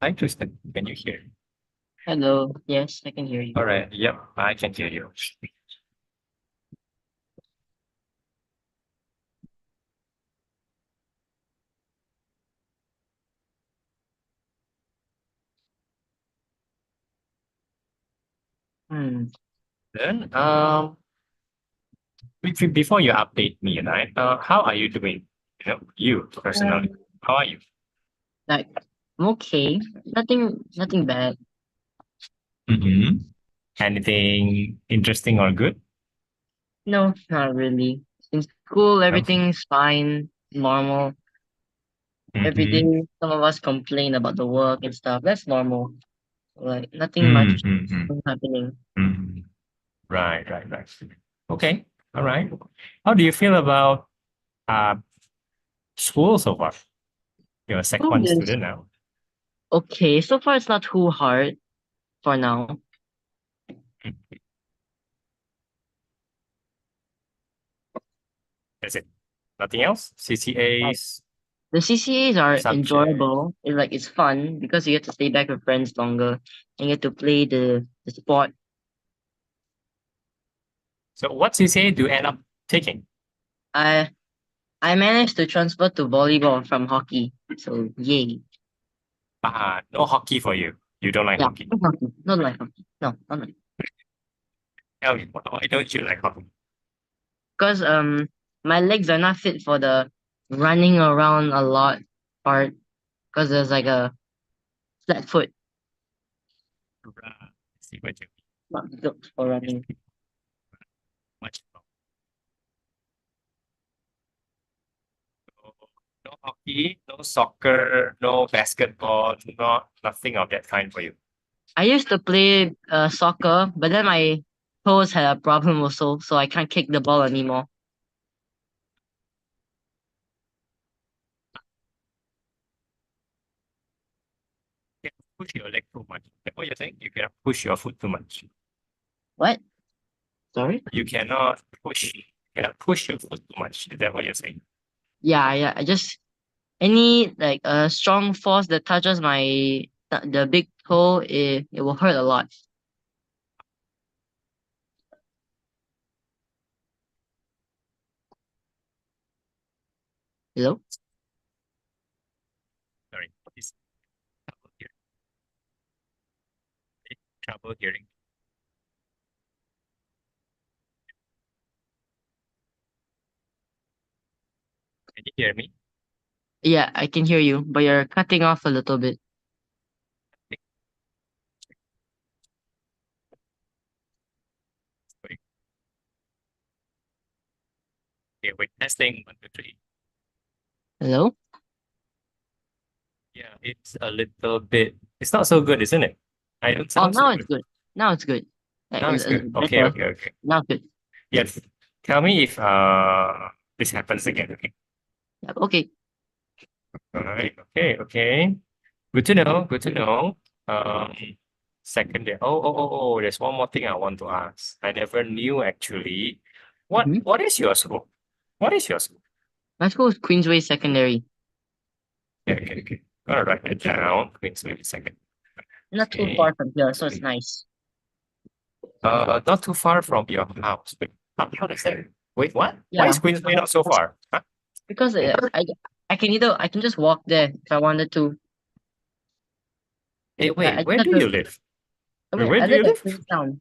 Hi, Tristan. Can you hear? Hello. Yes, I can hear you. All right. Yep, I can hear you. Hmm. Then, before you update me, right? How are you doing? You personally, Um, how are you? like I'm okay. Nothing bad. Mm-hmm. Anything interesting or good? No, not really. In school, No. everything's fine, normal. Every day, Mm-hmm. some of us complain about the work and stuff. That's normal. Like nothing much Mm-hmm. happening. Mm-hmm. Right, right, right. Okay. All right. How do you feel about uh school so far? You're a sec School one is student now. okay. So far, it's not too hard for now. That's it. Nothing else? Like CCAs, the CCAs are subject. enjoyable. It's fun because you get to stay back with friends longer and you get to play the sport. So what CCA do you end up taking? I I managed to transfer to volleyball from hockey. So yay. No hockey for you. You don't like Yeah, hockey. not hockey. Not like hockey. No, not like Tell me, why don't you like hockey? because my legs are not fit for the running around a lot part because there's like a flat foot, See what you not built for mean. running. Much no, no hockey, no soccer, no basketball, nothing of that kind for you. I used to play soccer, but then my toes had a problem also, so I can't kick the ball anymore. You cannot push your leg too much. That's what you're saying? You cannot push your foot too much. What? Sorry? You cannot push your foot too much. Is that what you're saying? Yeah, yeah. I just any like a strong force that touches the big toe, it will hurt a lot. Hello? Sorry. Is trouble hearing? Trouble hearing? Can you hear me? Yeah, I can hear you, but you're cutting off a little bit. Wait, okay, wait. Testing 1, 2, 3. Hello? Yeah, it's a little bit. It's not so good, isn't it? I don't Oh, sound so now it's good. good. Now it's good. Now it's good. Okay, Better. okay, okay. Now it's good. Yes. Tell me if this happens again. Okay. Yeah, okay. All right. Okay. Okay. Good to know. Good to know. Um, second day. Oh. There's one more thing I want to ask. I never knew actually. What Hmm. What is your school? What is your school? My school is Queensway Secondary. Okay. Okay. Okay. Gotta write it down. Wait a second. Not too Okay. far from here, so it's nice. Not too far from your house. Wait, how does that? Wait, what? Why Yeah, is Queensway not so far? Huh? because I can just walk there if I wanted to. Hey, I wait, just where have do to. you live? Wait, Wait, where I do live you at live? Queenstown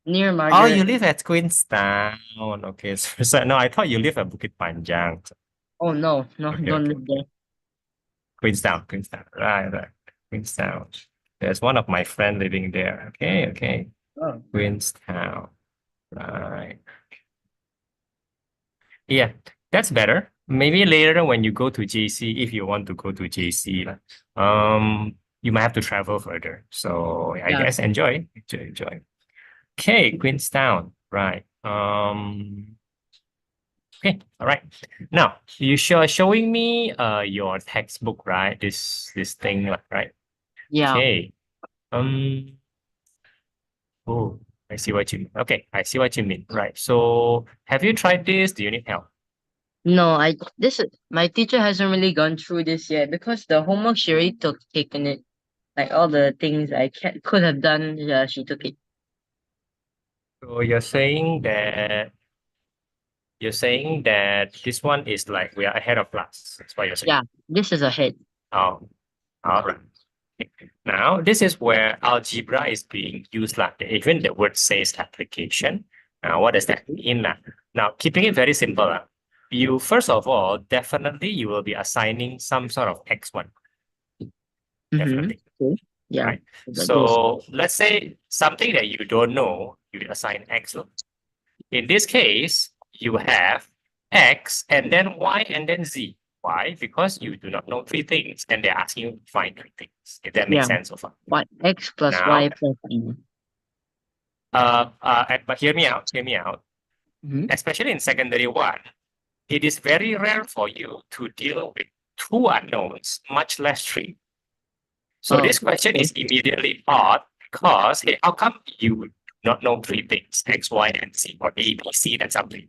near Oh, you Margaret. live at Queenstown. Okay, so no, I thought you live at Bukit Panjang. Oh no, no, I Okay, don't okay, live okay. there. Queenstown. Right, right. Queenstown. There's one of my friend living there. Okay, okay. Oh, Queenstown. Right. Yeah, that's better. Maybe later when you go to JC, if you want to go to JC, lah, you might have to travel further. So I yeah. guess enjoy. Okay, Queenstown. Right. Okay, all right. Now you showing me your textbook, right? This thing, right? Yeah. Okay. Um. Oh, I see what you mean. Okay, I see what you mean. Right. So have you tried this? Do you need help? No, I this is my teacher hasn't really gone through this yet because the homework she already took taken it. Like all the things could have done, she took it. So you're saying that this one is like we are ahead of class. That's what you're saying. Yeah, this is a hit. Oh, all right. Now, this is where algebra is being used, like even the word says application. Now, what does that mean? Now, keeping it very simple, you first of all, definitely you will be assigning some sort of x1, Mm-hmm. definitely, Okay. Yeah, right? that goes. So let's say something that you don't know, you assign x. Look. In this case, you have x and then y and then z. Why? Because you do not know three things and they're asking you to find three things. If that makes Yeah, sense so far. y x plus Now, y plus e. but hear me out. Mm-hmm. Especially in secondary one, it is very rare for you to deal with two unknowns, much less three. So Oh, this question okay. is immediately odd because hey, how come you do not know three things, X, Y, and Z, or A, B, C, and something?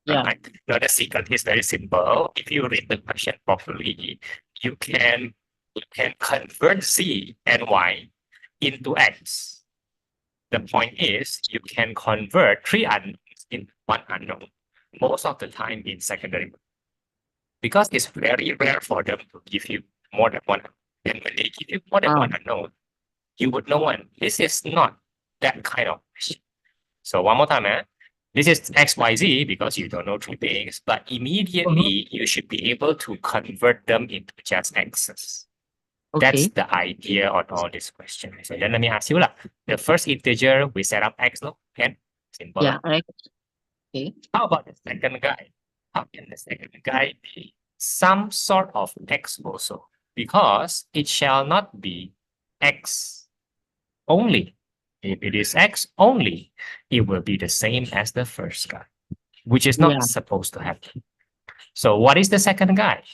Yeah. Right? Now the secret is very simple. If you read the question properly, you can you can convert Z and Y into X. The point is you can convert three unknowns into one unknown most of the time in secondary because it's very rare for them to give you more than one. And when they give you more than one Oh, unknown, you would know one. This is not that kind of question. So one more time, this is XYZ because you don't know three things, but uh-huh. immediately you should be able to convert them into just X's. That's Okay. the idea on all these questions. So then let me ask you, lah. The first integer, we set up X, no? Okay? Simple. Yeah, Lah. okay. How about the second guy? How can the second guy be some sort of X also? Because it shall not be X only. If it is X only, it will be the same as the first guy, which is not Yeah. supposed to happen. So what is the second guy?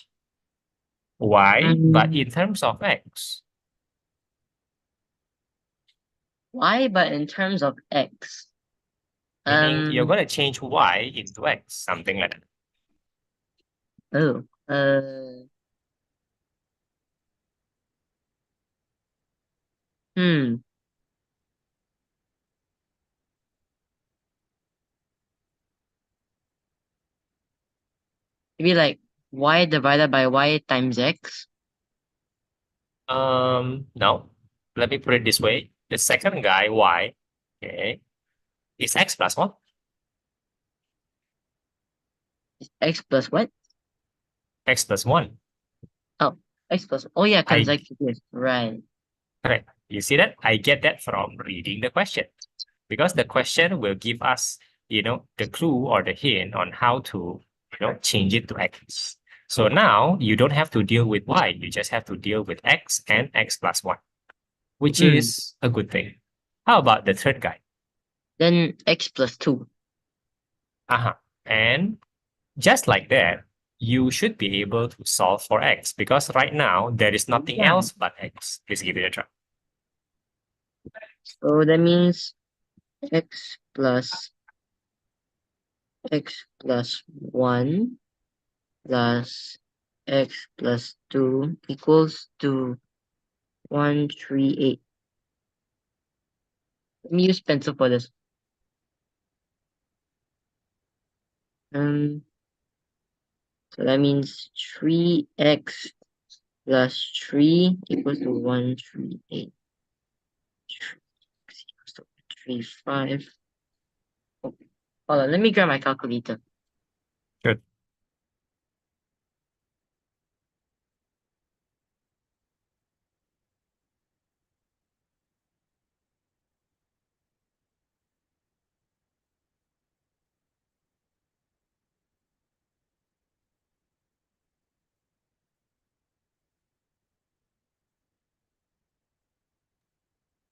Y, but Mm, in terms of X, y, but in terms of x. meaning you're Um, going to change Y into X, something like that. oh, hmm. Maybe like y divided by y times x. No, let me put it this way. The second guy, Y, okay, is X plus 1. X plus what? X plus 1. Oh, x plus. Oh yeah, I consecutive. Right. Correct. You see that? I get that from reading the question because the question will give us, the clue or the hint on how to, change it to X. So now you don't have to deal with Y. You just have to deal with X and X plus 1, which Hmm. is a good thing. How about the third guy? Then x plus 2. Uh-huh. And just like that, you should be able to solve for X because right now there is nothing Yeah. else but X. Please give it a try. So that means x plus x plus 1 plus x plus 2 equals to 138. Let me use pencil for this. Um, so that means 3x plus 3 equals to 138. 3x equals to 135. Oh, hold on, let me grab my calculator. Good.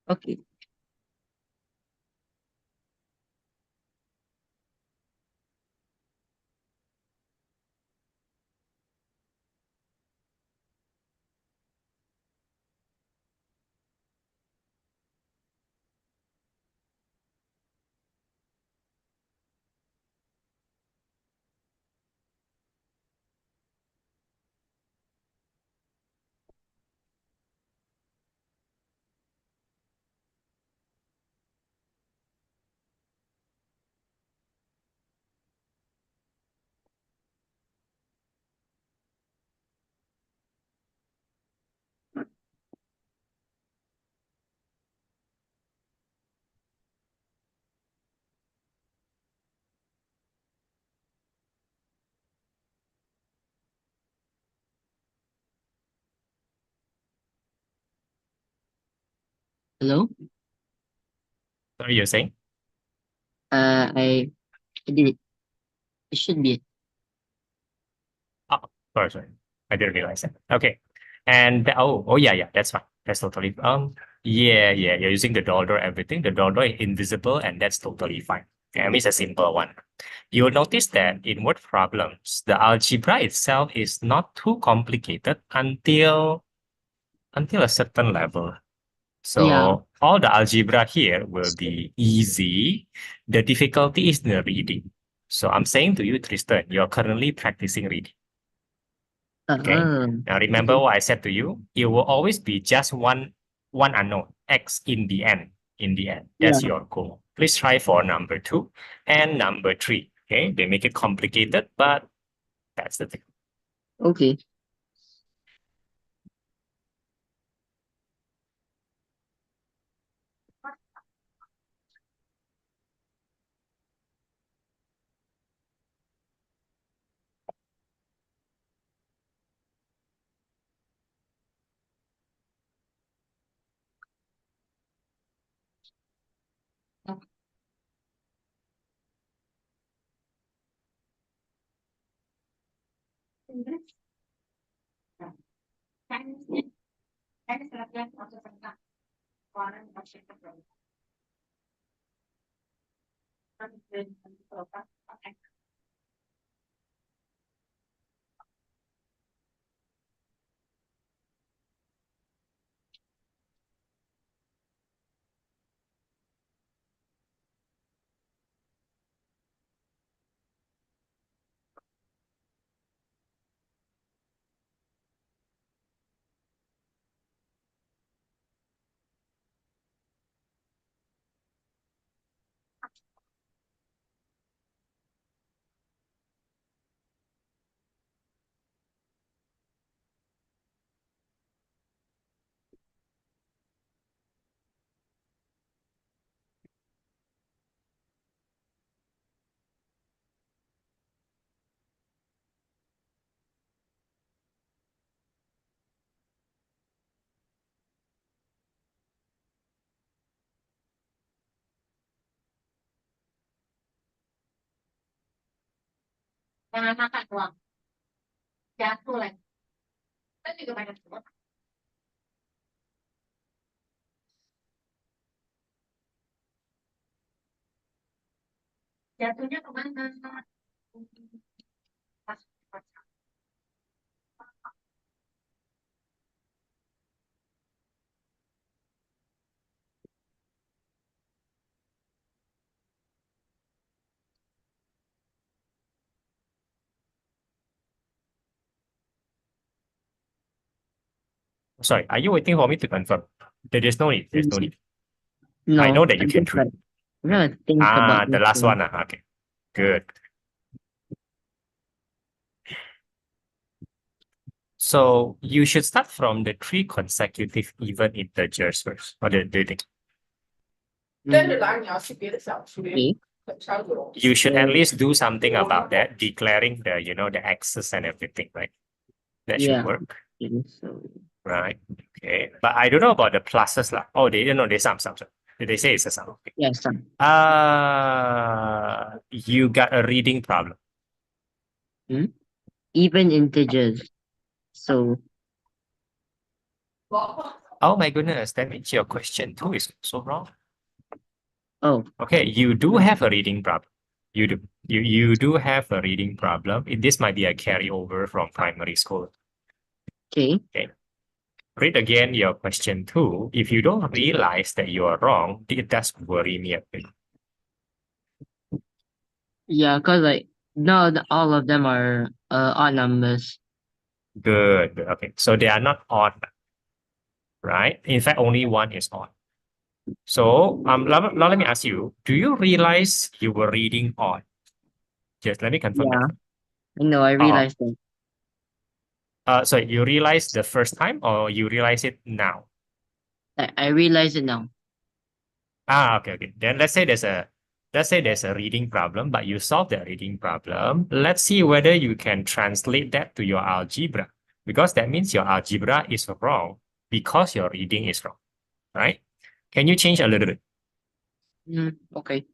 Okay. Hello? Sorry, you're saying? I did it. It should be it. Oh, sorry. I didn't realize that. Okay. And oh yeah, yeah, that's fine. That's totally yeah, yeah, you're using the dollar everything. The dollar is invisible and that's totally fine. Okay, I mean, it's a simple one. You will notice that in word problems, the algebra itself is not too complicated until a certain level. Yeah. So all the algebra here will be easy. The difficulty is the reading. So I'm saying to you, Tristan, you're currently practicing reading. Okay. Uh, Now remember okay. what I said to you. It will always be just one unknown, X in the end. In the end, that's Yeah. your goal. Please try for number two and number three. Okay. They make it complicated, but that's the thing. Okay. Sorry, are you waiting for me to confirm? There's no need. There's no need. I know No, that I you can just do it. like I'm Mm. gonna think Ah, about the this last one. one. Okay, good. So you should start from the three consecutive even integers first. What do you think? Okay. You should at So least do something about that, declaring the axis and everything, right? That should yeah. work, Okay, so right? Okay. But I don't know about the pluses lah. Oh, they some. They say it's a sum. Okay. yeah, some. You got a reading problem. Hmm? Even integers. So Oh my goodness, that means your question two is so wrong. oh, Okay, you do have a reading problem. You do. You do have a reading problem. This might be a carryover from primary school. okay. Okay. Read again your question two. If you don't realize that you are wrong, it does worry me a bit. Yeah, cause like no, all of them are odd numbers. Good. Okay. So they are not odd, right? In fact, only one is odd. So now let me ask you, do you realize you were reading odd? Just let me confirm that. Yeah, I know. I Uh, realized that. so you realize the first time or you realize it now? I realize it now. Okay. Then let's say there's a reading problem, but you solve that reading problem. Let's see whether you can translate that to your algebra, because that means your algebra is wrong because your reading is wrong, right? Can you change a little bit? Okay.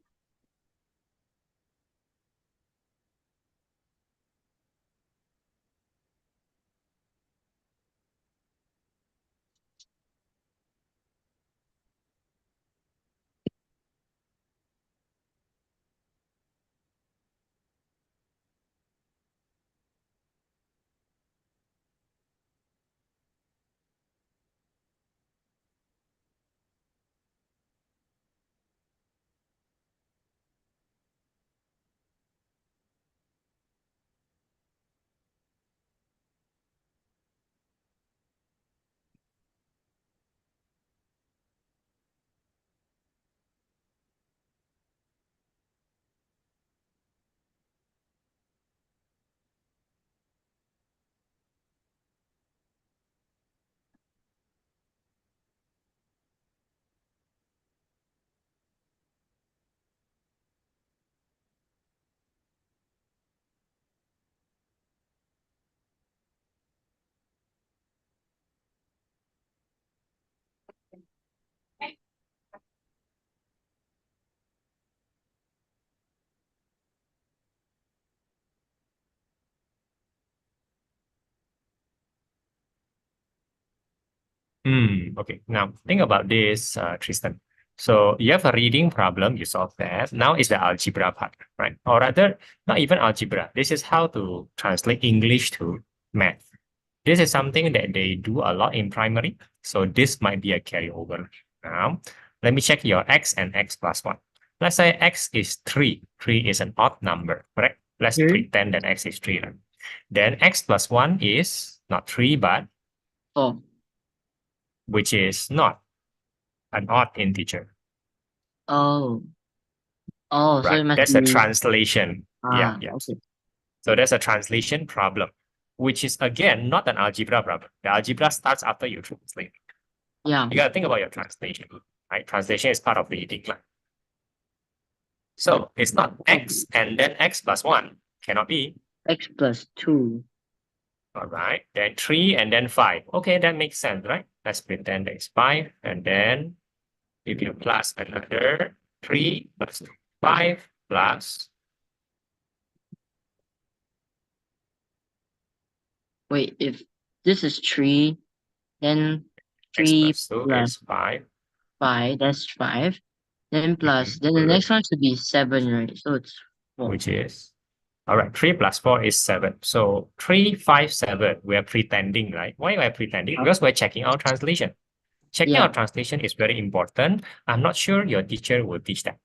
Okay. Now think about this, Tristan. So you have a reading problem, you solve that. Now is the algebra part, right? Or rather, not even algebra. This is how to translate English to math. This is something that they do a lot in primary. So this might be a carryover. Now, let me check your x and x plus 1. Let's say x is 3. 3 is an odd number, correct? Let's Here. pretend that x is 3. Right? Then x plus 1 is not 3, but Oh. which is not an odd integer, Oh. Oh, so right? it must That's a be translation. Yeah, yeah. okay. So that's a translation problem, which is again not an algebra problem. The algebra starts after you translate. Yeah. You got to think about your translation, right? Translation is part of reading. So it's not x and then x plus 1. Cannot be. X plus 2. All right. Then 3 and then 5. Okay, that makes sense, right? Let's pretend that it's 5. And then if you plus another 3 plus 5 plus Wait, if this is 3, then x 3 plus 2 plus is 5. 5, that's 5. Then plus, then the Good. next one should be 7, right? So it's 4. Which is, all right, 3 plus 4 is 7. So 3, 5, 7, we're pretending, right? Why are we pretending? Huh? Because we're checking our translation. Checking Yeah. our translation is very important. I'm not sure your teacher will teach that.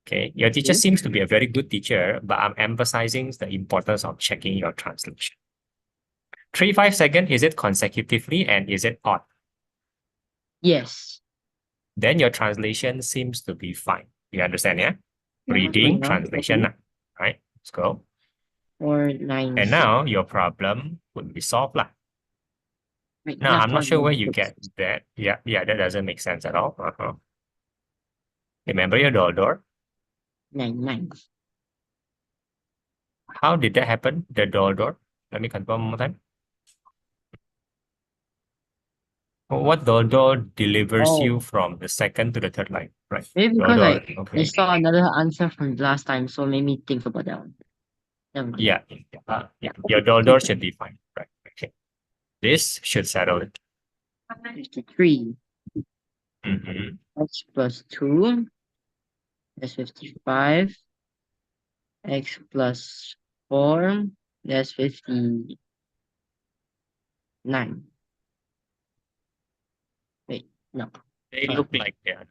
Okay, your teacher Okay. seems to be a very good teacher, but I'm emphasizing the importance of checking your translation. 3, 5 second, is it consecutively and is it odd? Yes. Then your translation seems to be fine. You understand, yeah? Yeah, good Reading, enough. Okay. translation, right? Let's go. 4, 9, And 6. now your problem would be solved lah. Wait, Now, yeah, I'm not 4, sure 9, where you 6. get that. Yeah, that doesn't make sense at all. Remember your door. 9, 9. How did that happen? The door. Let me confirm one more time. What door delivers Oh, you from the second to the third line? Right. maybe because Door. I Okay. saw another answer from last time, so made me think about that one. Never mind. Yeah. Yeah. Your door should be fine. Right. Okay. This should settle it. 53. Mhm. X plus 2. That's 55. X plus 4. That's 59. Wait, no. They Uh, look like they are.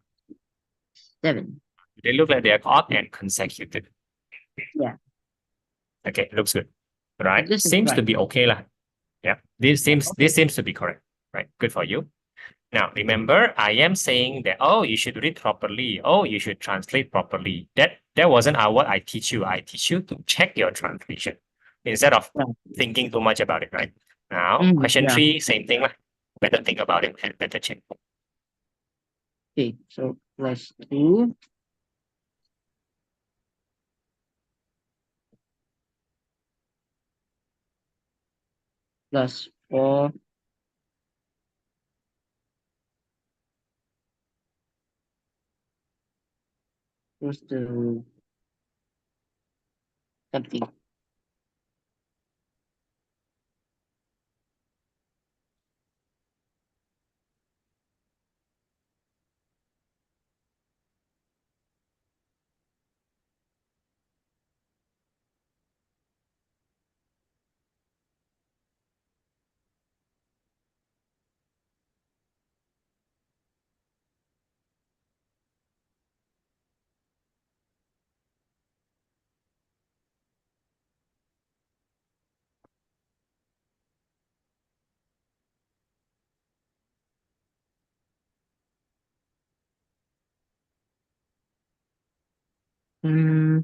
7. They look like they are odd and consecutive. Yeah. Okay, looks good. So Right. this is Seems to right. be okay lah. Yeah. This Yeah, seems okay. this seems to be correct. Right. Good for you. Now, remember, I am saying that, oh, you should read properly. Oh, you should translate properly. That wasn't what I teach you. I teach you to check your translation instead of Yeah. thinking too much about it, right? Now, question Yeah. 3, same thing. Better think about it and better check. Okay. So plus 2. Plus 4. close to something. Mm,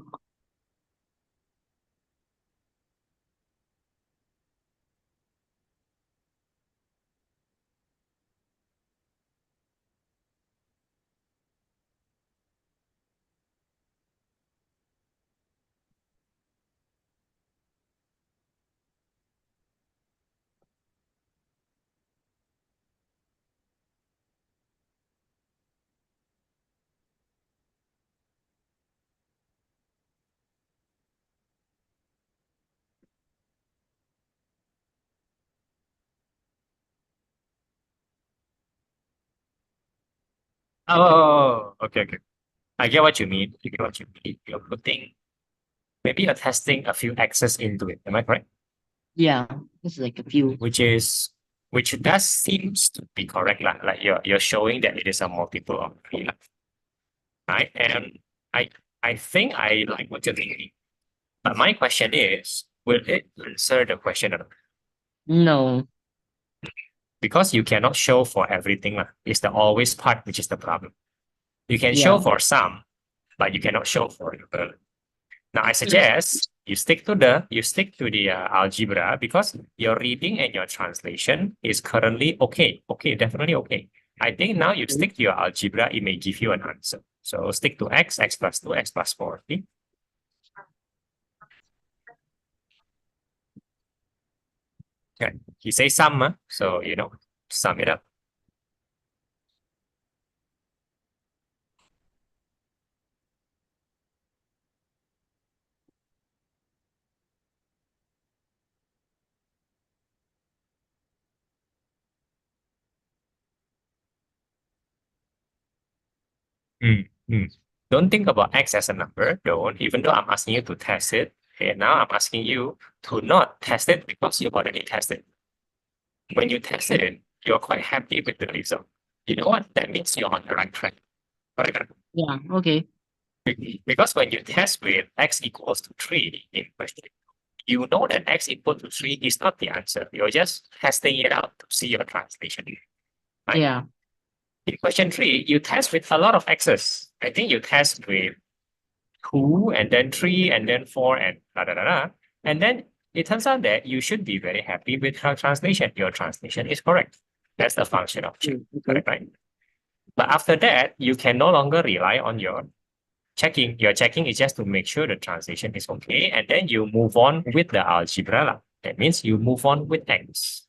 Oh, okay, okay. I get what you mean. I get what you mean. You're putting, maybe you're testing a few x's into it. Am I correct? yeah, it's like a few. Which is, which does seems to be correct, lah. Like you're showing that it is a multiple of three, lah, right? And I, I think I like what you're thinking. But my question is, will it answer the question or not? No, Because you cannot show for everything, lah. It's the always part which is the problem. You can show yeah. for some, but you cannot show for the. Now I suggest you stick to the algebra because your reading and your translation is currently okay. Okay, definitely okay. I think now you stick to your algebra, it may give you an answer. So stick to x, x plus 2, x plus 4. Okay? Okay. He says sum, so sum it up. Mm, mm. Don't think about x as a number, don't, even though I'm asking you to test it. Okay, now I'm asking you to not test it because you already tested. When you test it, you're quite happy with the result. You know what? That means you're on the right track. Correct? Yeah, okay. Because when you test with x equals to 3 in question, you know that x equal to 3 is not the answer. You're just testing it out to see your translation. Right? Yeah, In question 3, you test with a lot of x's. I think you test with 2 and then 3 and then 4 and da da da da. And then it turns out that you should be very happy with your translation. Your translation is correct. That's the function of check. okay. Correct, right? But after that, you can no longer rely on your checking. Your checking is just to make sure the translation is okay. And then you move on with the algebra. That means you move on with x.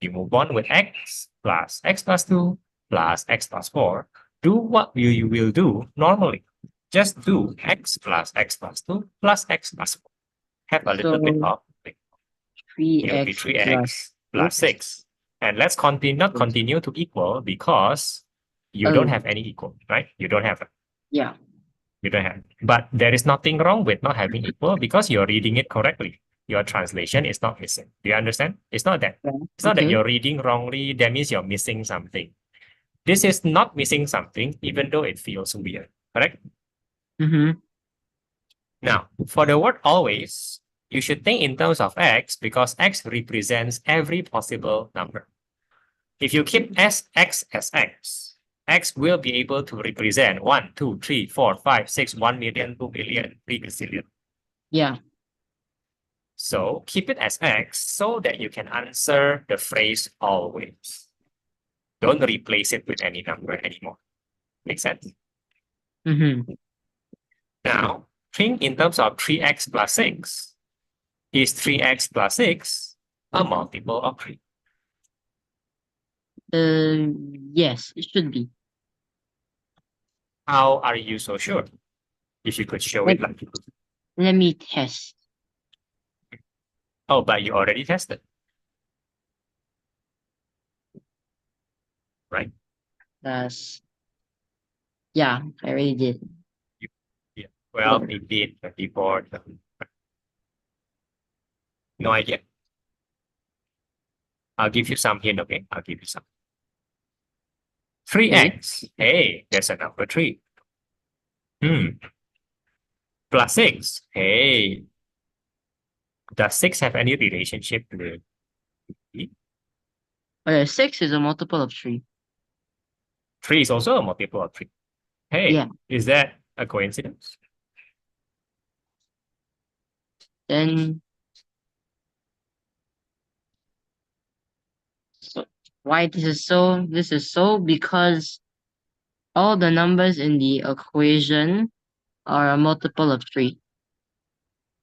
You move on with x plus x plus 2 plus x plus 4. Do what you will do normally. Just do x plus x plus 2 plus x plus 4. Have a little bit So of, it'll be 3x plus 3x plus 6. 6. And let's continue, not continue to equal because you don't Oh, have any equal, right? You don't have yeah, You don't have. But there is nothing wrong with not having equal because you're reading it correctly. Your translation is not missing. Do you understand? It's not that. yeah, It's not that okay. you're reading wrongly. That means you're missing something. This is not missing something, even though it feels weird. Correct? Mm-hmm. Now, for the word always, you should think in terms of x because x represents every possible number. If you keep x as x, x will be able to represent 1, 2, 3, 4, 5, 6, 1 million, 2 million, 3 billion. Yeah, So keep it as x so that you can answer the phrase always. Don't replace it with any number anymore. Make sense? mm-hmm. Now, think in terms of 3x plus 6. Is 3x plus 6 a multiple of 3? Yes, it should be. How are you so sure? If you could show Let, it like. let me test. Oh, but you already tested, right? That's yeah, I already did. You, yeah. 12, 18, 24. No idea. I'll give you some hint, okay? I'll give you some. Okay. 3x. Hey, there's a number 3. Plus 6. Hey, does 6 have any relationship with 3? Okay, 6 is a multiple of 3. 3 is also a multiple of 3. Hey, Yeah. is that a coincidence? Then so why this is so? This is so because all the numbers in the equation are a multiple of 3.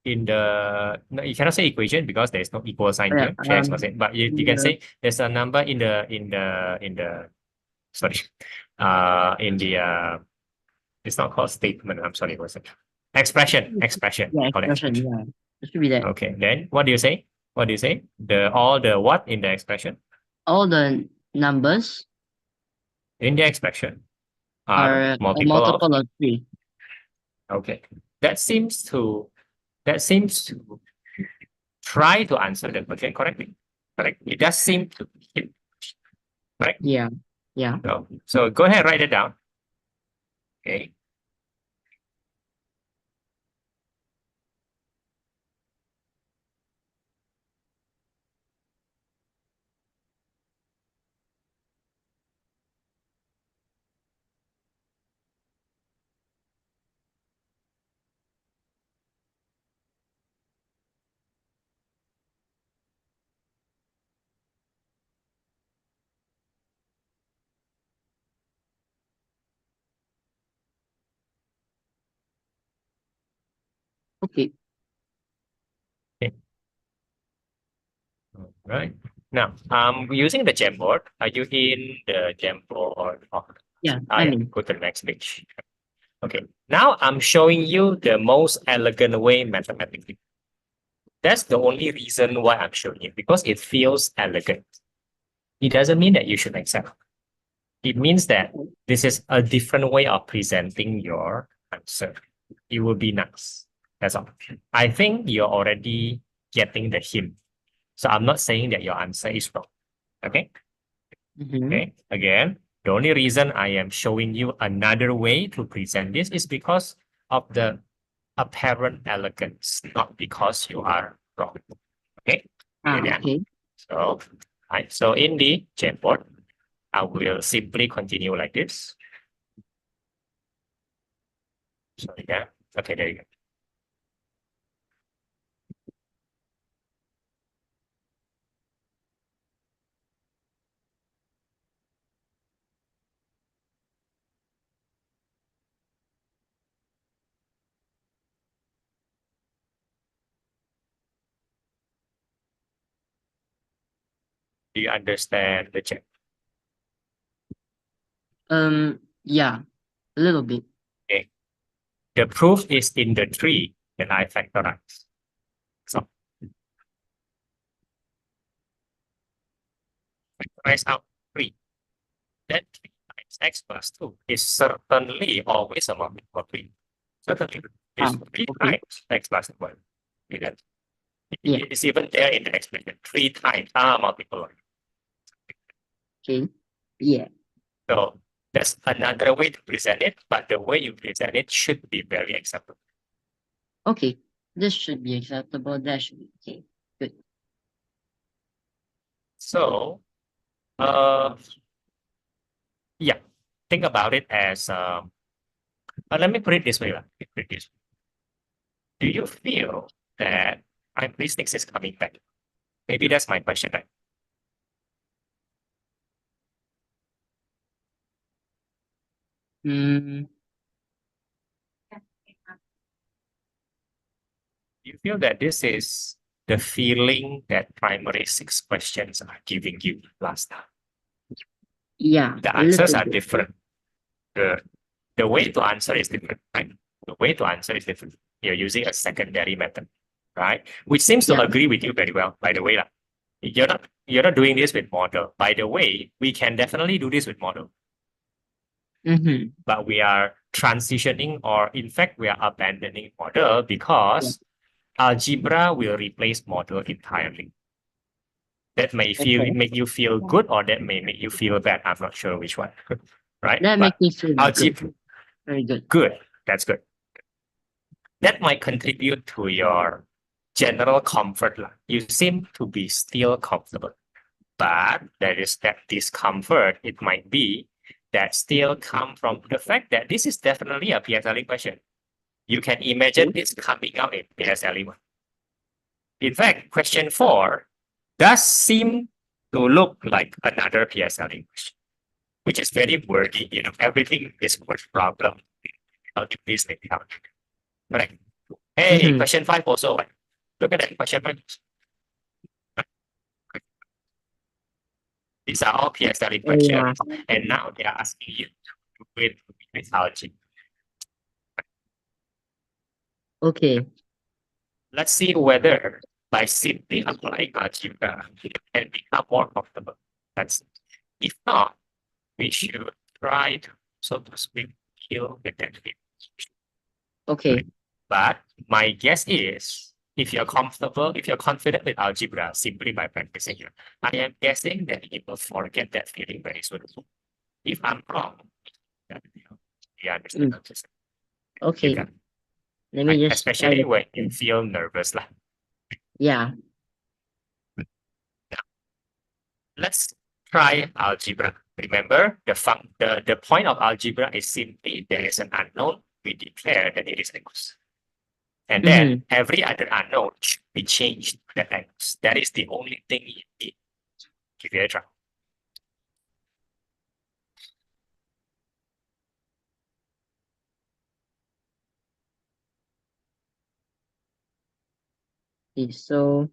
In the no, you cannot say equation because there's no equal sign Yeah. here. Shares was it, but you can The, say there's a number in the sorry, in the it's not called statement. I'm sorry, what's it? Expression. yeah, I call it expression. expression. Yeah, it should be that. Okay, then what do you say? What do you say? The all the what in the expression? All the numbers In the expression are are a multiple of. multiple of 3. Okay, that seems to that seems to try to answer the question correctly. Correct. It does seem to hit, correct. Yeah. Yeah. So go ahead, write it down. Okay. Okay. Okay. All right. Now, using the Jamboard. Are you in the Jamboard? Oh, Yeah. yeah. Go to the next page. Okay. Now I'm showing you the most elegant way mathematically. That's the only reason why I'm showing it because it feels elegant. It doesn't mean that you should accept. It means that this is a different way of presenting your answer. It will be nice. That's all. I think you're already getting the hint. So I'm not saying that your answer is wrong. Okay. Mm-hmm. Okay. Again, the only reason I am showing you another way to present this is because of the apparent elegance, not because you are wrong. Okay. Yeah. Okay. So in the Jamboard, I will simply continue like this. So yeah. Okay, there you go. Do you understand the check? Yeah, a little bit. Okay. The proof is in the tree that I factorize. So factorize out 3. Then 3 times x plus 2 is certainly always a multiple of 3. Certainly. It's 3 Okay. times x plus 1. Yeah. It's even there in the expression. 3 times are multiple of. Okay. Yeah. So that's another way to present it, but the way you present it should be very acceptable. Okay. This should be acceptable. That should be okay. Good. So, yeah, think about it as, let me put it this way. Do you feel that time listics is coming back? Maybe that's my question, right? Mm, Do you feel that this is the feeling that primary 6 questions are giving you last time? yeah, The a answers little are bit. different. The, the way to answer is different, right? the way to answer is different. You're using a secondary method, right? Which seems to Yeah. agree with you very well, by the way. You're not doing this with model. By the way, we can definitely do this with model, but we are transitioning, or in fact, we are abandoning model because algebra will replace model entirely. That may Okay. make you feel good, or that may make you feel bad. I'm not sure which one, right? That But makes me feel good. algebra, Very good. good. That's good. That might contribute to your general comfort. You seem to be still comfortable, but there is that discomfort. It might be that still come from the fact that this is definitely a PSLE question. You can imagine this coming out in PSLE 1. In fact, question 4 does seem to look like another PSLE question, which is very wordy. Everything is word problem. How do this make out? Correct. Hey, question 5 also. Look at that question 5. These are all PSLE questions, and now they are asking you to do it with algebra. Okay. Let's see whether by simply applying algebra, you can become more comfortable. If not, we should try to, so to speak, kill the dead field. Okay. But my guess is, if you're confident with algebra simply by practicing it, I am guessing that you will forget that feeling very soon. If I'm wrong, then you understand. Okay. Can, Let me just especially when you feel nervous. Yeah. Let's try algebra. Remember, the point of algebra is simply there is an unknown, we declare that it is x. And then every other unknown should be changed to that x. That is the only thing you need. Give it a try. So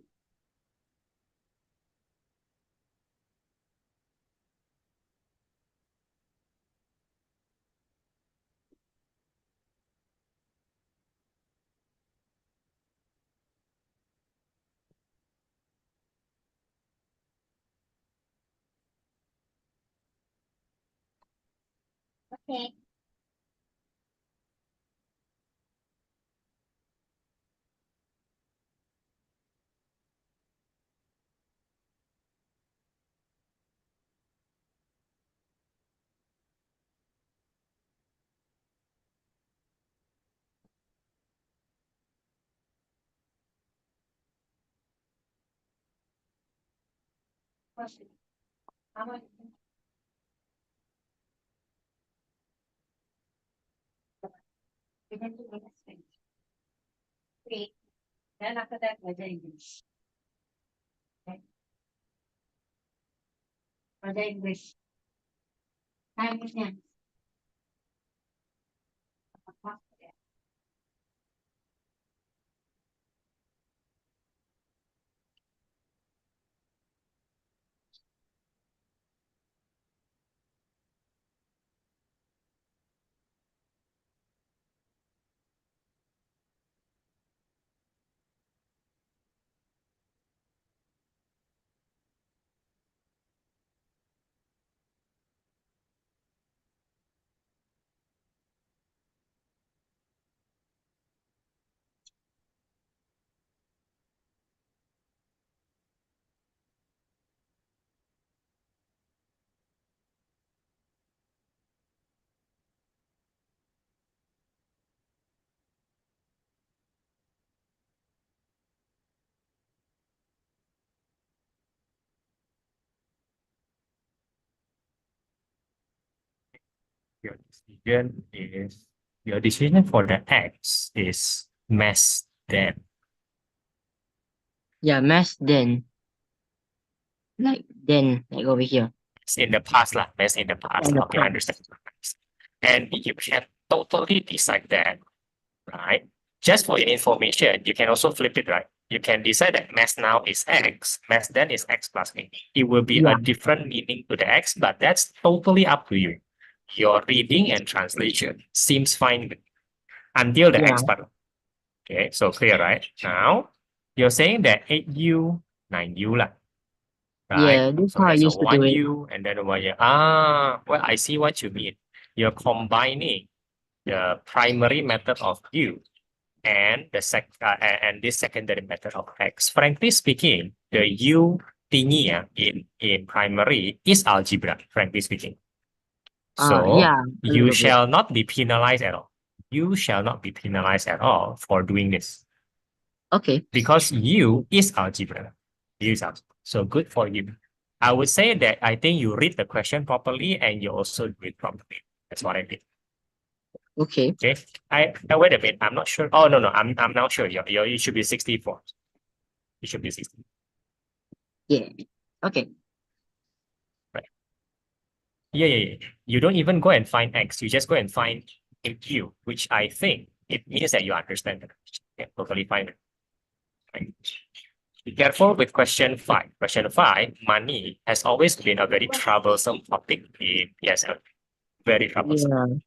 Okay. Question. How much? We can do the next thing. Three. Then after that, we're English. Okay. We're English. Time is next. Your decision for the x is mass then. yeah, mass then. Like over here. It's in the past, mass in the past. Okay, understand. And you can totally decide that, right? Just for your information, you can also flip it, right? You can decide that mass now is x, mass then is x plus a. It will be a different meaning to the x, but that's totally up to you. Your reading and translation seems fine. until the Yeah. x part. Okay, so clear, right? Now, you're saying that 8u, 9u lah, right? Yeah, this is So how I there's a used to do it. 1u and then a 1u. Ah, well, I see what you mean. You're combining the primary method of u and and this secondary method of x. Frankly speaking, the u thingy in primary is algebra, frankly speaking. So Yeah, a you little bit. shall not be penalized at all. You shall not be penalized at all for doing this Okay. because u is algebra. U is algebra. So good for you. I would say that I think you read the question properly and you also do it properly. That's what I did. Okay. Okay. I wait a minute. I'm not sure. Oh no, I'm not sure. You should be 64. It should be 60. Yeah. Okay. Right. Yeah. You don't even go and find X. You just go and find a Q, which I think it means that you understand it. Yeah, totally fine. Right. Be careful with question 5. Question 5, money has always been a very troublesome topic in PSL. Very troublesome.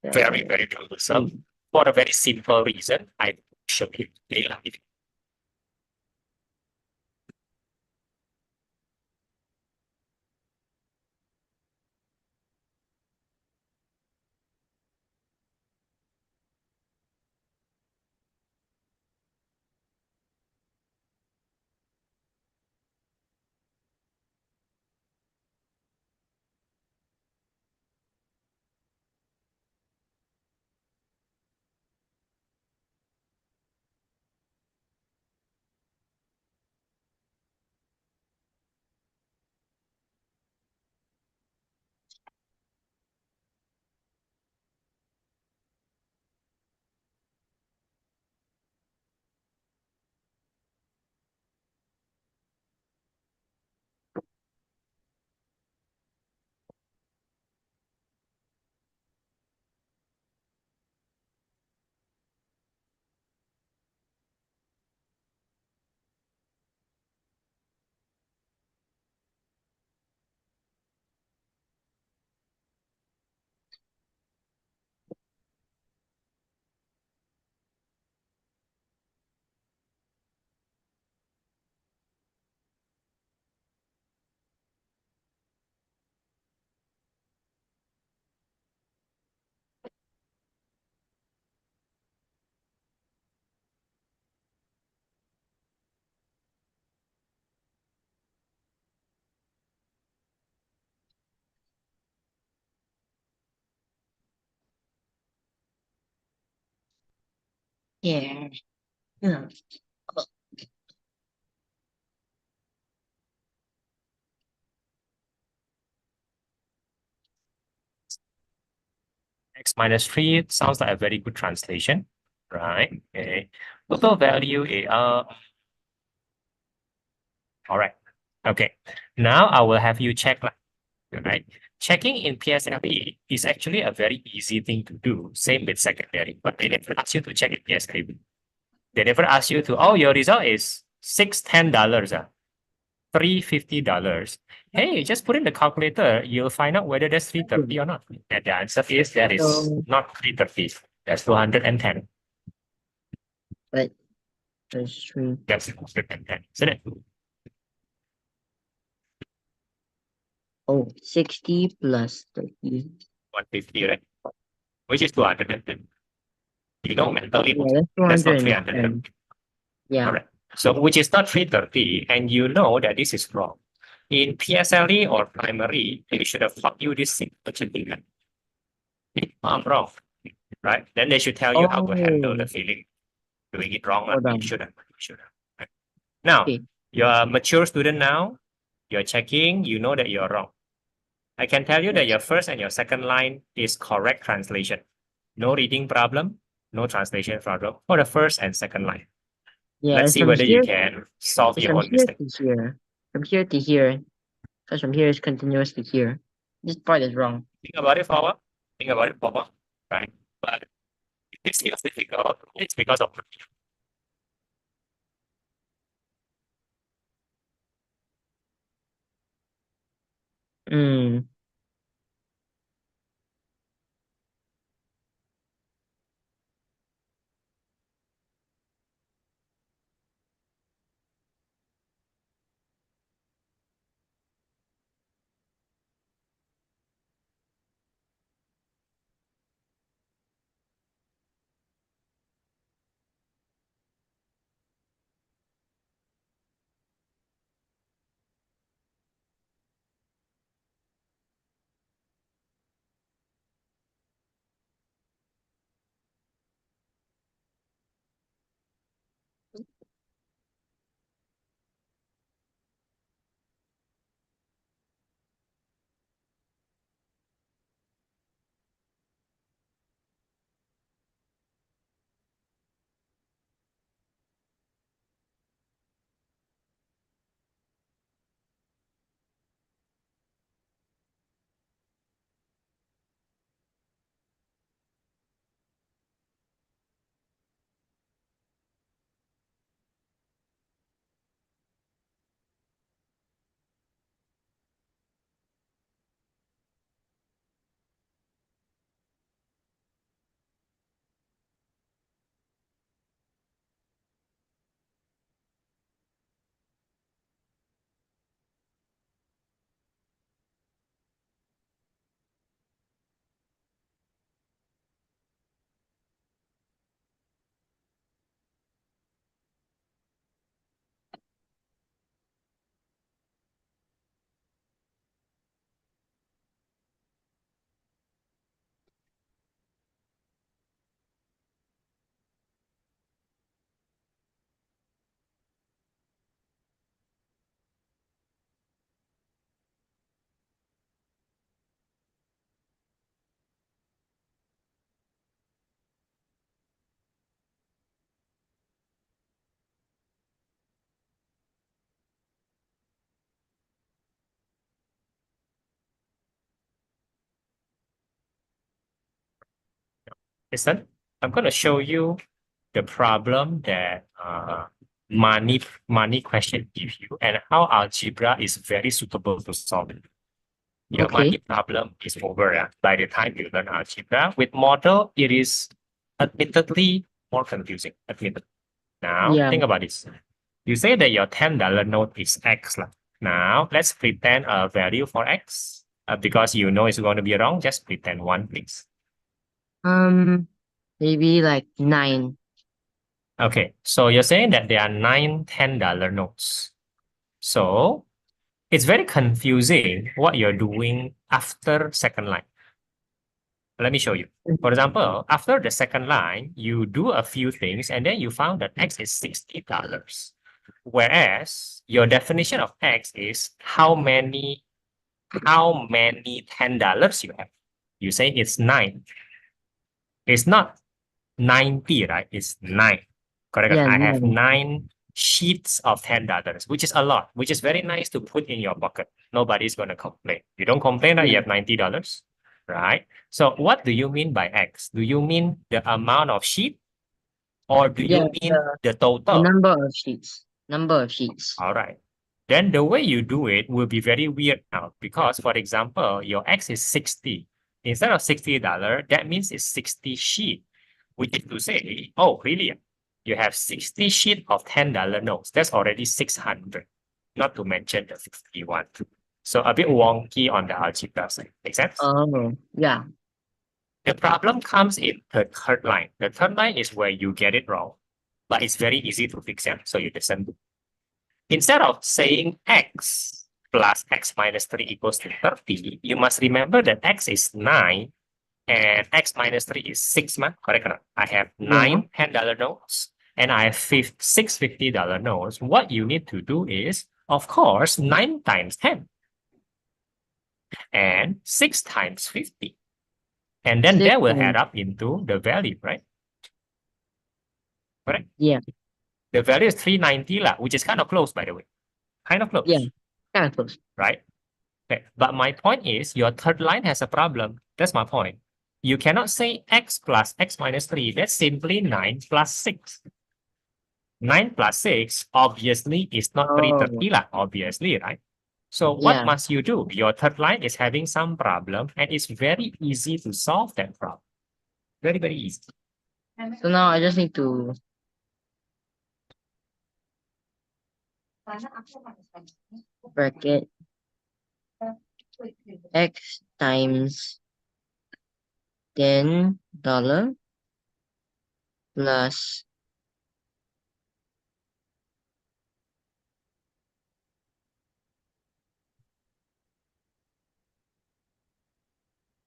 Yeah. Very troublesome. For a very simple reason, I should be like Yeah. Yeah. X minus 3 sounds like a very good translation, right? Okay. Total value, all right. Okay. Now I will have you check, right? Checking in PSLE is actually a very easy thing to do. Same with secondary, but they never ask you to check in PSLE. They never ask you to, oh, your result is $610, $350. Hey, just put in the calculator. You'll find out whether that's 330 or not. And the answer is that is So, not 330. That's 210. but there's 3. That's 210, isn't it? Oh, 60 plus 30. 150, right? Which is 210. You know, mentally, Yeah, that's that's not 210. 330. Yeah. Correct. So, which is not 330, and you know that this is wrong. In PSLE or primary, they should have taught you this simple thing. I'm wrong, right? Then they should tell you how to handle the Oh, feeling. Doing it wrong, hold you on. shouldn't. You shouldn't. Right? Now, Okay. you're a mature student now. You're checking. You know that you're wrong. I can tell you that your first and your second line is correct translation. No reading problem, no translation problem for the first and second line. Yeah, Let's it's see from whether you here. can solve It's your from own here mistake. to here. From here to here. Because from here is continuous to here. This part is wrong. Think about it, forward. Think about it, forward. Right? But if this feels difficult, it's because of Mm. Listen, I'm going to show you the problem that money question gives you and how algebra is very suitable to solve it. Your Okay. money problem is over by the time you learn algebra. With model, it is admittedly more confusing. Admittedly. Now, Yeah. think about this. You say that your $10 note is X. Now, let's pretend a value for X. Because you know it's going to be wrong, just pretend one, please. Maybe like 9. Okay, so you're saying that there are nine $10 notes. So it's very confusing what you're doing after second line. Let me show you. For example, after the second line, you do a few things and then you found that X is $60. Whereas your definition of X is how many $10 you have. You say it's 9. It's not 90, right? It's 9. Correct? Yeah, I have 9. 9 sheets of $10, which is a lot, which is very nice to put in your pocket. Nobody's going to complain. You don't complain that you Yeah. have $90, right? So what do you mean by X? Do you mean the amount of sheet or do Yeah, you mean the the total? number of sheets. Number of sheets. All right. Then the way you do it will be very weird now because, for example, your X is 60. Instead of $60, that means it's 60 sheet, which is to say, oh, really? You have 60 sheet of $10 notes. That's already 600, not to mention the 51. So a bit wonky on the algebra side. Make sense? Oh, yeah. The problem comes in the third line. The third line is where you get it wrong, but it's very easy to fix it. So you listen. Instead of saying X plus X minus 3 equals to 30, you must remember that X is 9 and X minus 3 is 6, correct? I have Yeah. nine $10 notes and I have six $50 notes. What you need to do is, of course, 9 times 10 and 6 times 50. And then 6 that will add times. up into the value, right? Correct? Yeah. The value is 390, which is kind of close, by the way. Kind of Yeah. close, Kind of close. right? Okay. But my point is your third line has a problem. That's my point. You cannot say X plus X minus 3. That's simply 9 plus 6. 9 plus 6 obviously is not Oh, 330 obviously, right? So what yeah. must you do? Your third line is having some problem and it's very easy to solve that problem. Very, very easy. So now I just need to bracket X times $10 plus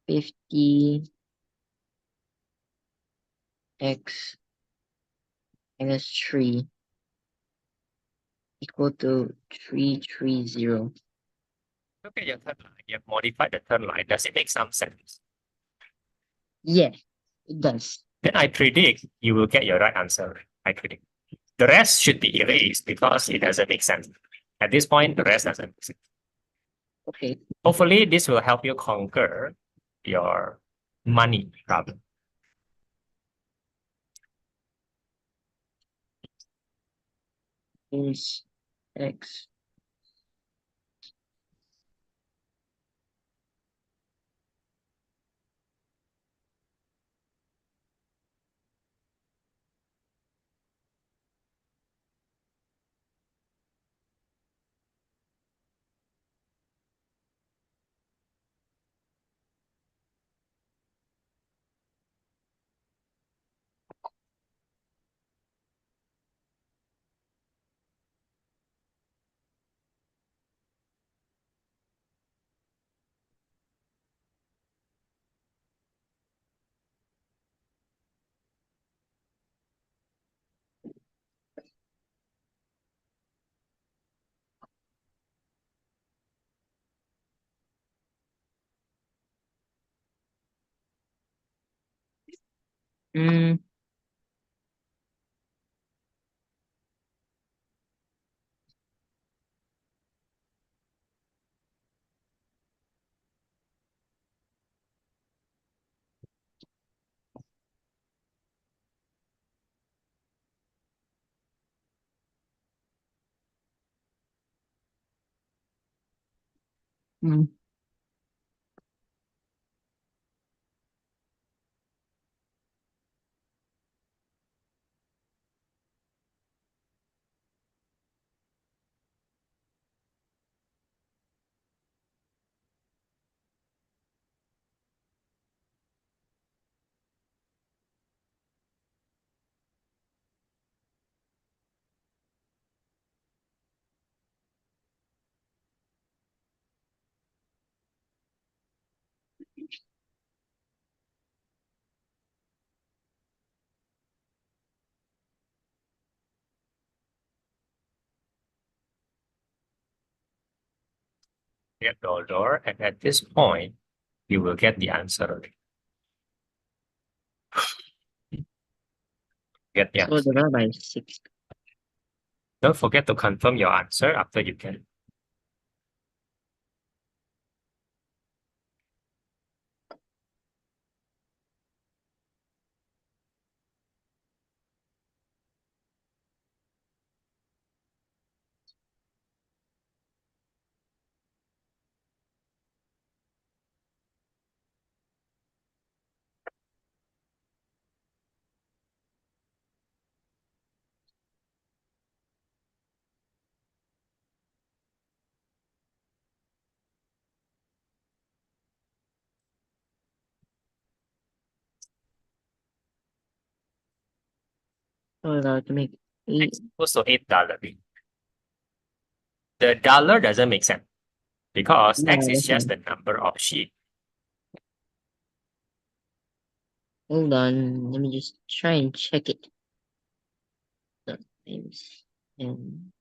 50 X minus 3 equal to 330. Look at your third line. You have modified the third line. Does it make some sense? Yeah, it does. Then I predict you will get your right answer. I predict. The rest should be erased because it doesn't make sense. At this point, the rest doesn't make sense. Okay. Hopefully, this will help you conquer your money problem. Is X. Mm, Mm. Get dollar, and at this point, you will get the answer. Get the So answer. divided by 6. Don't forget to confirm your answer after you get it. So to make 8. X equals to $8. The dollar doesn't make sense because Yeah, X is that's just fine. the number of sheep. Hold on. Let me just try and check it. So, times 10.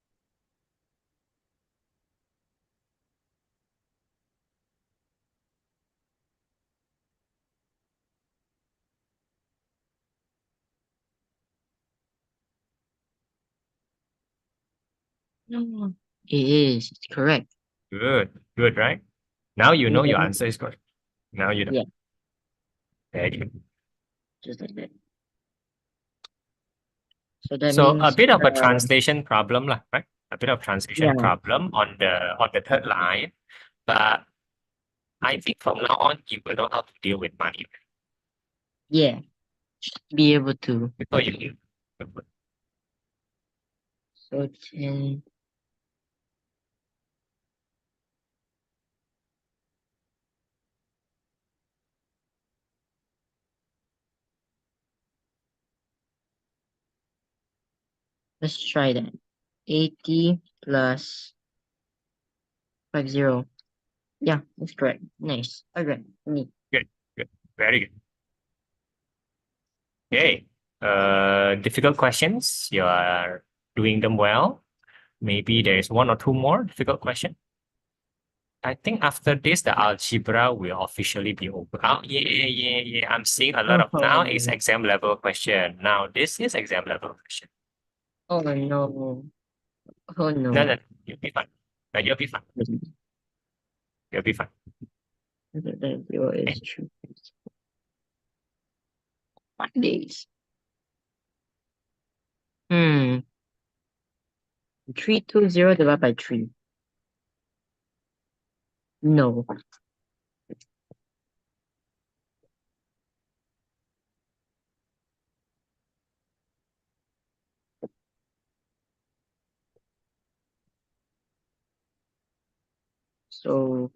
No, it is. It's correct. Good, right? Now you know your Yeah, answer is correct. Now you know. yeah, Very good. just like that. So that So a means, bit of a translation problem, lah, right? A bit of translation yeah, problem on the third line, but I think from now on you will know how to deal with money. yeah, be able to. So you So 10. Let's try that. 80 plus 50. Yeah, that's correct. Nice. Okay, neat. good, good, very good. Okay. Difficult questions. You are doing them well. Maybe there is one or two more difficult question. I think after this, the algebra will officially be over. Oh, yeah. I'm seeing a lot of now is Oh, exam level question. Now this is exam level question. oh no. Oh No, no. no, you'll be fine. No, you'll be fine. You'll be fine. That zero Okay. is true. 5 days. Hmm. 320 divided by 3. No. So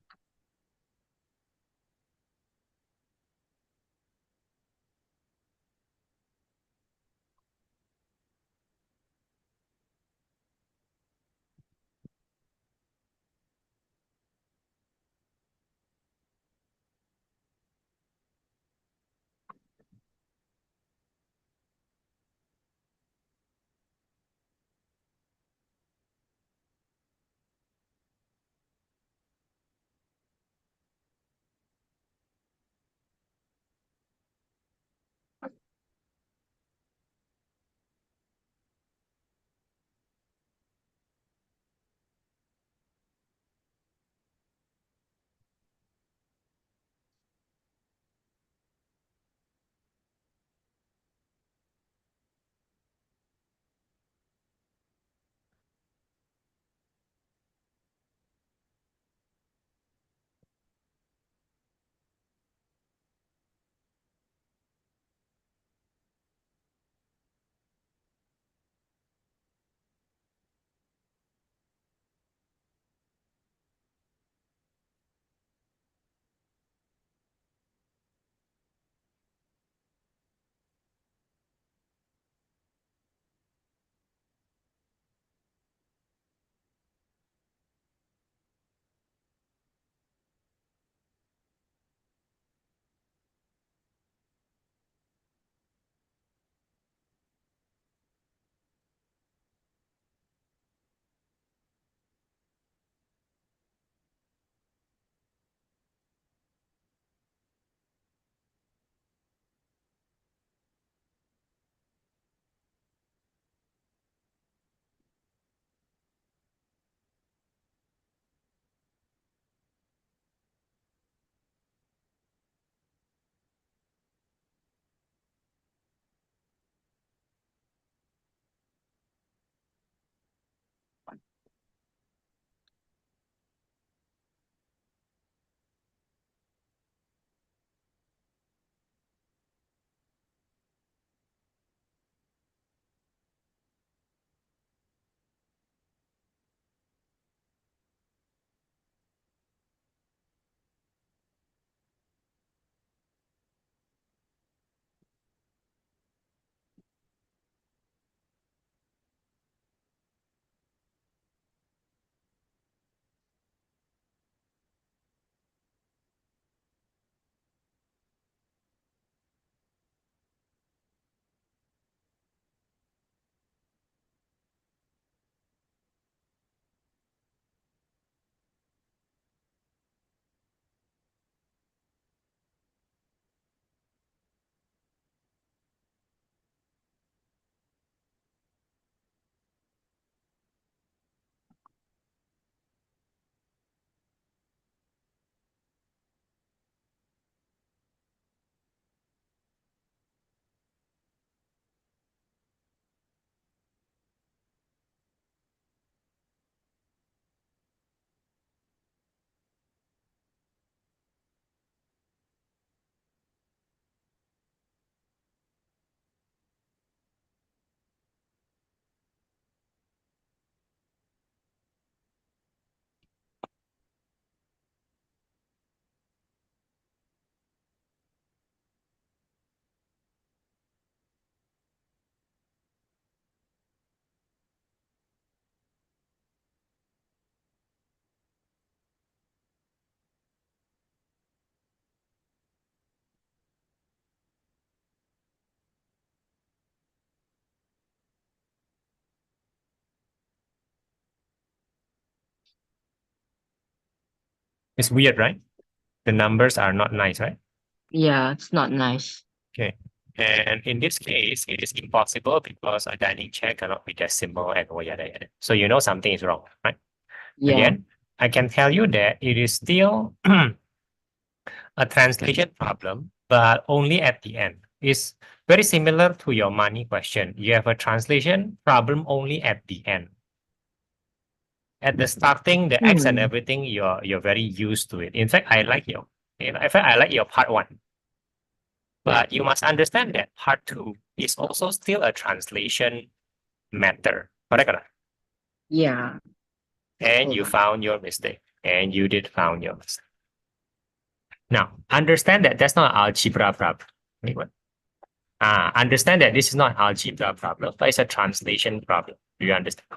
It's weird, right? The numbers are not nice, right? Yeah, it's not nice. Okay. And in this case, it is impossible because a dining chair cannot be decimal and yada yada. So you know something is wrong, right? Yeah. Again, I can tell you that it is still a translation problem, but only at the end. It's very similar to your money question. You have a translation problem only at the end. At the starting, the X and everything, you're very used to it. In fact, I like in fact, I like your part one. But you must understand that part two is also still a translation matter. Correct? Yeah. And you found your mistake. And you did found your mistake. Now, understand that that's not an algebra problem. Wait, what? Understand that this is not an algebra problem, but it's a translation problem. Do you understand?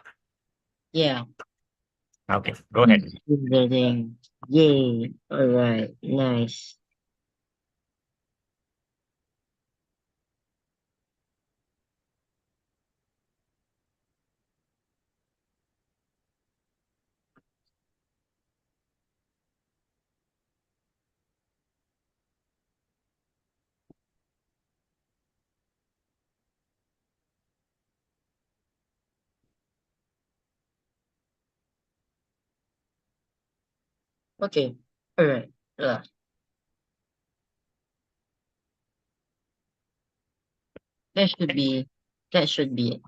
Yeah. Okay, go ahead. Building. Yay. All right. Nice. Okay. All right. That should be. That should be it.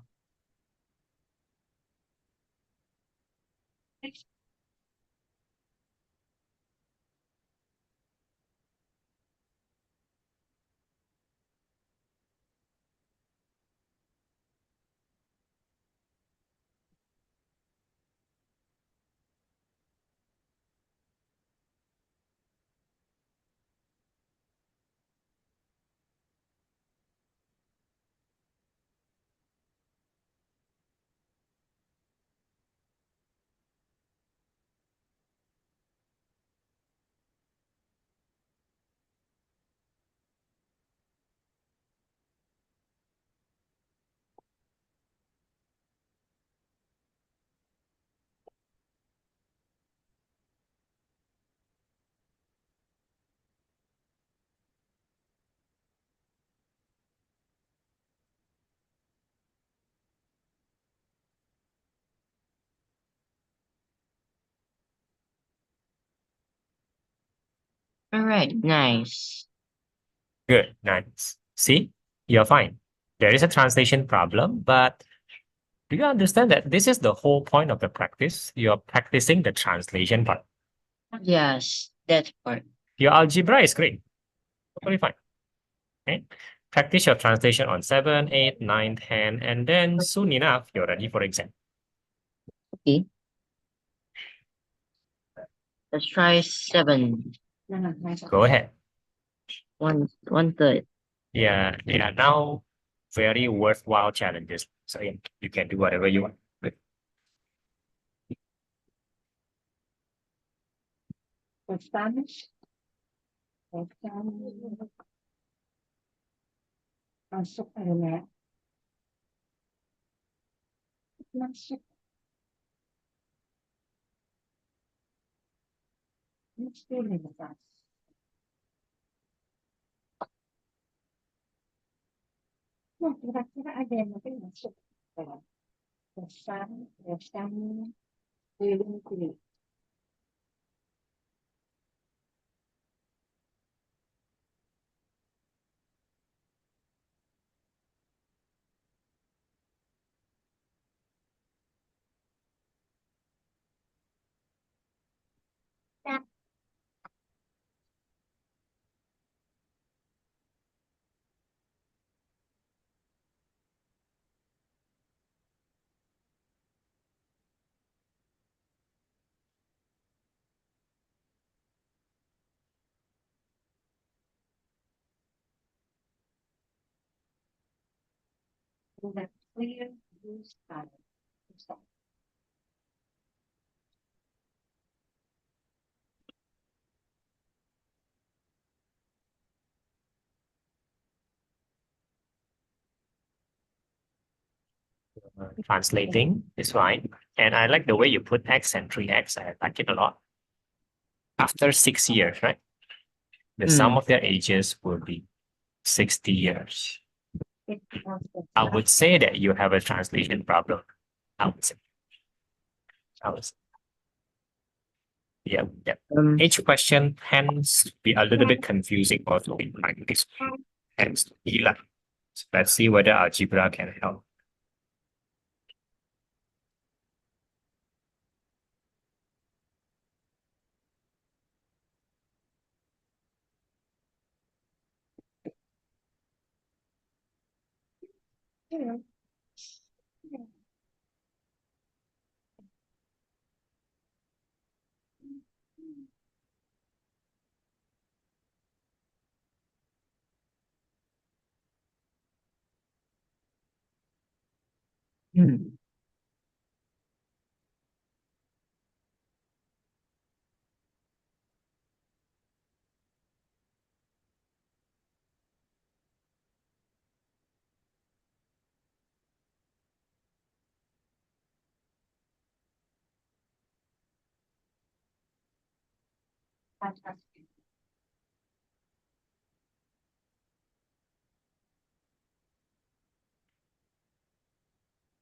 All right. Nice. Good, nice. See, you're fine. There is a translation problem, but do you understand that this is the whole point of the practice? You're practicing the translation part. Yes. That part. Your algebra is great. Totally fine. Okay. Practice your translation on 7, 8, 9, 10, and then soon enough, you're ready for exam. Okay. Let's try 7. Go ahead. One third. Yeah, they are now very worthwhile challenges. So yeah, you can do whatever you want. For Spanish. Exam. Masuk ka na. Masuk. Next day na ba? No, kira-kira ada yang mungkin masuk. Pesan, keliling kulit. That clear blue sky. Translating is fine. And I like the way you put X and 3X. I like it a lot. after 6 years, right? The sum of their ages will be 60 years. I would say that you have a translation problem. I would say. Yeah. Each question hence be a little bit confusing also in practice. Hence be like. So let's see whether algebra can help.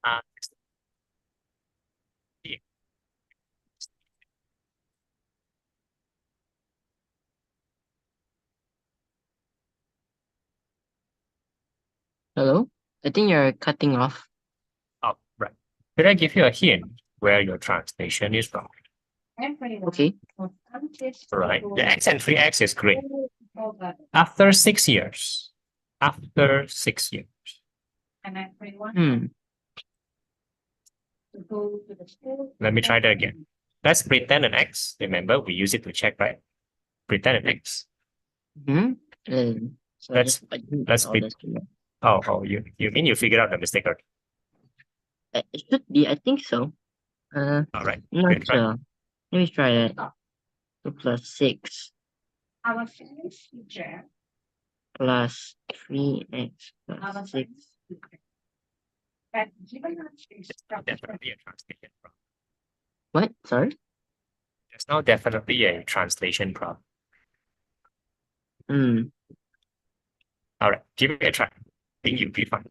Uh, Hello? I think you're cutting off. oh, right. Could I give you a hint where your translation is from? Okay. Right. The x and 3x is great. After 6 years. After 6 years. Hmm. Let me try that again. Let's pretend an x. Remember, we use it to check, right? Pretend an x. Hmm. So Let's you mean you figured out the mistake already? It should be. I think so. All right. I'm not Good, right? sure. Let me try that. 2 plus 6 Our Physics teacher, plus 3x plus 6. had given us this Definitely a translation problem. What? Sorry? There's now definitely a translation problem. Hmm. All right, give it a try. I think you'll be fine.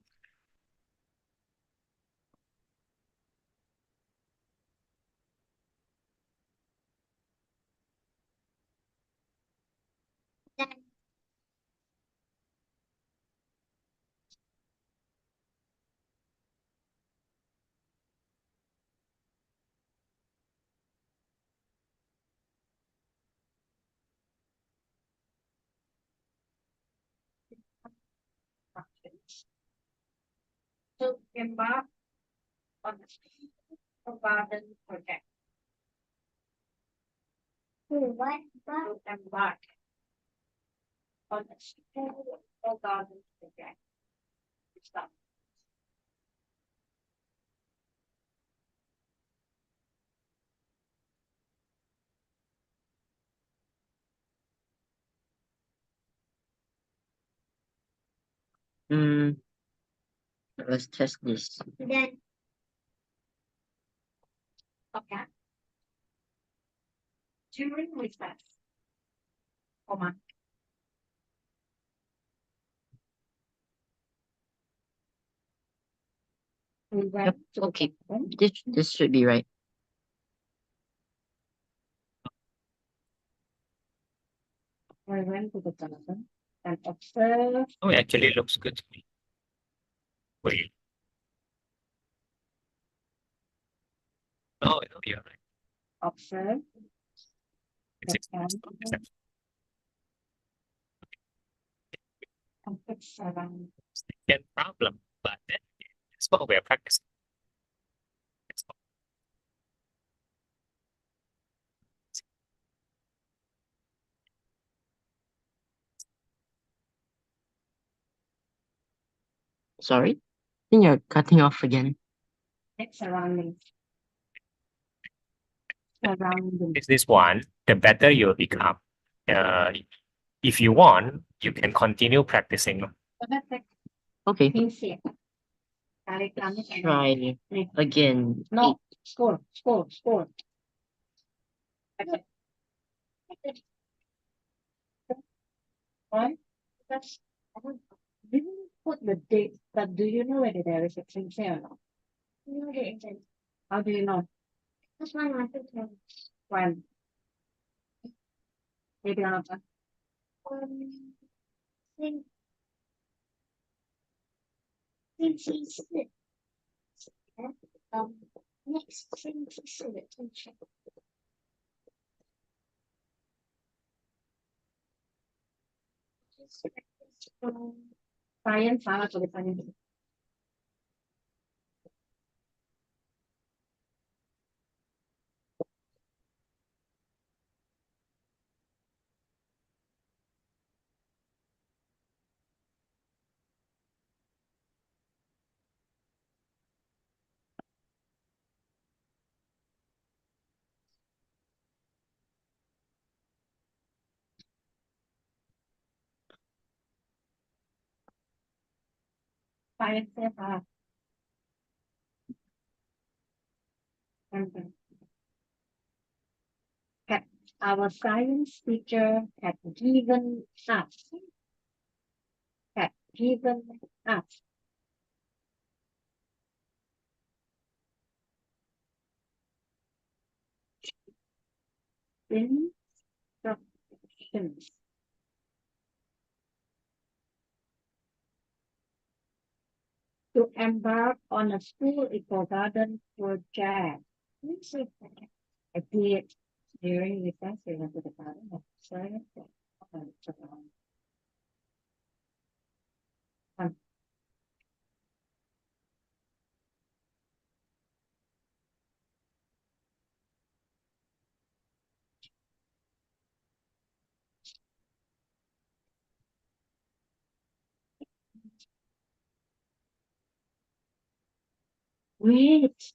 functions. To embark on a garden project. To embark on a school or garden project. Stop. Hmm. Let's test this. Then, okay. During recess, comma. We went Yep. to the Okay. garden. This should be right. We went to the garden and observed. Oh, it actually looks good to me. Wait. Oh, no, you're right. Observe It's the animals and its surroundings. a problem, but that's what we're practicing. That's all. Sorry? I think you're cutting off again. Its surroundings. Surroundings. Is this one, the better you'll become. If you want, you can continue practicing. Okay. Prinsip. Tarik kami sa Try again. No, score. Okay. Why? Because you didn't put the date, but do you know whether there is a change or not? No, there isn't. How do you know? That's why I think when maybe not. Since he's um next since he's attention. Sayang salah tulisannya. Sayang saya salah. Had our science teacher had given us instructions to embark on a school eco garden project. I did during recess. We went to the garden of science. Wait.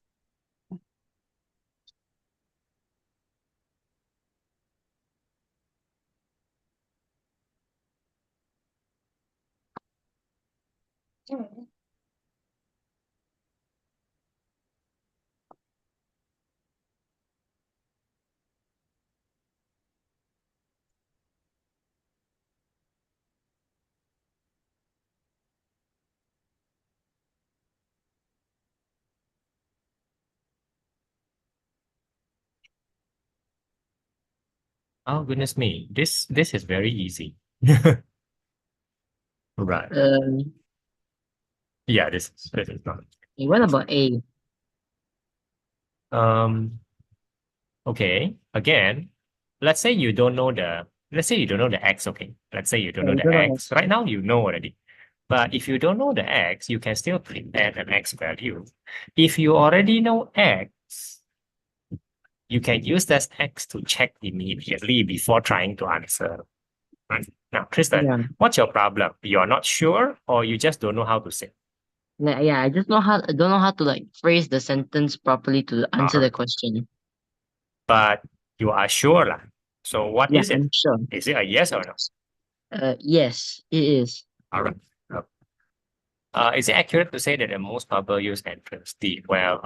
Oh, goodness me. This is very easy. Right. Yeah, this is not. What about A? Okay. Again, let's say you don't know the X, okay? Let's say you don't know You the don't know X. Right now you know already. But if you don't know the X, you can still pretend an X value. If you already know X, you can use that X to check immediately before trying to answer. Right. Now, Tristan, Yeah. what's your problem? You're not sure or you just don't know how to say? Yeah, I just don't know how to like phrase the sentence properly to answer the Alright. question. But you are sure lah. So what Yeah, is it? I'm sure. Is it a yes or no? Yes, it is. All right. Is it accurate to say that the most popular use entrance D? Well,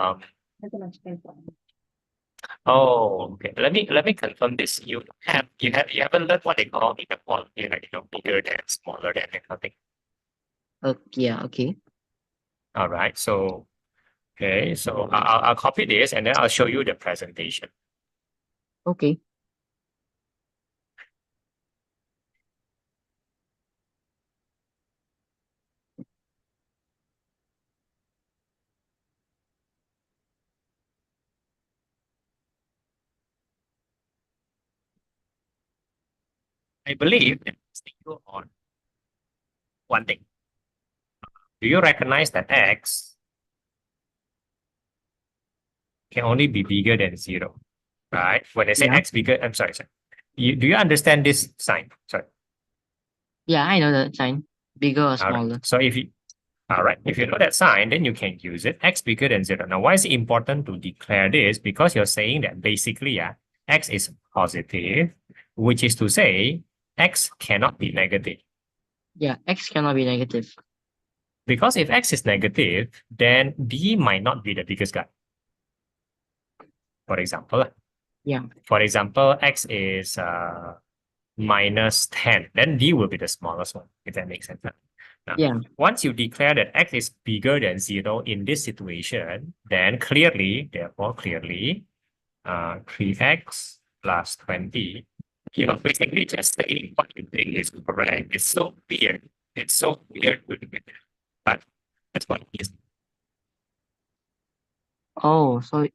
oh, okay. Let me confirm this. You haven't learned what they call inequality, like bigger than, smaller than, that kind of thing. Yeah, okay. All right. So okay. So I'll copy this and then I'll show you the presentation. Okay. I believe that you on one thing. Do you recognize that X can only be bigger than 0, right? When I say Yeah. X bigger, I'm sorry. Do you understand this sign? Sorry. Yeah, I know that sign. Bigger or All smaller. right. So if you know that sign, then you can use it. X bigger than 0. Now, why is it important to declare this? Because you're saying that basically, X is positive, which is to say X cannot be negative. Yeah, X cannot be negative. Because if X is negative, then D might not be the biggest guy. For example, Yeah. For example, X is minus 10. Then D will be the smallest one, if that makes sense. Now, Yeah. once you declare that X is bigger than 0 in this situation, then therefore clearly, 3X plus 20, you're basically just saying what you think is correct. It's so weird. It's so weird to do it. But that's what it is. Oh, so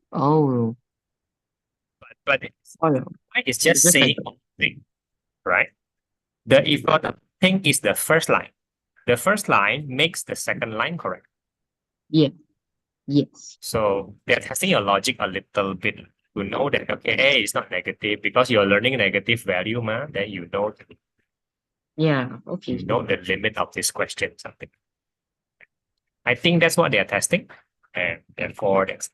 But oh, it's just just like saying one thing, right? The important thing is the first line. The first line makes the second line correct. yeah, yes. So they're testing your logic a little bit to know that, okay, A is not negative because you're learning negative value, then Yeah, okay. you know the limit of this question, something. I think that's what they're testing. And therefore, that's,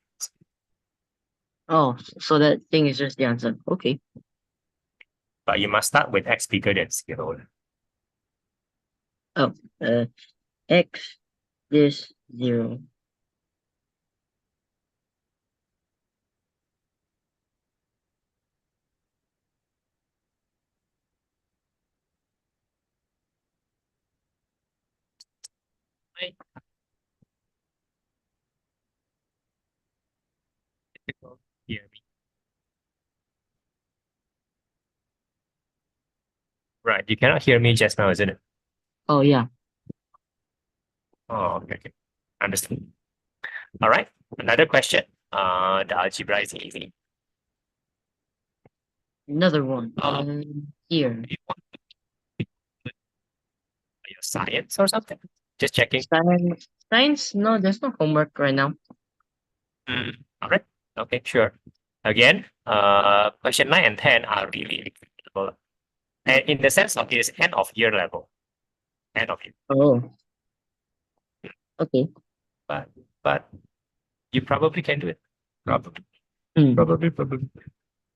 Oh, so that thing is just the answer. Okay. but you must start with X bigger than 0. Oh, X is 0. Right? Hear me. Right. You cannot hear me just now, isn't it? Oh, yeah. Oh, okay. Understand. All right. Another question. The algebra is easy. Another one. Here. Your science or something? Just checking. Science? No, there's no homework right now. All right. Okay, sure. Again, question 9 and 10 are really applicable. And in the sense of it is end of year level. End of year. Oh, okay. But you probably can do it. Probably. Hmm. Probably.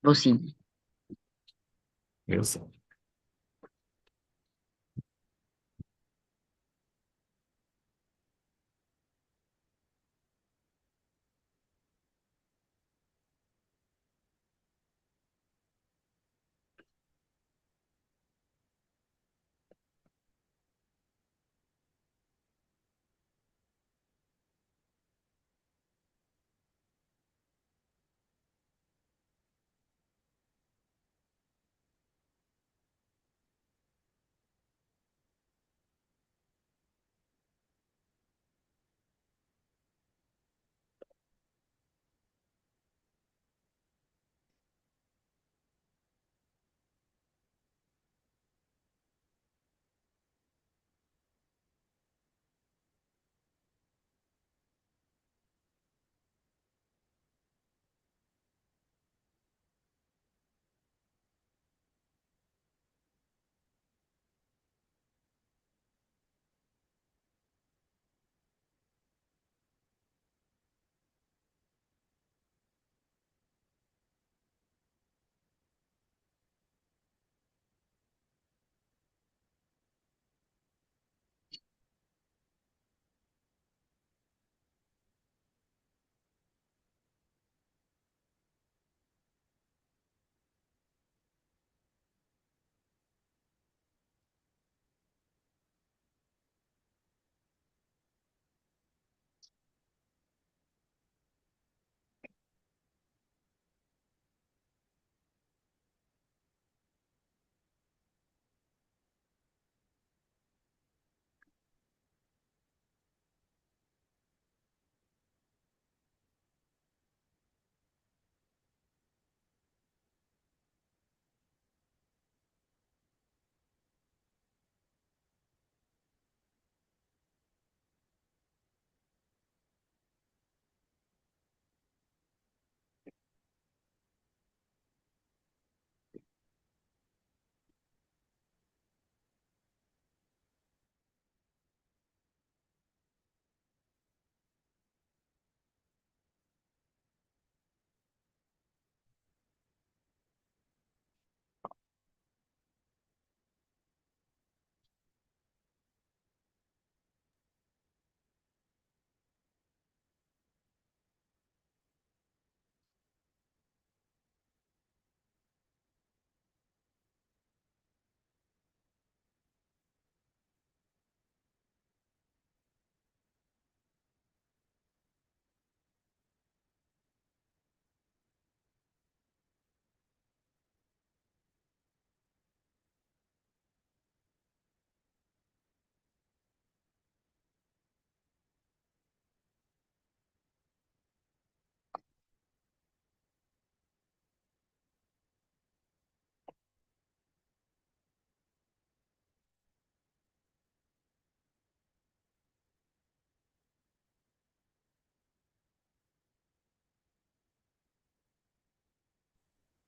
We'll see. We'll see.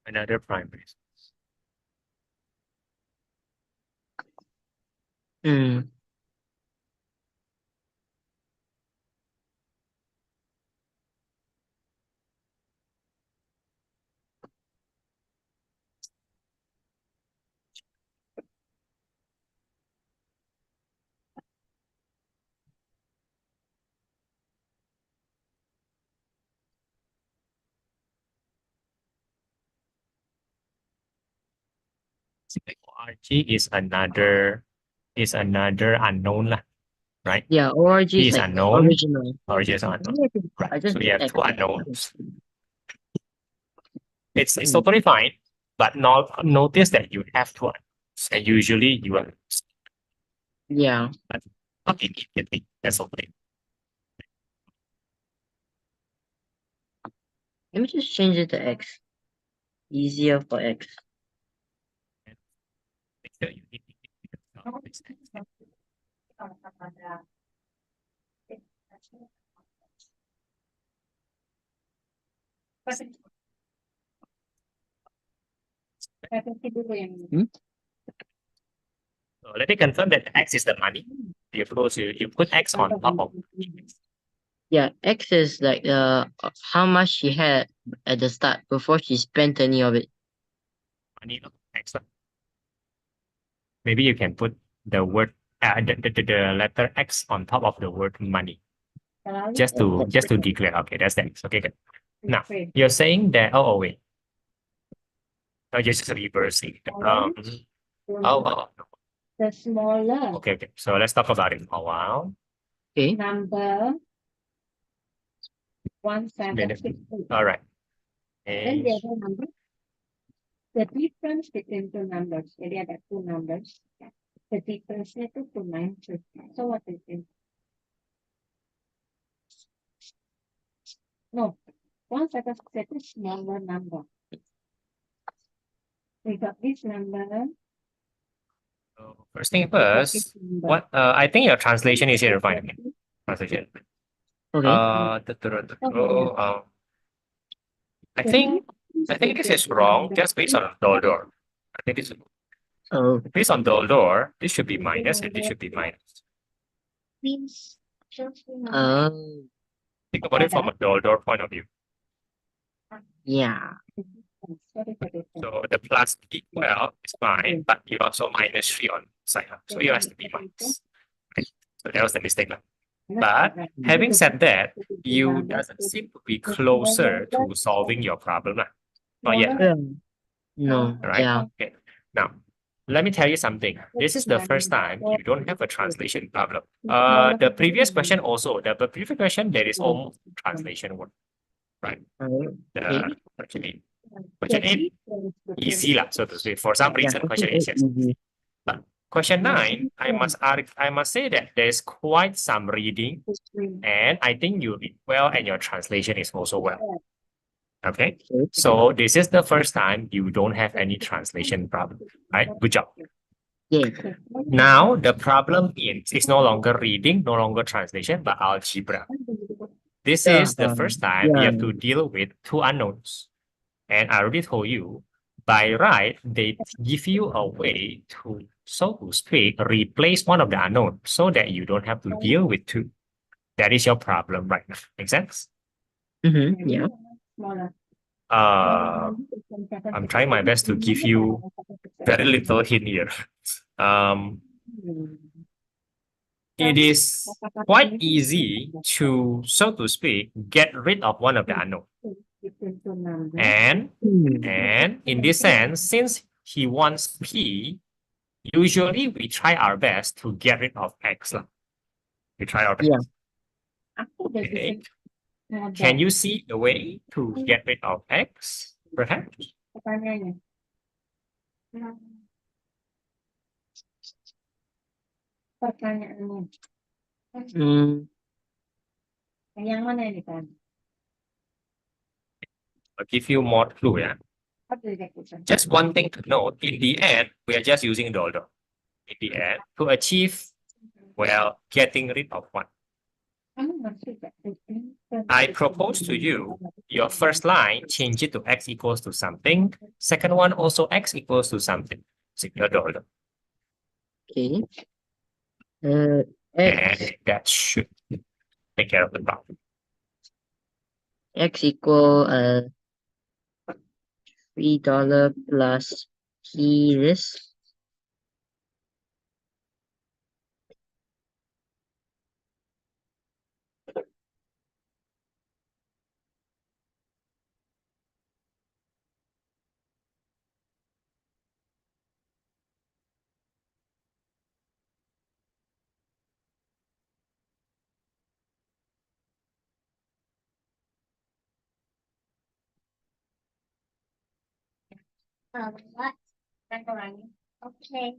Another primary. Mm. ORG is another unknown lah, right? Yeah, org P is is like unknown, original. origin is unknown. Right. I just So you have X. two unknowns. It's totally fine, but not notice that you have two unknowns, and usually you are Yeah. not immediately. That's okay. Let me just change it to X. Easier for X. Make sure you need this X. So let me confirm that X is the money. You put X on top of Yeah, X is like how much she had at the start before she spent any of it. money of X. Maybe you can put the word the letter X on top of the word money. Just to declare. Okay, that's the X. Okay, good. Now you're saying that wait. No, just reversing. Oh. The smaller Okay. So let's talk about it for a while. Okay. number 1768. All right. And the other number, the difference between two numbers. Jadi ada two numbers. The difference-nya itu 293. So what is it? No, 1768 is smaller number. We got this number. So first thing first, what I think your translation is here to find it. Translation. Okay. I think this is wrong just based on Doldor. I think this Oh. based on Doldor, this should be minus and this should be minus. Oh. Think about it from a Doldor point of view. Yeah. So the plus equal is fine, but you also minus 3 on side. So it has to be minus. Right? So that was the mistake. But having said that, you doesn't seem to be closer to solving your problem. Not yet. Yeah. No. Right? Yeah. Okay. Now, let me tell you something. This is the first time you don't have a translation problem. The previous question also, the previous question, there is almost translation word. Right? Okay. Question 8, easy lah, so to say. For some reason, question 8 is easy. But question 9, I must say that there's quite some reading, and I think you read well, and your translation is also well. Okay, so this is the first time you don't have any translation problem, right? Good job. Yeah. Now the problem is it's no longer reading, no longer translation, but algebra. This is the first time you have to deal with two unknowns. And I already told you, by right, they give you a way to, so to speak, replace one of the unknown so that you don't have to deal with two. That is your problem right now. Make sense? Yeah. I'm trying my best to give you very little hint here. It is quite easy to, so to speak, get rid of one of the unknown. And in this sense, since he wants P, usually we try our best to get rid of X. We try our best. Yeah. Okay. Can you see the way to get rid of X, perhaps? Pertanyaannya. Yang mana ini kan? I'll give you more clue, yeah. Just one thing to note, in the end, we are just using Doldo. In the end, to achieve, well, getting rid of one. I propose to you Your first line, change it to x equals to something. Second one, also x equals to something. Signal dollar. Okay. X And that should take care of the problem. X equal $3 plus P this. What? Macaroni. Okay.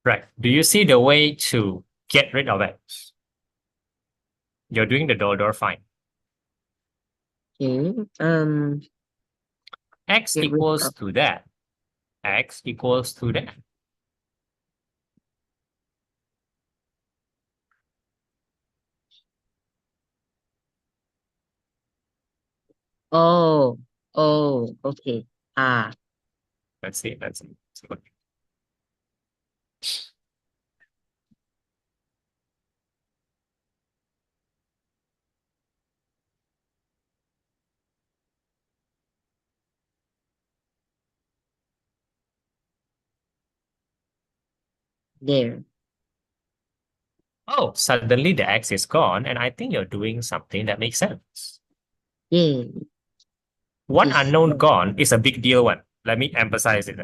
Right. Do you see the way to get rid of x? You're doing the dollar fine. Okay. X Get rid equals of to that. X equals to that. oh okay. Ah, Let's see. Let's see. So, there. oh, suddenly the x is gone, and I think you're doing something that makes sense. Yay. One Is unknown gone is a big deal one. Let me emphasize it.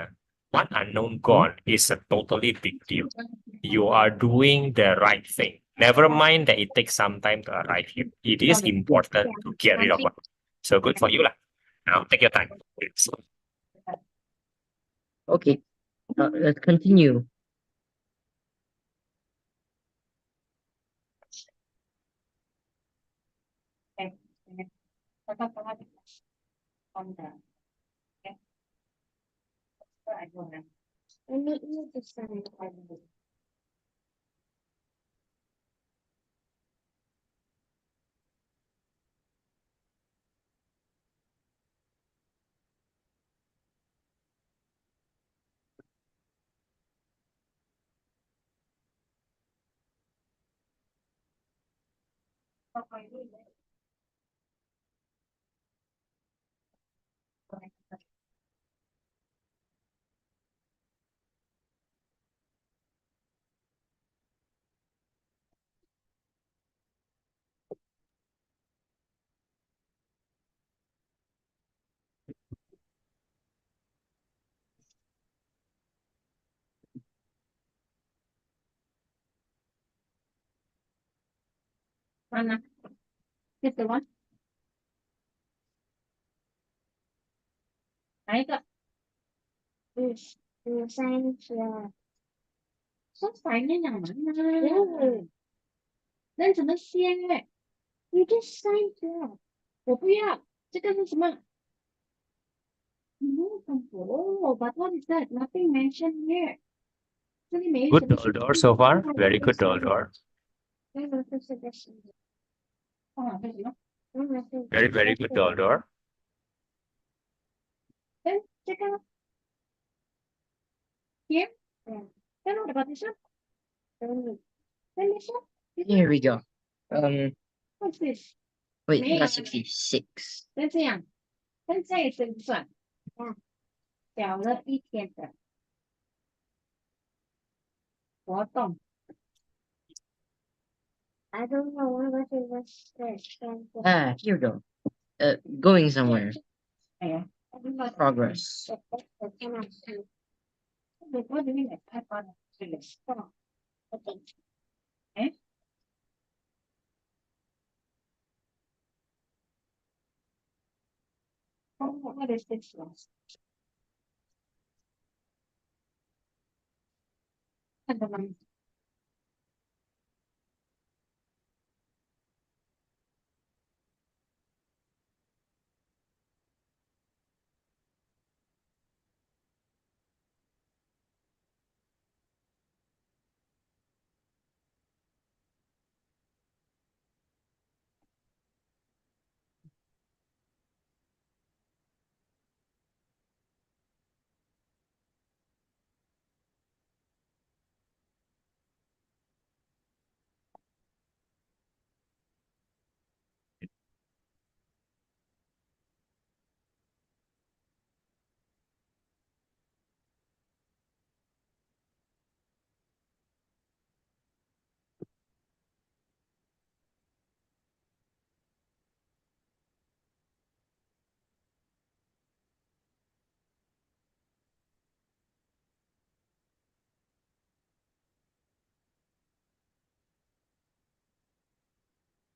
One unknown gone is a totally big deal. You are doing the right thing. Never mind that it takes some time to arrive here. It is important to get rid of one. So good for you lah. Now take your time. okay. Let's continue. Okay. On the. Okay. So I go now. We need you to send it. Mana? This the one? Naik tak? Yes. Sign here. So sign-nya yang mana? Dan 怎么写 ？You just sign here. 我不要，这个是什么？No control. But what is that? Nothing mentioned here. 这里没 Good 什么是 door so far. Very good door. 那个是个什么？哦，这什么？ Very good door. 哎，这个 here. Then what about this one? Then this one? Here we go. What's this? Wait, Me. that's 66. 那这样，跟这一次算，小了一点的活动。I don't know what it was this. Ah, here we go. Going somewhere. 哎呀 Progress. What do you mean? I thought it was strong. Okay. Eh? What is this one?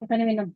Apa na minum?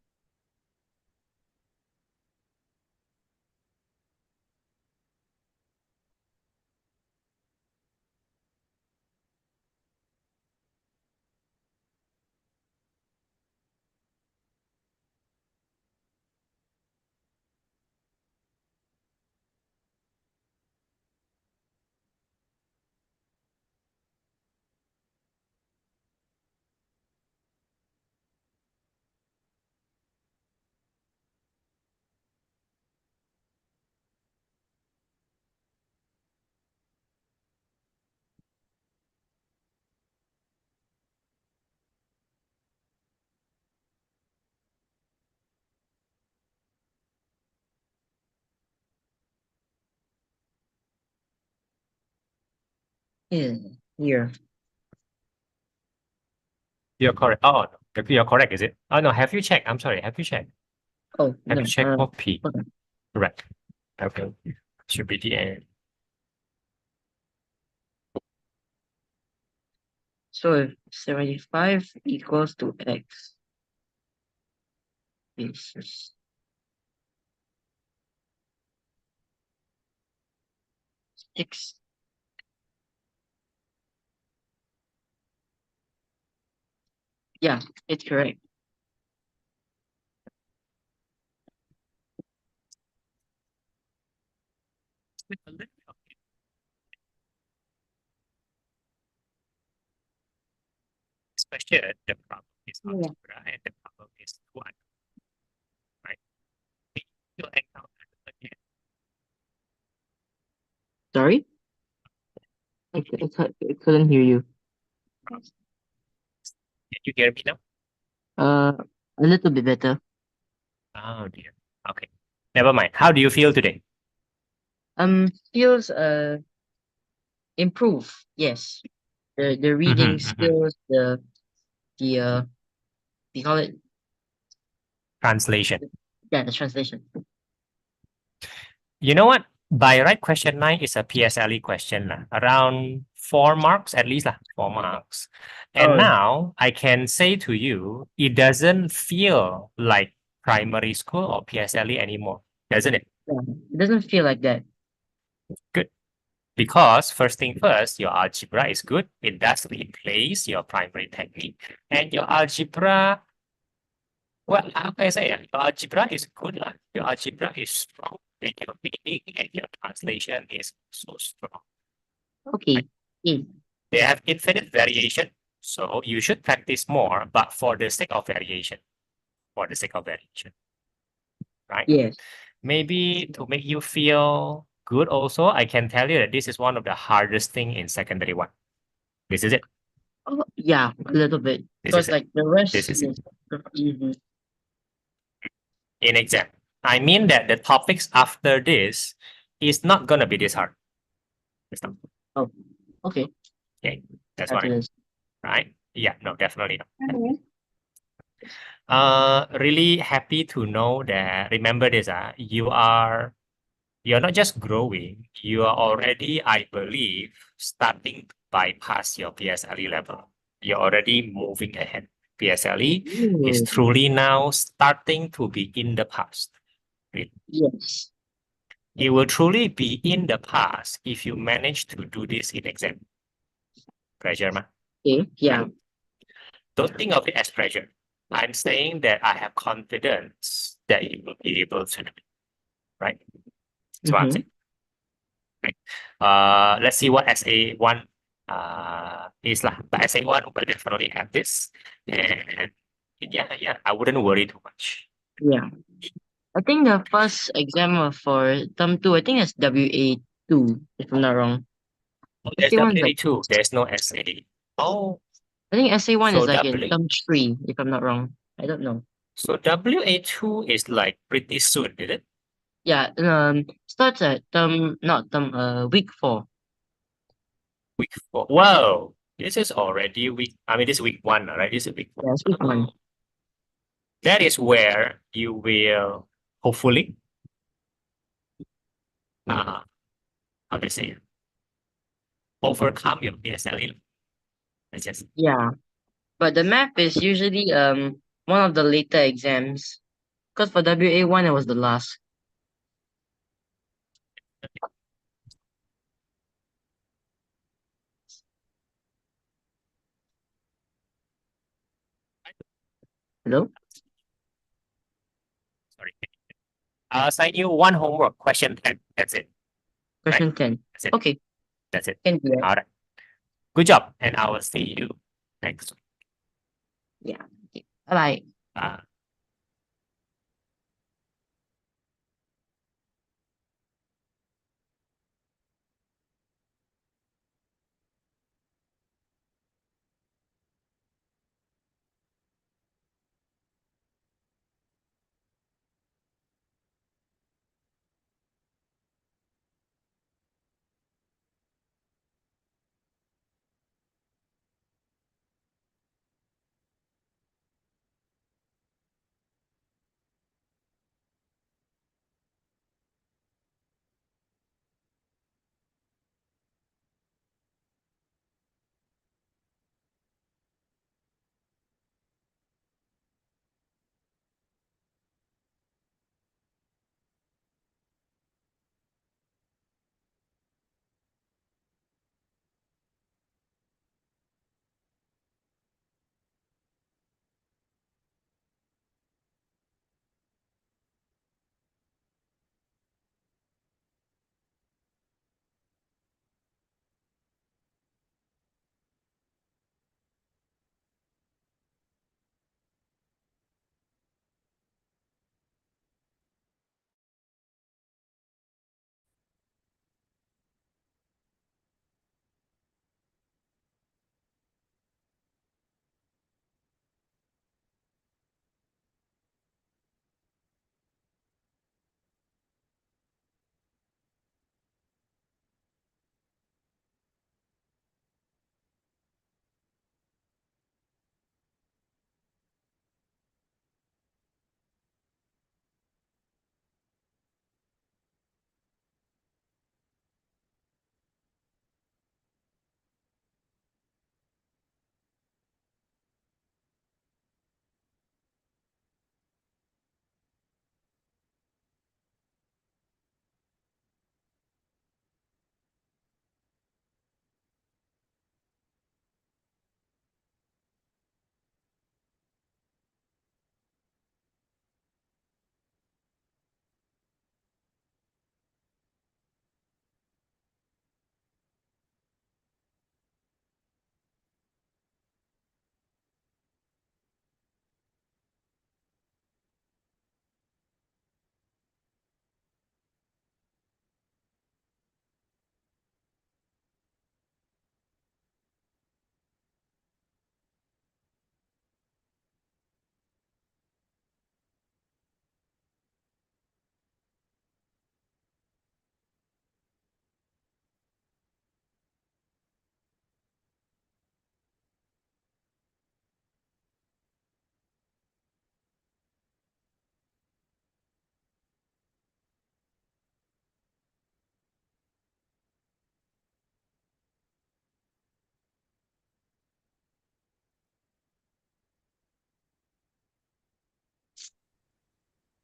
Yeah, here. You're correct. Oh, no, you're correct, is it? Oh no, have you checked? I'm sorry, have you checked? Oh, Have no. you checked for P? Okay. Correct. Okay. Should be the end. So if 75 equals to x, is 6. Yeah, it's correct. Especially the problem is Yeah. algebra and the problem is one, right? You encounter again. Sorry? I couldn't hear you. Can you hear me now? A little bit better. Oh dear. Okay. Never mind. How do you feel today? Skills improve. Yes. The reading skills, the we call it, Translation. yeah, the translation. You know what? By right, question 9 is a PSLE question, around 4 marks at least, 4 marks. And Oh. now I can say to you, it doesn't feel like primary school or PSLE anymore, doesn't it? Yeah, it doesn't feel like that. Good. Because first thing first, your algebra is good. It does replace your primary technique. And your algebra, well, how can I say it? Your algebra is good. Your algebra is strong. And your meaning and your translation is so strong. Okay. Yeah. They have infinite variation. So you should practice more, but for the sake of variation. For the sake of variation. Right? Yes. Maybe to make you feel good also, I can tell you that this is one of the hardest thing in secondary one. This is it. Oh, yeah, a little bit. This is Because it. like the rest This is it. is easy. In exam. I mean that the topics after this is not gonna be this hard. It's not. Oh, okay. Okay, that's After what I mean, this. right? Yeah, no, definitely not. Ano? Really happy to know that, remember this, you're not just growing, you are already, I believe, starting to bypass your PSLE level. You're already moving ahead. PSLE is Ooh, truly now starting to be in the past. yes. It will truly be in the past if you manage to do this in exam. Pressure, ma? Okay. Yeah. Don't think of it as pressure. I'm saying that I have confidence that you will be able to do it, right? That's what I'm Mm-hmm. saying. Right. Let's see what SA1 is lah. But SA1 will definitely have this. And yeah, I wouldn't worry too much. Yeah. I think the first exam for term 2, I think it's WA2, if I'm not wrong. Oh, there's SA1 is like, WA2. There's no SA. Oh, I think SA1 so is like in W. term 3, if I'm not wrong. I don't know. So WA2 is like pretty soon, is it? Yeah, starts at week 4. Week 4. Whoa, this is already week. I mean, this is week 1, right? This is week 4. Yeah, it's week 1. That is where you will hopefully, how to say it, overcome your PSLE. That's just Yeah. But the math is usually one of the later exams. Because for WA1 it was the last. Hello? Sorry. I'll assign you one homework, question 10. That's it. Question 10. That's it. Okay, That's it. can do that. All right. Good job. And I will see you next week. Yeah. Okay. Bye-bye. Bye.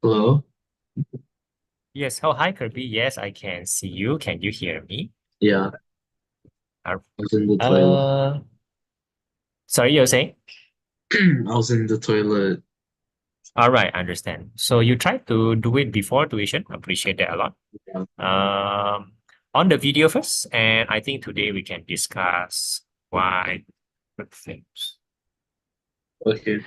Hello? Yes. Oh, hi, Kirby. Yes, I can see you. Can you hear me? Yeah, Uh, I was in the toilet. sorry, you're saying? I was in the toilet. All right, understand. So you tried to do it before tuition. Appreciate that a lot. Yeah. On the video first, and I think today we can discuss why good things. Okay.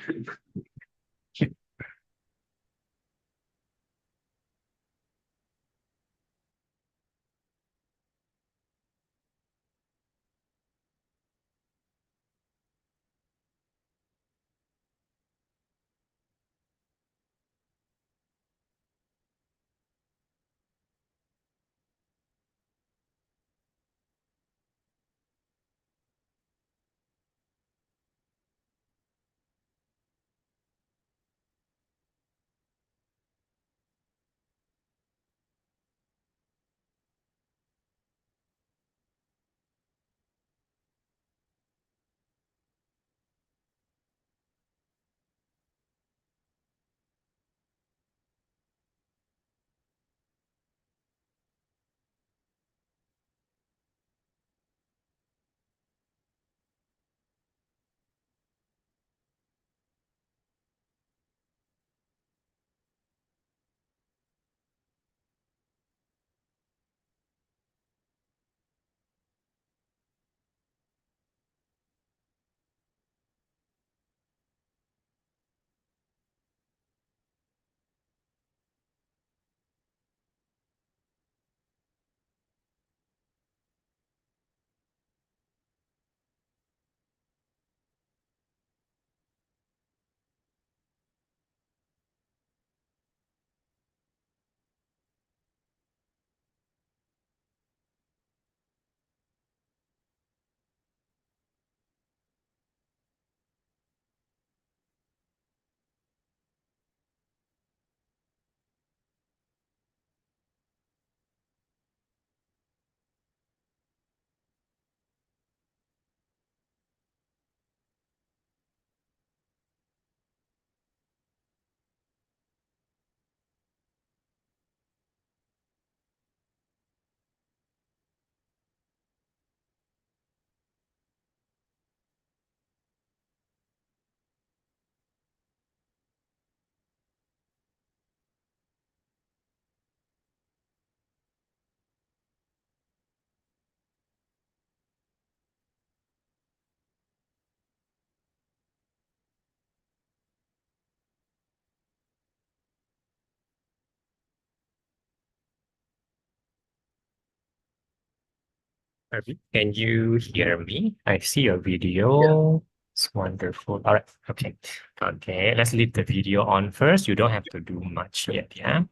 Can you hear me? I see your video. It's wonderful. All right. Okay. Okay. Let's leave the video on first. You don't have to do much yet. Yeah.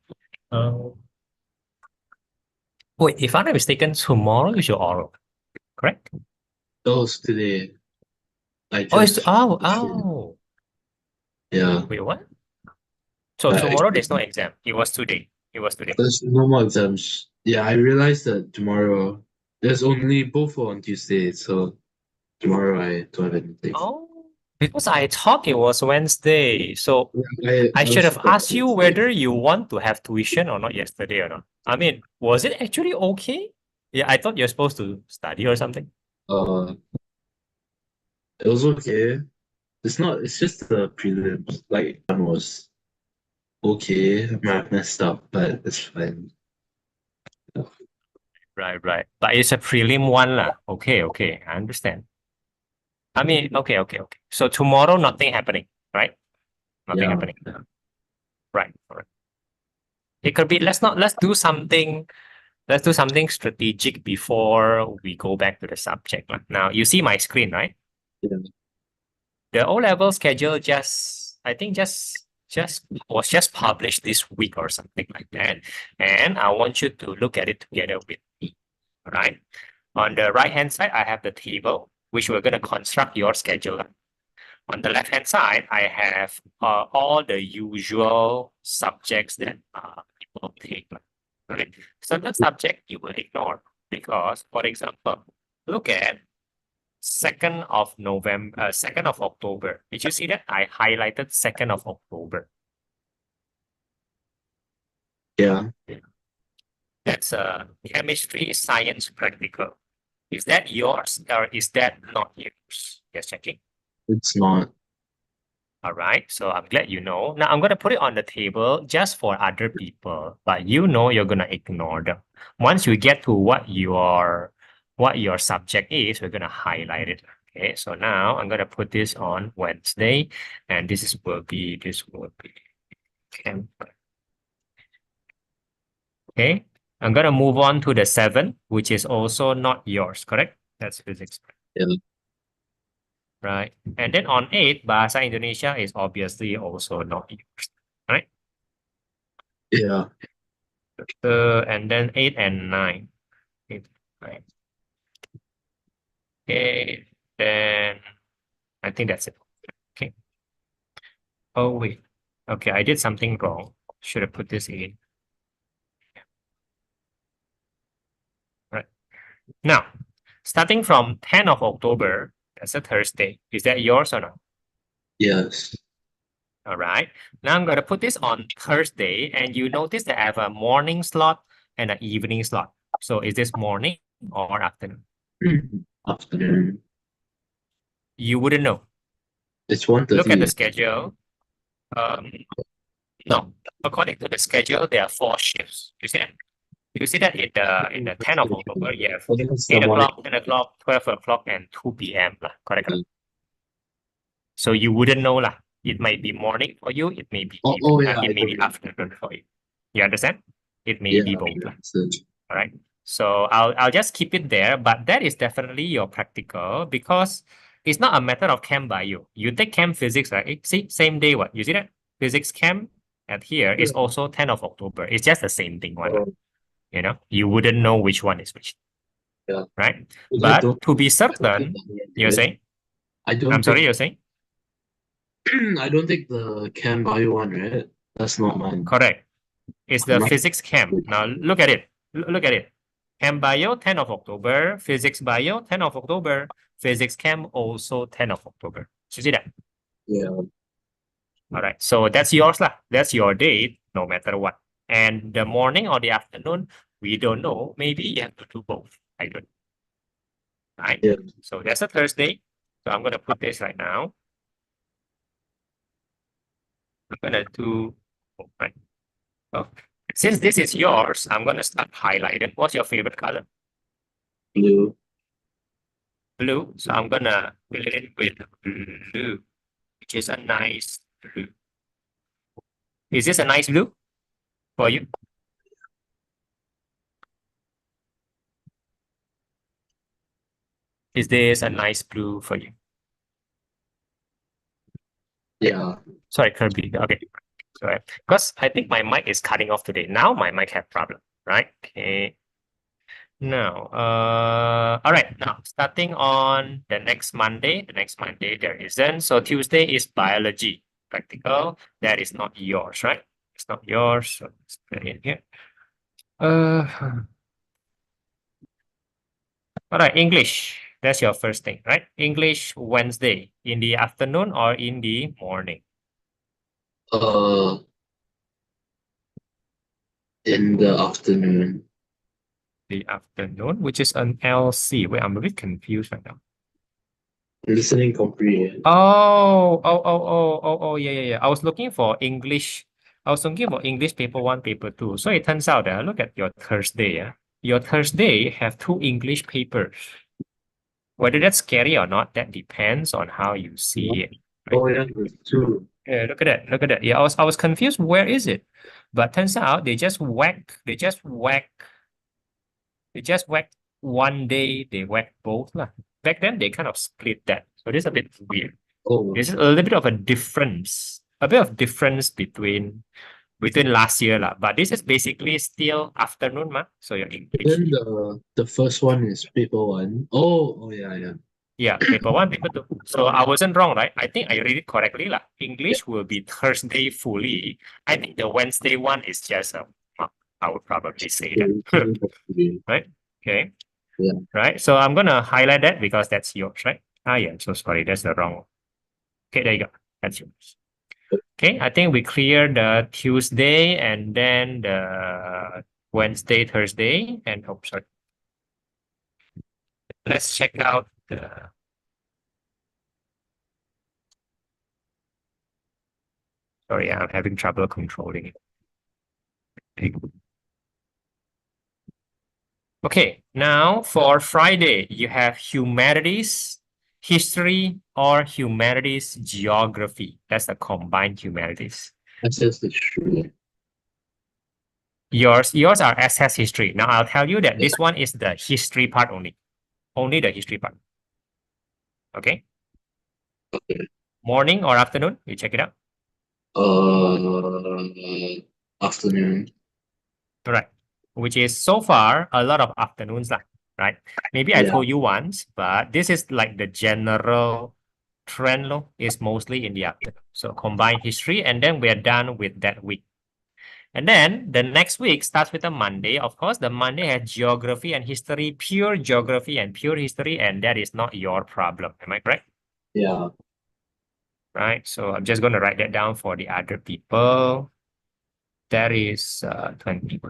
Uh, Wait, if I'm not mistaken, tomorrow is your oral, correct? That was today. I Oh, it's just yeah. Wait, what? So I, tomorrow there's no exam. It was today. It was today. there's no more exams. Yeah, I realized that tomorrow there's only both on Tuesday, so tomorrow I don't have anything. Oh, because I thought it was Wednesday. So I I should was have surprised. asked you whether you want to have tuition or not yesterday or not. I mean, was it actually okay? Yeah, I thought you're supposed to study or something. Uh, it was okay. It's not. It's just the prelims. Like one was okay. I might have messed up, but it's fine. Right, right. But it's a prelim one lah. Okay, okay. I understand. I mean, okay, okay, okay. So tomorrow nothing happening, right? Nothing Yeah. happening. Right, right. It could be let's do something strategic before we go back to the subject. Now you see my screen, right? Yeah. The O-level schedule I think just was just published this week or something like that. And I want you to look at it together with me. All right. On the right-hand side, I have the table, which we're going to construct your schedule. On the left-hand side, I have all the usual subjects that people take. Right? Certain subject you will ignore because, for example, look at 2nd of November, 2nd of October. Did you see that? I highlighted 2nd of October. Yeah. That's a chemistry science practical. Is that yours or is that not yours? Just checking. It's not. All right, so I'm glad you know. Now I'm going to put it on the table just for other people, but you know you're going to ignore them. Once you get to what your subject is, we're going to highlight it. Okay, so now I'm going to put this on Wednesday, and this will be chem. Okay, I'm going to move on to the 7th, which is also not yours, correct? That's physics. Yeah. Right. And then on 8, Bahasa Indonesia is obviously also not yours, right? Yeah. And then 8 and 9. 8, 9. Okay, then I think that's it. Okay. Oh, wait. Okay, I did something wrong. Should have put this in. Right. Now, starting from 10th of October, that's a Thursday. Is that yours or not? Yes. All right. Now I'm going to put this on Thursday, and you notice that I have a morning slot and an evening slot. So is this morning or afternoon? Afternoon. You wouldn't know. It's 1:30. Look at the schedule. No, according to the schedule, there are 4 shifts. You see that? You see that in the 10th of October, you have I think it's 8 the morning. o'clock, 10 o'clock, 12 o'clock, and 2 p.m. Correct? Mm. So you wouldn't know lah. It might be morning for you. It may be Yeah. it may be afternoon for you. You understand? It may be both. All right. So I'll just keep it there, but that is definitely your practical because it's not a matter of chem bio. You take chem physics, right? See, same day what? You see that? Physics chem at here is also 10th of October. It's just the same thing. You know, you wouldn't know which one is which. Yeah. Right? But to be certain, you're saying? I'm sorry, you're saying? I don't think the Chem Bio one, right? That's not mine. Correct. It's the Mine- physics chem. Now look at it. Look at it. Chem bio, 10th of October. Physics bio, 10th of October. Physics chem also 10th of October. So you see that? Yeah. All right. So that's yours lah. That's your date, no matter what. And the morning or the afternoon, we don't know. Maybe you have to do both. I don't. Right? Yeah. So that's a Thursday. So I'm gonna put this right now. I'm gonna do right. Oh, since this is yours, I'm gonna start highlighting. What's your favorite color? Blue. Blue. So I'm gonna fill it in with blue, which is a nice blue. Is this a nice blue for you? Is this a nice blue for you? Yeah. Sorry, Kirby. Okay. Sorry. Because I think my mic is cutting off today. Now my mic have problem, right? Okay. Now, all right. Now, starting on the next Monday, there isn't. So Tuesday is biology, practical. That is not yours, right? It's not yours. So let's put it in here. All right, English. That's your first thing, right? English Wednesday in the afternoon or in the morning? Uh, in the afternoon. The afternoon, which is an LC. Wait, I'm a bit confused right now. Listening comprehension. Yeah, yeah, yeah. I was looking for English. I was looking for English paper one, paper two. So it turns out that look at your Thursday. Your Thursday have two English papers. Whether that's scary or not, that depends on how you see it. Right? Oh yeah, there's two. Yeah, look at that. Look at that. Yeah, I was confused. Where is it? But turns out they just whack one day, they whack both. Lah. Back then they kind of split that. So this is a bit weird. Oh, This is a little bit of a difference. Between last year. Lah. But this is basically still afternoon, ma. So your English. then the first one is paper one. Oh yeah, yeah. Yeah, paper one, paper two. So I wasn't wrong, right? I think I read it correctly. Lah. English will be Thursday fully. I think the Wednesday one is just I would probably say that. Right? Okay. Yeah. Right. So I'm gonna highlight that because that's yours, right? Yeah, I'm so sorry. That's the wrong one. Okay, there you go. That's yours. Okay, I think we cleared the Tuesday and then the Wednesday, Thursday, and sorry. Let's check out the sorry, I'm having trouble controlling it. Okay, now for Friday, you have humanities, history, or humanities geography. That's the combined humanities. SS is true. Yours are SS history. Now I'll tell you that this one is the history part only. Only the history part. Okay. Okay. Morning or afternoon? You check it out. Afternoon. All right. Which is so far a lot of afternoons, right? Maybe I Yeah. told you once, but this is like the general trend is mostly in the afternoon. So combine history, and then we're done with that week. And then the next week starts with a Monday. Of course, the Monday has geography and history, pure geography and pure history, and that is not your problem. Am I correct? Yeah. Right. So I'm just going to write that down for the other people. That is 20.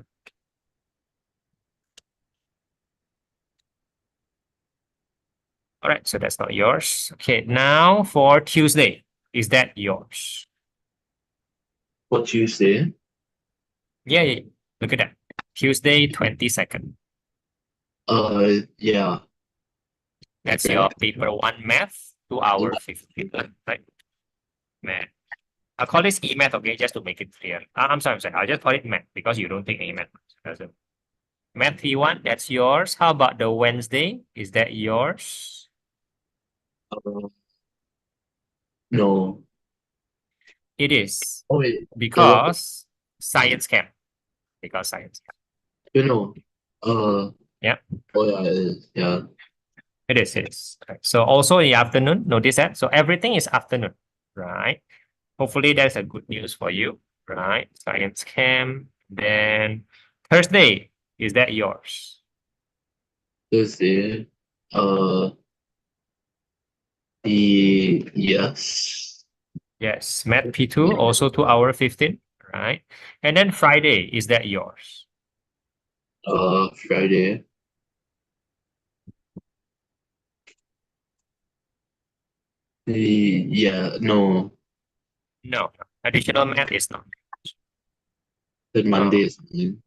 All right, so that's not yours. Okay, now for Tuesday, is that yours? What Tuesday? Yeah, yeah. Look at that. Tuesday, 22nd. Yeah. That's your paper one math, 2 hour 15, right? Math. I'll call this e-math, okay, just to make it clear. I'm sorry. I'll just call it math because you don't take any math. Math T1, that's yours. How about the Wednesday? Is that yours? No. It is. Oh wait. Because science camp. Because science camp. You know. Yeah. Oh yeah, it is. Yeah. It is. Okay. So also in the afternoon, notice that. So everything is afternoon, right? Hopefully that's a good news for you, right? Science camp. Then Thursday, is that yours? Thursday. Yes. Yes. Math P2, also 2 hour 15, right? And then Friday, is that yours? Friday. Yeah, no. No. Additional math is not. Then Monday is mine.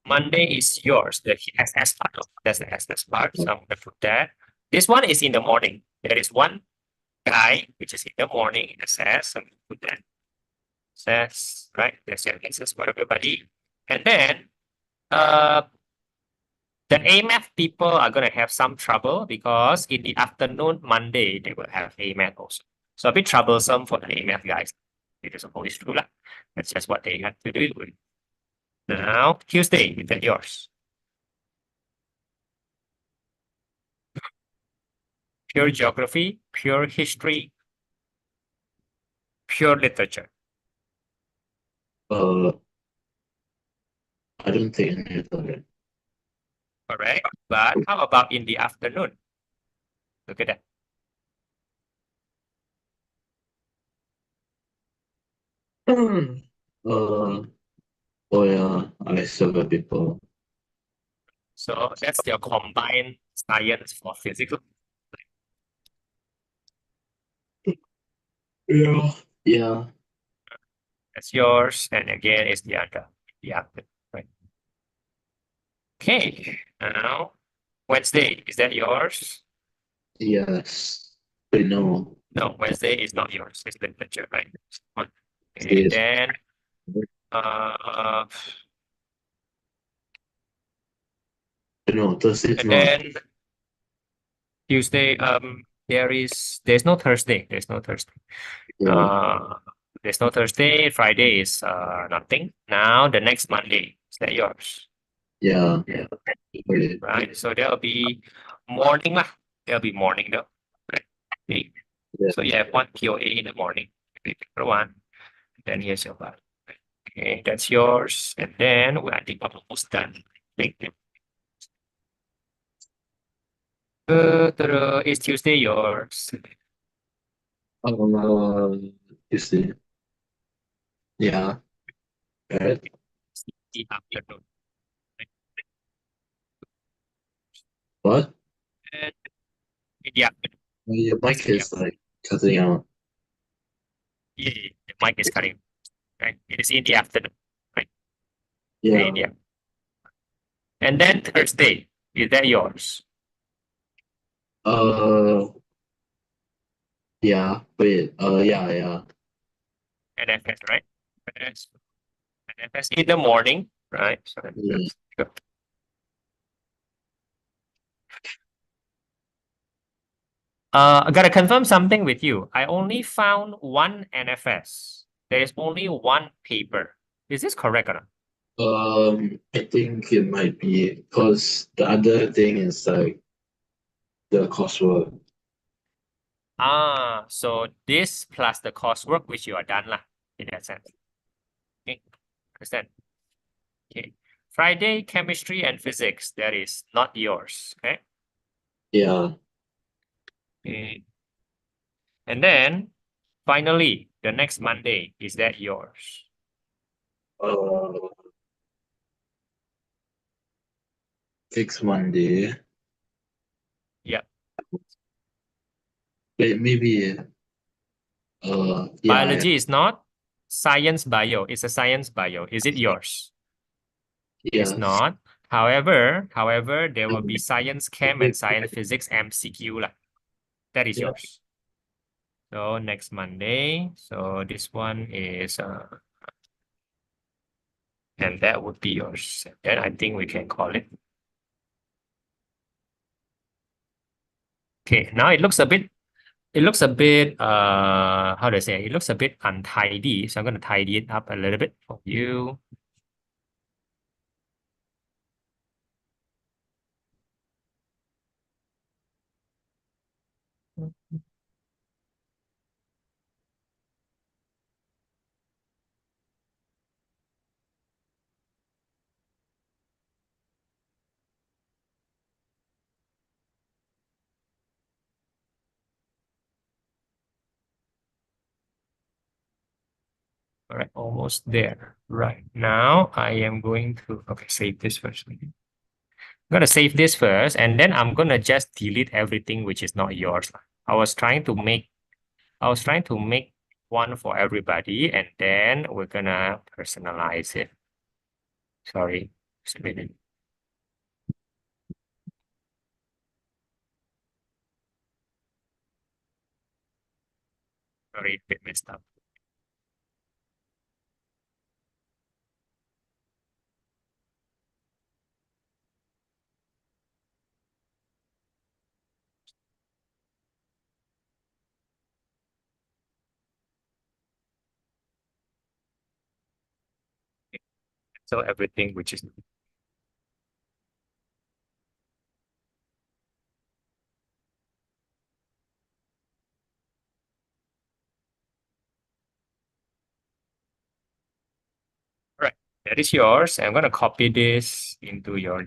Monday is yours, the SS part. That's the SS part. So I'm going to put that. This one is in the morning. There is one guy, which is in the morning in SS. So I'm going to put that. SS, right? That's your SS for everybody. And then The A math people are going to have some trouble because in the afternoon, Monday, they will have A math also. So a bit troublesome for the A math guys. It is always true. That's just what they have to do. Now, Tuesday, is that yours? Pure geography, pure history, pure literature. I don't take any of that. Correct. But how about in the afternoon? Look at that. Oh yeah, I still got people. So that's your combined science for physical. Yeah. Yeah. That's yours. And again, it's the other. The afternoon, right? Okay. Now, Wednesday, is that yours? Yes. Wait, no. No, Wednesday is not yours. It's literature, right? Okay, Yes. then uh, No, Thursday's and not. then Tuesday, there's no Thursday. There's no Thursday. Yeah. There's no Thursday. Friday is nothing. Now the next Monday, is that yours? Yeah. Yeah. Wait. Right. So there'll be morning lah. There'll be morning though. Right. Okay. Yeah. So you have one POA in the morning. Okay, pick one. Then here's your value. Okay, that's yours. And then I think I'm almost done. Thank you. Is Tuesday yours? Tuesday. Yeah. Right. The afternoon. What? And in the afternoon. Your mic Yeah. is like cutting out. Yeah, the mic is cutting. Right. It is in the afternoon. Right. Yeah. Yeah. And then Thursday. Is that yours? Uh. Yeah. Wait. Yeah. Yeah. NFS, right? NFS in the morning, right? So Yeah. that's good. I gotta confirm something with you. I only found one NFS. There is only one paper. Is this correct or not? I think it might be because the other thing is like the coursework. So this plus the coursework which you are done lah, in that sense. Okay, understand? Okay. Friday, chemistry and physics, that is not yours. Okay. Yeah. Okay. And then finally, the next Monday, is that yours? Uh, Next Monday. Yeah. Wait, maybe. Yeah. Biology is not science bio. It's a science bio. Is it yours? Yeah. It's not. However, there will be science chem and science physics MCQ lah. That is Yeah. yours. So next Monday. So this one is and that would be yours. Then I think we can call it. Okay, now it looks a bit how do I say? It looks a bit untidy. So I'm gonna tidy it up a little bit for you. All right, almost there. Right now, I am going to save this first. I'm gonna save this first, and then I'm gonna just delete everything which is not yours. I was trying to make one for everybody, and then we're gonna personalize it. Sorry, just a minute. Sorry, a bit messed up. So everything which is right. That is yours. I'm gonna copy this into your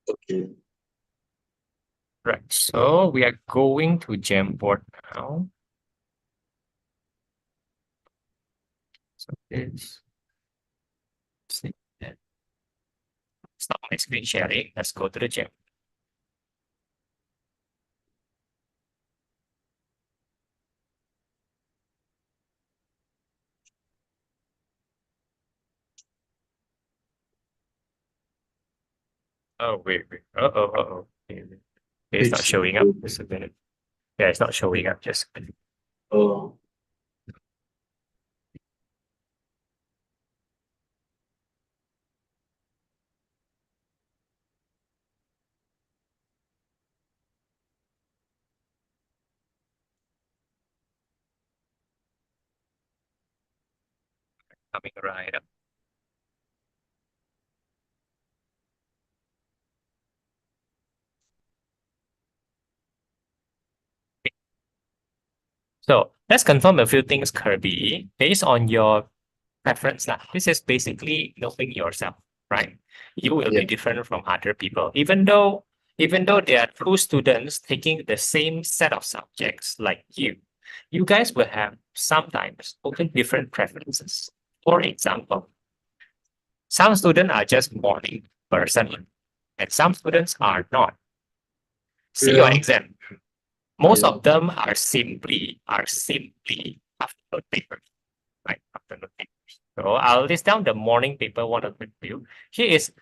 Okay. right. So we are going to Jamboard now. So this see that. Stop my screen sharing. Let's go to the Jam. Oh wait, wait. Uh-oh. Okay, it's not It's showing up. Just a minute. Yeah, it's not showing up. Just a minute. oh Coming right up. So let's confirm a few things, Kirby, based on your preference. Now, this is basically knowing yourself, right? You will yeah. be different from other people, even though there are two students taking the same set of subjects like you guys will have sometimes often different preferences. For example, some students are just morning person, and some students are not. See your Yeah. exam. Most Yeah. of them are simply afternoon papers, right? Afternoon papers. So I'll list down the morning paper one of the few. Here is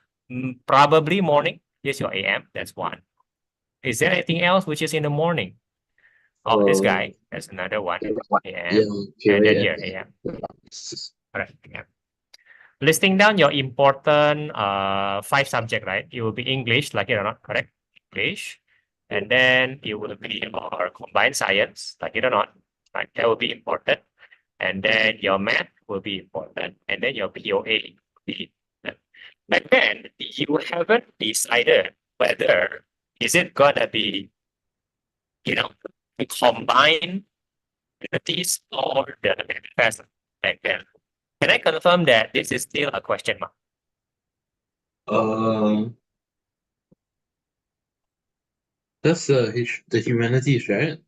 probably morning. Here's your AM. That's one. Is there anything else which is in the morning? Oh, this Uh, guy. That's another one. yeah. AM. And then Period. here, AM. All right. AM. Listing down your important five subject, right? It will be English, like it or not, correct? English. And then it will be your combined science, like it or not, right? That will be important. And then your math will be important. And then your POA will be important. But then you haven't decided whether is it gonna be, the combined entities or the manifest back then. Can I confirm that this is still a question mark? Uh, that's the humanities, right?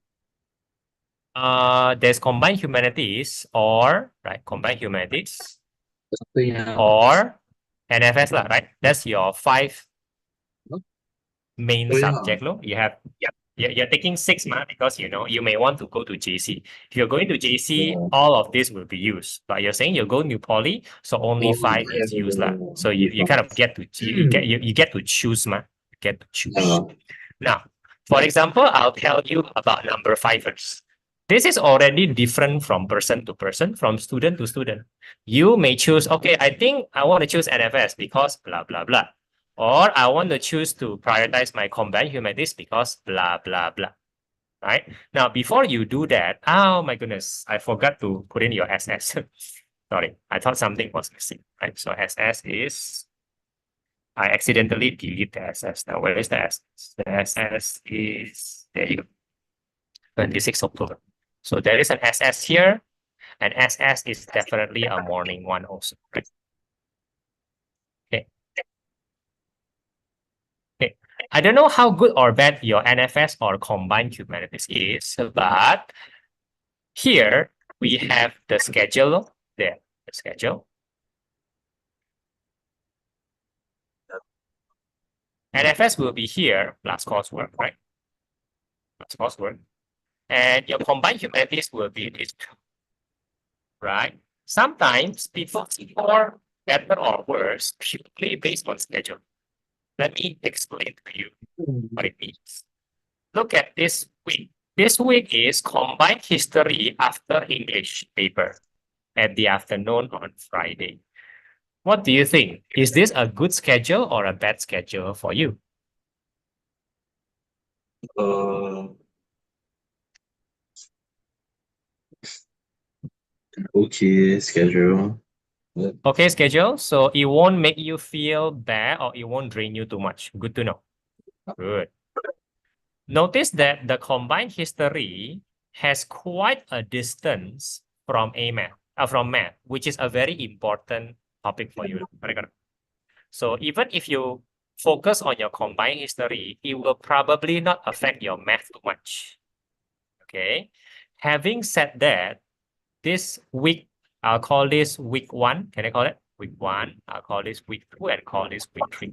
There's combined humanities or right combined humanities Something else. or NFS lah, right? That's your five Huh? main Oh yeah. subject. Lo. You have you're taking 6 months because you may want to go to JC. If you're going to JC, Yeah. all of this will be used. But you're saying you're going to poly, so only Oh five yeah. is used lah. So Only you kind of five. get to you get to choose, ma. You get to choose. Yeah. Now, for example, I'll tell you about number fivers. This is already different from person to person, from student to student. You may choose, okay, I think I want to choose NFS because blah, blah, blah. Or I want to choose to prioritize my combined humanities because blah, blah, blah. Right? Now, before you do that, oh my goodness, I forgot to put in your SS. Sorry, I thought something was missing. Right? So SS is I accidentally delete the SS. Now, where is the SS? The SS is there you go, 26 October. So there is an SS here, and SS is definitely a morning one also. Right? Okay. Okay. I don't know how good or bad your NFS or combined humanities is, but here we have the schedule there, the schedule. NFS will be here plus coursework, right? Plus coursework. And your combined humanities will be this two, right? Sometimes people score better or worse purely based on schedule. Let me explain to you what it means. Look at this week. This week is combined history after English paper at the afternoon on Friday. What do you think? Is this a good schedule or a bad schedule for you? Uh, okay schedule. But Okay, schedule. So it won't make you feel bad or it won't drain you too much. Good to know. Good. Notice that the combined history has quite a distance from from math, which is a very important topic for you. So even if you focus on your combined history, it will probably not affect your math too much. Okay. Having said that, this week, I'll call this week 1. Can I call it week 1? I'll call this week 2 and call this week 3.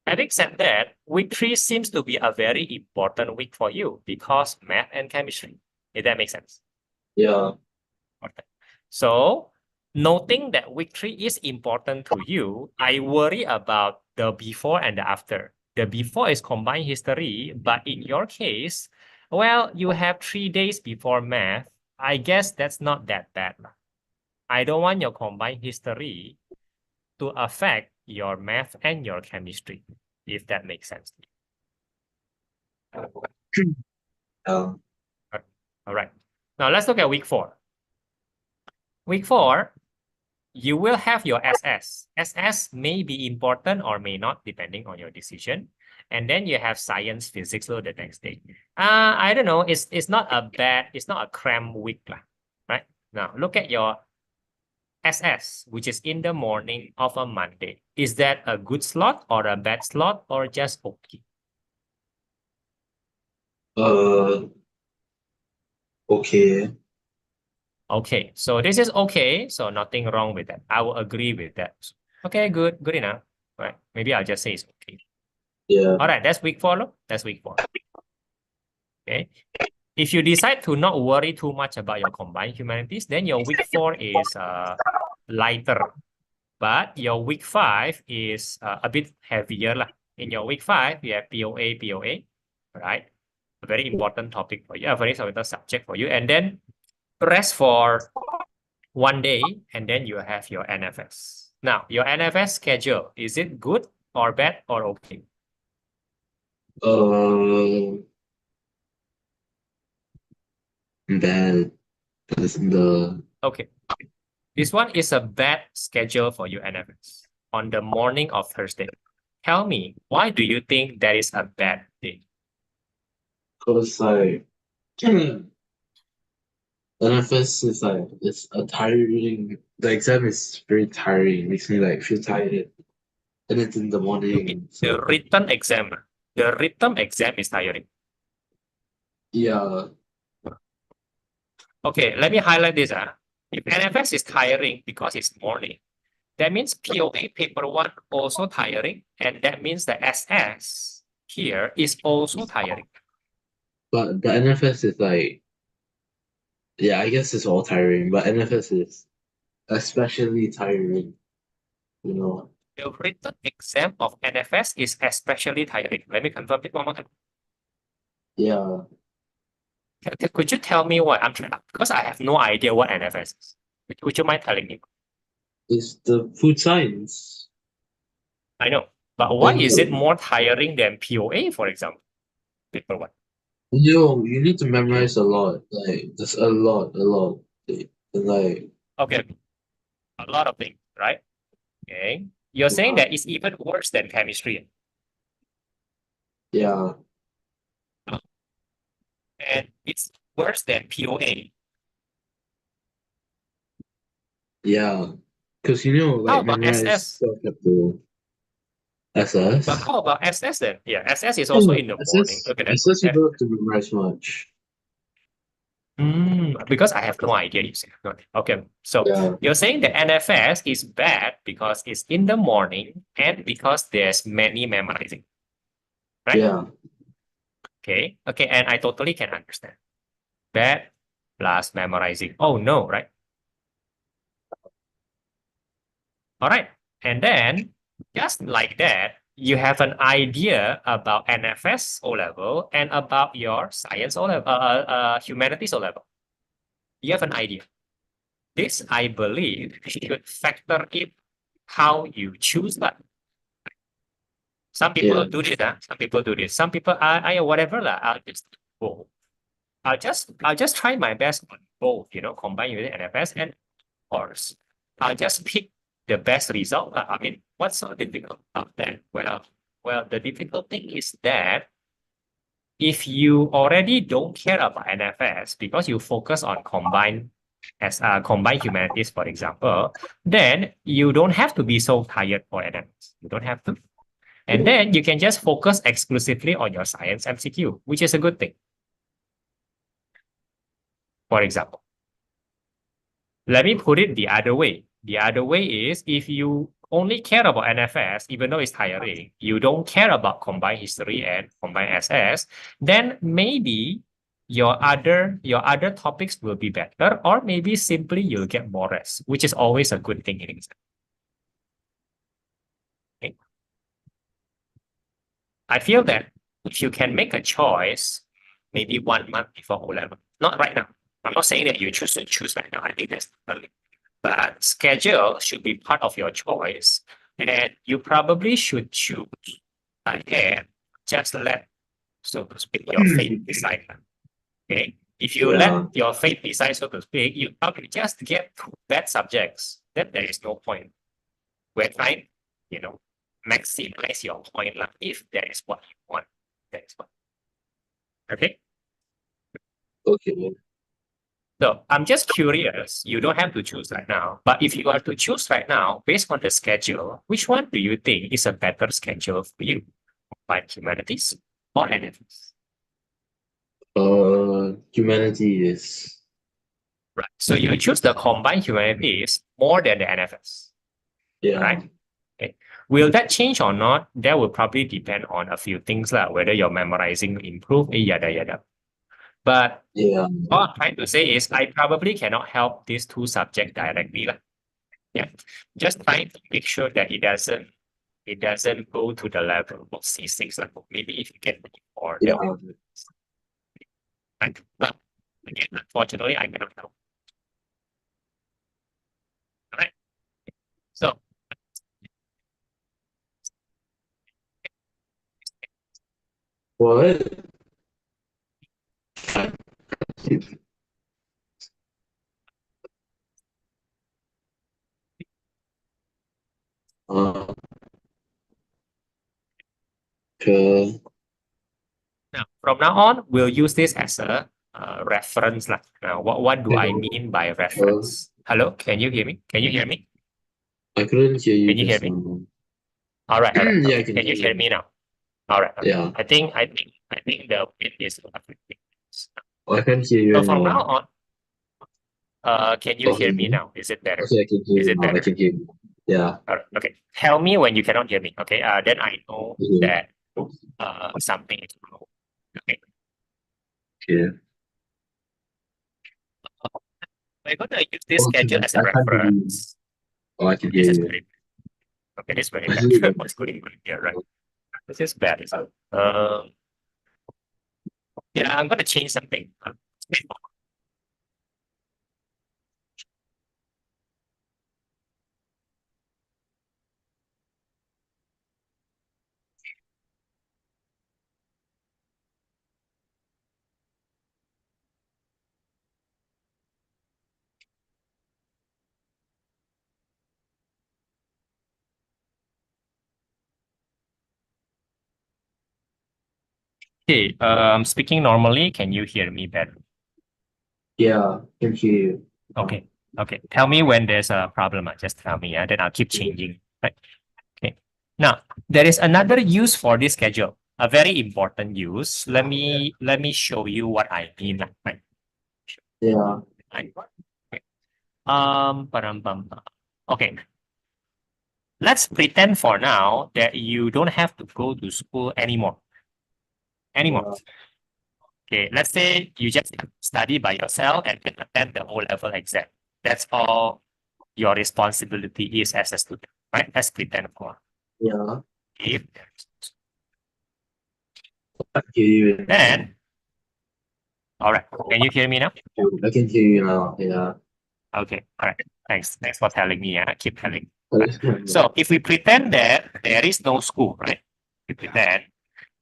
Having said that, week 3 seems to be a very important week for you because math and chemistry. If that makes sense. yeah, Okay. So noting that week 3 is important to you, I worry about the before and the after. The before is combined history, but in your case, well, you have 3 days before math. I guess that's not that bad. I don't want your combined history to affect your math and your chemistry, if that makes sense. yeah. All right. Now let's look at week 4. Week 4, you will have your SS. SS may be important or may not, depending on your decision. And then you have science, physics the next day. I don't know. It's not a cram week, right? Now look at your SS, which is in the morning of a Monday. Is that a good slot or a bad slot or just okay? Okay. Okay, so this is okay. So nothing wrong with that. I will agree with that. Okay, good enough. All right, maybe I'll just say it's okay. Yeah. All right, that's week 4. Look. That's week 4. Okay. If you decide to not worry too much about your combined humanities, then your week 4 is lighter. But your week 5 is a bit heavier. In your week 5, you have POA, right? A very important topic for you, a very important subject for you. And then rest for 1 day, and then you have your NFS. Now, your NFS schedule, is it good or bad or okay? Bad. Because the Okay. This one is a bad schedule for you, NFS, on the morning of Thursday. Tell me, why do you think that is a bad day? Because like NFS is like it's a tiring. The exam is very tiring. It makes me like feel tired, and it's in the You mean morning. the So written exam? The written exam is tiring. yeah, Okay, let me highlight this. If NFS is tiring because it's morning, that means POA paper 1 also tiring, and that means the SS here is also tiring. but the NFS is like yeah, I guess it's all tiring, but NFS is especially tiring. You know. The written exam of NFS is especially tiring. Let me confirm it one more time. Yeah, Could you tell me what I'm trying? Because I have no idea what NFS is. Would you mind telling me? it's the food science. I know, but why And is it more tiring than POA, for example? Paper 1. you need to memorize a lot. Like there's a lot. And like Okay, a lot of things, right? Okay. You're saying yeah, that it's even worse than chemistry. yeah, And it's worse than POA. yeah. Because you know, How like about memorize SS? stuff have to But SS. how about SS then? Yeah, SS is also Oh, in the morning. SS Look at that. SS you don't have to memorize much. Because I have no idea, you see. Okay, so Yeah, you're saying the NFS is bad because it's in the morning and because there's many memorizing, right? yeah, Okay, and I totally can understand. Bad plus memorizing. Oh no, right? All right, and then just like that, you have an idea about NFS O level and about your science O level, humanities O level. You have an idea. This, I believe, should factor in how you choose that. Some people yeah. do this, some people do this. Some people, I whatever lah. I'll just go. I'll just try my best on both, combine with NFS and course. I'll just pick the best result. I mean, what's so difficult about that? Well, the difficult thing is that if you already don't care about NFS because you focus on combined humanities, for example, then you don't have to be so tired for NFS. You don't have to. And then you can just focus exclusively on your science MCQ, which is a good thing. For example, let me put it the other way. The other way is if you only care about NFS, even though it's tiring, you don't care about combined history and combined SS, then maybe your other topics will be better, or maybe simply you'll get more rest, which is always a good thing in exam. Okay. I feel that if you can make a choice, maybe 1 month before O-level, not right now. I'm not saying that you choose right now. I think that's early. But schedule should be part of your choice, and you probably should choose ahead. Just let, so to speak, your fate decide. Okay, if you let your fate decide, so to speak, you probably just get two bad subjects. Then there is no point. We're trying, maximize your point, if that is what you want. That is what. Okay. Okay. So I'm just curious, you don't have to choose right now, but if you are to choose right now, based on the schedule, which one do you think is a better schedule for you? Like humanities or NFS? Humanities. Right. So you choose the combined humanities more than the NFS. Yeah. Right? Okay. Will that change or not? That will probably depend on a few things, like whether your memorizing improve, yada yada. But Yeah. all I'm trying to say is I probably cannot help these two subjects directly. Yeah. Just trying to make sure that it doesn't go to the level of C6 level. Maybe if you get more, Yeah. but again, unfortunately, I cannot help. All right. So What? Uh, sure. now, from now on, we'll use this as a reference. Now, what do I mean by reference? Hello, can you hear me? Can you hear me? I couldn't hear you Can you hear just me? now. All right, all right. Yeah, I Okay. can Can you hear hear you. me now? All right. Okay. Yeah. I think the wind is affecting. I can't hear you So from now anymore. on, can you hear me Okay. now? Is it better? Okay, I can hear Is you it now. I better? can hear you. Yeah. All right. Okay. Tell me when you cannot hear me. Okay. Then I know Okay. that something is wrong. Okay. Okay. We're going to use this Okay. schedule as a I can't hear you. reference. Oh, I can hear This is you. very okay. This is very I bad. hear you. What's going on here, right? This is bad. Yeah, I'm going to change something. Okay. Speaking normally, can you hear me better? Yeah, I can hear you. Okay. Okay. Tell me when there's a problem. Just tell me, and then I'll keep changing. Right. Okay. Now, there is another use for this schedule, a very important use. Let me show you what I mean. Right. Yeah. Right. Okay. Param, pam, pam. Okay. Let's pretend for now that you don't have to go to school anymore. Yeah. Okay, let's say you just study by yourself and can attend the O-level exam. That's all your responsibility is as a student, right? Let's pretend for. Yeah. If I can hear you. then, all right. Can you hear me now? I can hear you now. Yeah. Okay, all right. Thanks. Thanks for telling me. I keep telling. So if we pretend that there is no school, right? We pretend,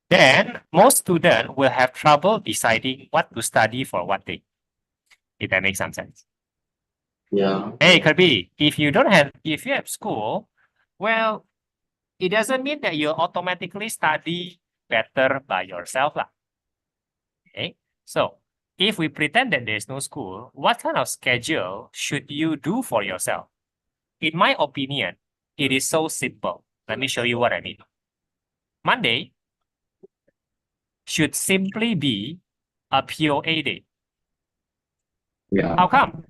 then most students will have trouble deciding what to study for what day. If that makes some sense. Yeah. Hey, Kirby, if you have school, well, it doesn't mean that you automatically study better by yourself, lah. Okay. So if we pretend that there's no school, what kind of schedule should you do for yourself? In my opinion, it is so simple. Let me show you what I mean. Monday should simply be a POA day. Yeah. How come?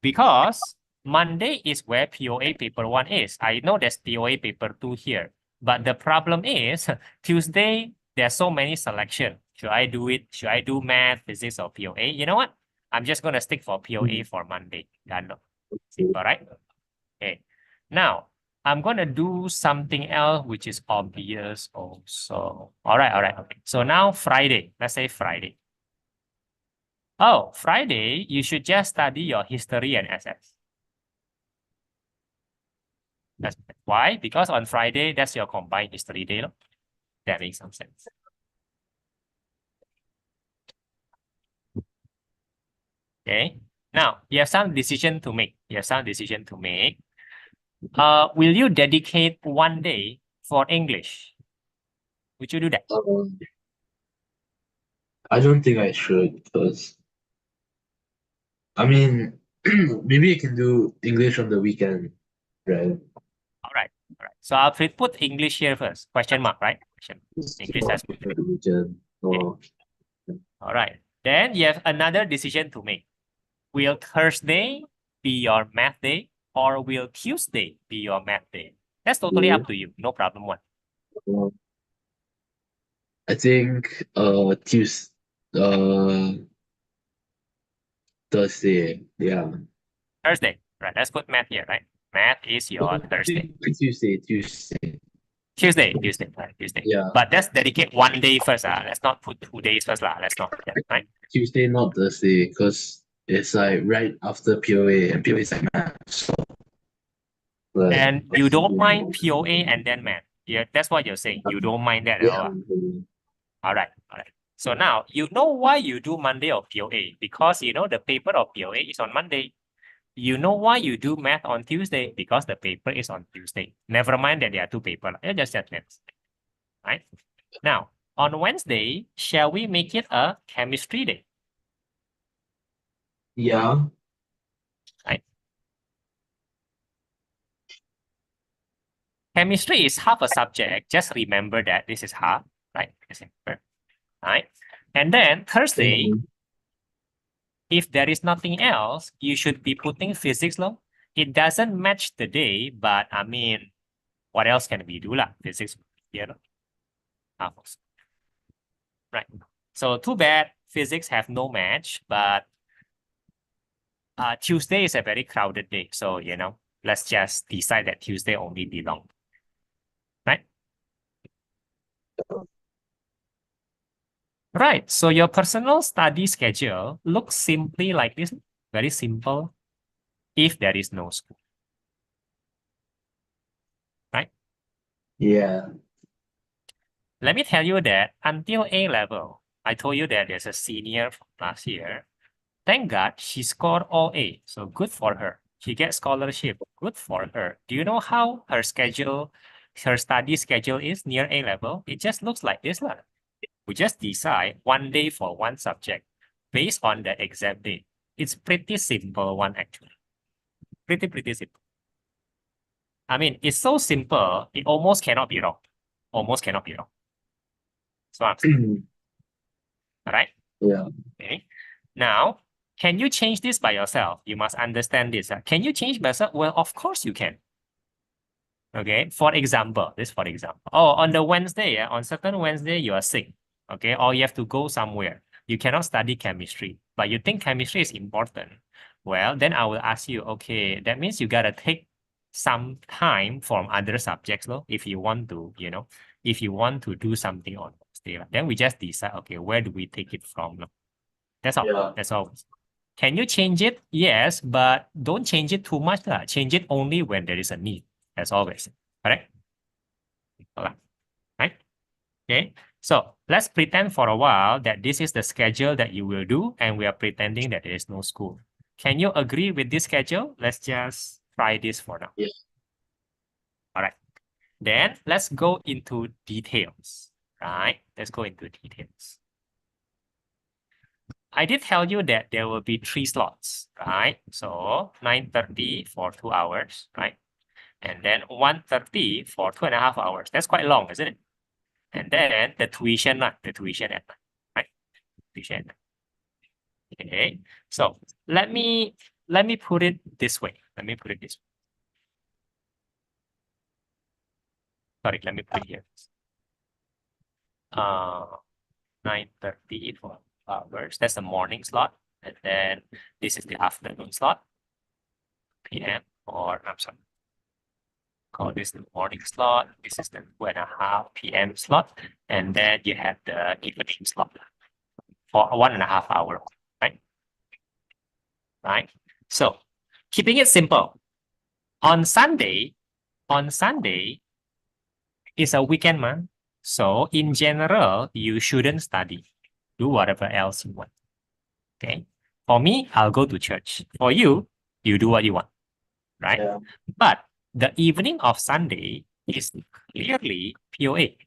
Because Monday is where POA paper 1 is. I know there's POA paper 2 here. But the problem is Tuesday, there's so many selection. Should I do it? Should I do math, physics, or POA? You know what? I'm just going to stick for POA for Monday. Done. Simple, right? Okay. Now, I'm going to do something else which is obvious also. All right. Okay. So now Friday. Let's say Friday. Oh, Friday, you should just study your history and SS. That's why? Because on Friday, that's your combined history day. No? That makes some sense. Okay. Now, you have some decision to make. Will you dedicate 1 day for English? Would you do that? I don't think I should because I mean maybe you can do English on the weekend, right? All right. So I'll put English here first. Question mark, right? English, Not that's good. for the weekend. Or All right. Then you have another decision to make. Will Thursday be your math day or will Tuesday be your math day? That's totally up to you. No problem one. I think Tuesday, Thursday, yeah. Thursday. Right. Let's put math here, right? Math is your Thursday. Tuesday. Tuesday. Right, Tuesday. Yeah. But let's dedicate 1 day first. Let's not put 2 days first. Let's not. Yeah, right? Tuesday, not Thursday, because it's like right after POA, and POA is like math. So, And you don't mind POA and then math. Yeah, that's what you're saying. You don't mind that at all. All right. So now you know why you do Monday of POA, because you know the paper of POA is on Monday. You know why you do math on Tuesday, because the paper is on Tuesday. Never mind that there are 2 papers. Just math. Right? Now, on Wednesday, shall we make it a chemistry day? yeah. Right? Chemistry is half a subject. Just remember that this is half, right? Right? And then Thursday, if there is nothing else, you should be putting physics law. It doesn't match the day, but I mean, what else can we do lah? Physics here. Right. So too bad physics have no match, but Tuesday is a very crowded day. So, you know, let's just decide that Tuesday only belongs. Right? Right. So your personal study schedule looks simply like this. Very simple. If there is no school. Right? Yeah. Let me tell you that until A level, I told you that there's a senior from last year. Thank God she scored all A. So good for her. She gets scholarship. Good for her. Do you know how her study schedule is near A level? It just looks like this. We just decide 1 day for 1 subject based on the exam day. It's pretty simple one actually. Pretty simple. I mean, it's so simple, it almost cannot be wrong. Almost cannot be wrong. So I'm saying. All right? Yeah. Okay. Now, can you change this by yourself? You must understand this. Can you change by yourself? Well, of course you can. Okay. For example, Oh, on the Wednesday, on certain Wednesday, you are sick. Okay. Or you have to go somewhere. You cannot study chemistry, but you think chemistry is important. Well, then I will ask you, okay, that means you got to take some time from other subjects, though, if you want to, you know, if you want to do something on Wednesday. Then we just decide, okay, where do we take it from? That's all. Yeah. That's all. Can you change it? Yes, but don't change it too much. Change it only when there is a need, as always. Correct? Right? Okay. So let's pretend for a while that this is the schedule that you will do, and we are pretending that there is no school. Can you agree with this schedule? Let's just try this for now. Yeah. All right. Then let's go into details, right? Let's go into details. I did tell you that there will be 3 slots, right? So 9:30 for 2 hours, right? And then 1:30 for 2.5 hours. That's quite long, isn't it? And then the tuition at night, right? Tuition at night. Okay. So let me put it this way. Let me put it this way. Sorry, let me put it here. 9:30 for hours. That's the morning slot. And then this is the afternoon slot. PM or I'm sorry. Call this the morning slot. This is the 2.5 PM slot. And then you have the evening slot for 1.5 hours, right? Right. So keeping it simple. On Sunday is a weekend month. So in general, you shouldn't study. Do whatever else you want. Okay. For me, I'll go to church. For you, you do what you want. Right? Yeah. But the evening of Sunday is clearly POA.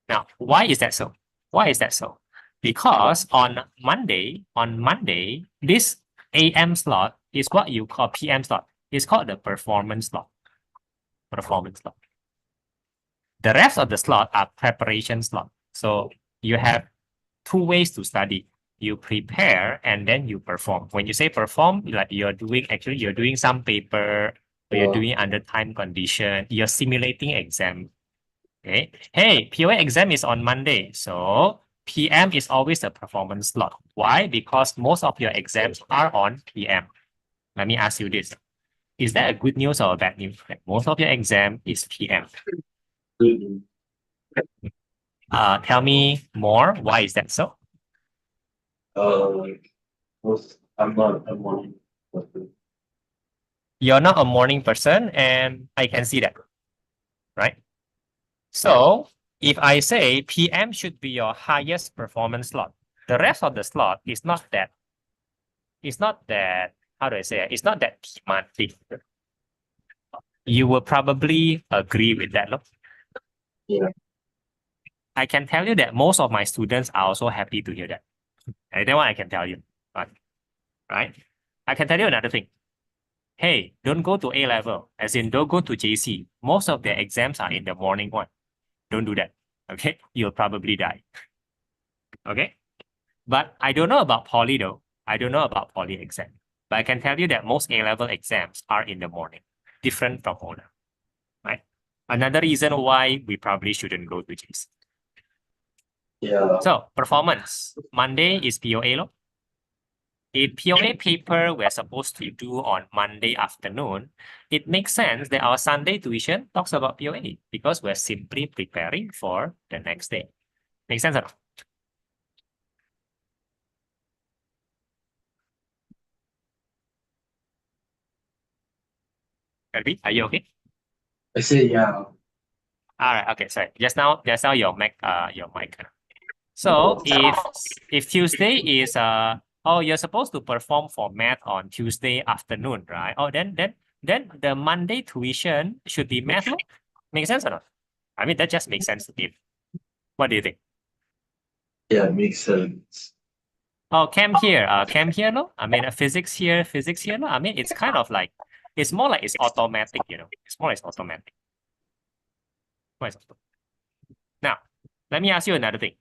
Now, why is that so? Why is that so? Because on Monday, this AM slot is what you call PM slot. It's called the performance slot. Performance slot. The rest of the slot are preparation slot. So you have 2 ways to study. You prepare and then you perform. When you say perform, like you're doing some paper, or you're doing under time condition, you're simulating exam. Okay. Hey, POA exam is on Monday. So PM is always the performance slot. Why? Because most of your exams are on PM. Let me ask you this. Is that a good news or a bad news? Most of your exam is PM. Tell me more. Why is that so? I'm not a morning person. You're not a morning person, and I can see that, right? So if I say PM should be your highest performance slot, the rest of the slot is not that, how do I say it? It's not that demanding. You will probably agree with that, look. Yeah. I can tell you that most of my students are also happy to hear that. And that one I can tell you, right? I can tell you another thing. Hey, don't go to A level, as in don't go to JC. Most of their exams are in the morning one. Don't do that. Okay, you'll probably die. Okay, but I don't know about poly though. I don't know about poly exam, but I can tell you that most A level exams are in the morning, different from O level, right? Another reason why we probably shouldn't go to JC. Yeah. So performance Monday is POA lo. If POA paper we're supposed to do on Monday afternoon, it makes sense that our Sunday tuition talks about POA because we're simply preparing for the next day. Make sense or not? Kirby, are you okay? I say yeah. All right. Okay. Sorry. Just now your mic. So if Tuesday is oh, you're supposed to perform for math on Tuesday afternoon, right? Oh, then the Monday tuition should be math. No? Make sense or not? I mean, that just makes sense to me. What do you think? Yeah, it makes sense. Oh, chem here, no? I mean, physics here, no? I mean, it's kind of like, it's more like it's automatic, you know? It's more like it's automatic. Now, let me ask you another thing.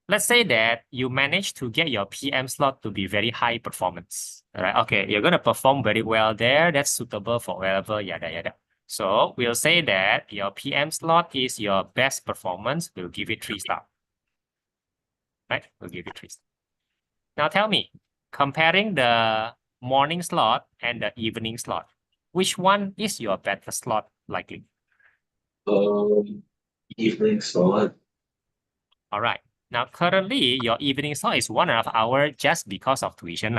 Let's say that you manage to get your PM slot to be very high performance. All right. Okay. You're going to perform very well there. That's suitable for wherever, yada, yada. So we'll say that your PM slot is your best performance. We'll give it 3 stars. Right? We'll give it 3 stars. Now tell me, comparing the morning slot and the evening slot, which one is your better slot likely? Evening slot. All right. Now, currently, your evening slot is 1.5 hours just because of tuition,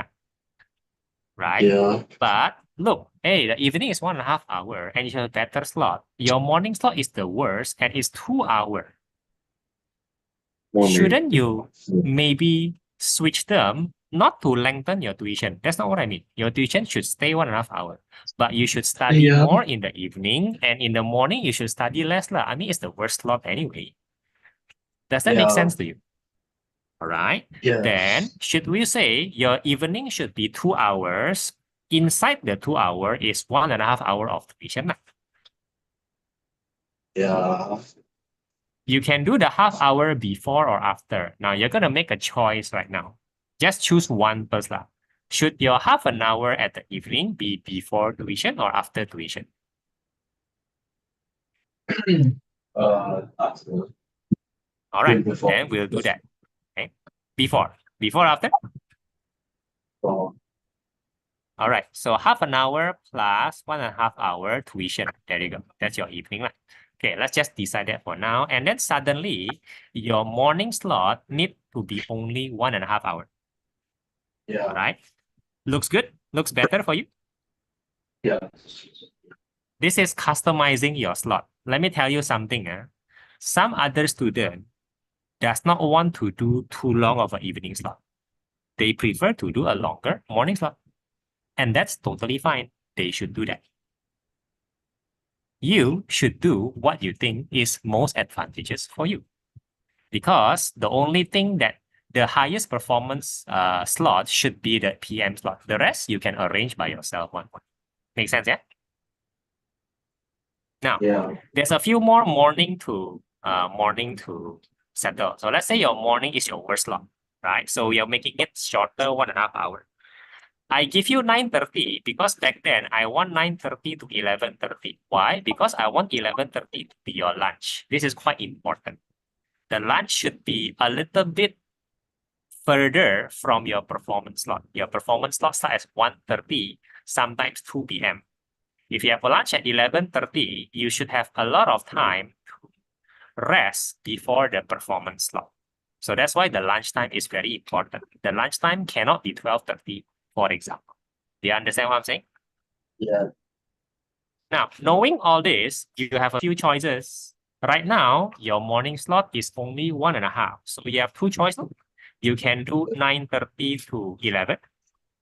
right? Yeah. But look, hey, the evening is 1.5 hours and it's a better slot. Your morning slot is the worst and it's 2 hours. Morning. Shouldn't you maybe switch them not to lengthen your tuition. That's not what I mean. Your tuition should stay 1.5 hours, but you should study Yeah. more in the evening, and in the morning you should study less lah. I mean, it's the worst slot anyway. Does that make Yeah. sense to you? All right. Yeah. Then should we say your evening should be 2 hours? Inside the 2 hour is 1.5 hour of tuition lah. Yeah. You can do the half hour before or after. Now you're gonna make a choice right now. Just choose one first lah. Should your half an hour at the evening be before tuition or after tuition? After. All right, Before. then we'll do that. Okay, before, after. Oh. All right, so half an hour plus 1.5 hour tuition. There you go. That's your evening lah. Okay, let's just decide that for now. And then suddenly, your morning slot need to be only 1.5 hour. Yeah. All right, looks good. Looks better for you. Yeah. This is customizing your slot. Let me tell you something. Some other student does not want to do too long of an evening slot. They prefer to do a longer morning slot. And that's totally fine. They should do that. You should do what you think is most advantageous for you. Because the only thing that the highest performance slot should be the PM slot. The rest you can arrange by yourself one. Make sense, yeah? Now, Yeah. there's a few more morning to settle. So let's say your morning is your worst slot, right? So you're making it shorter 1.5 hour. I give you 9:30 because back then I want 9:30 to 11:30. Why? Because I want 11:30 to be your lunch. This is quite important. The lunch should be a little bit further from your performance slot. Your performance slot starts at 1:30, sometimes 2 p.m. If you have a lunch at 11:30, you should have a lot of time to rest before the performance slot. So that's why the lunchtime is very important. The lunchtime cannot be 12:30, for example. Do you understand what I'm saying? Yeah. Now, knowing all this, you have a few choices. Right now, your morning slot is only 1.5. So you have two choices. You can do 9:30 to 11,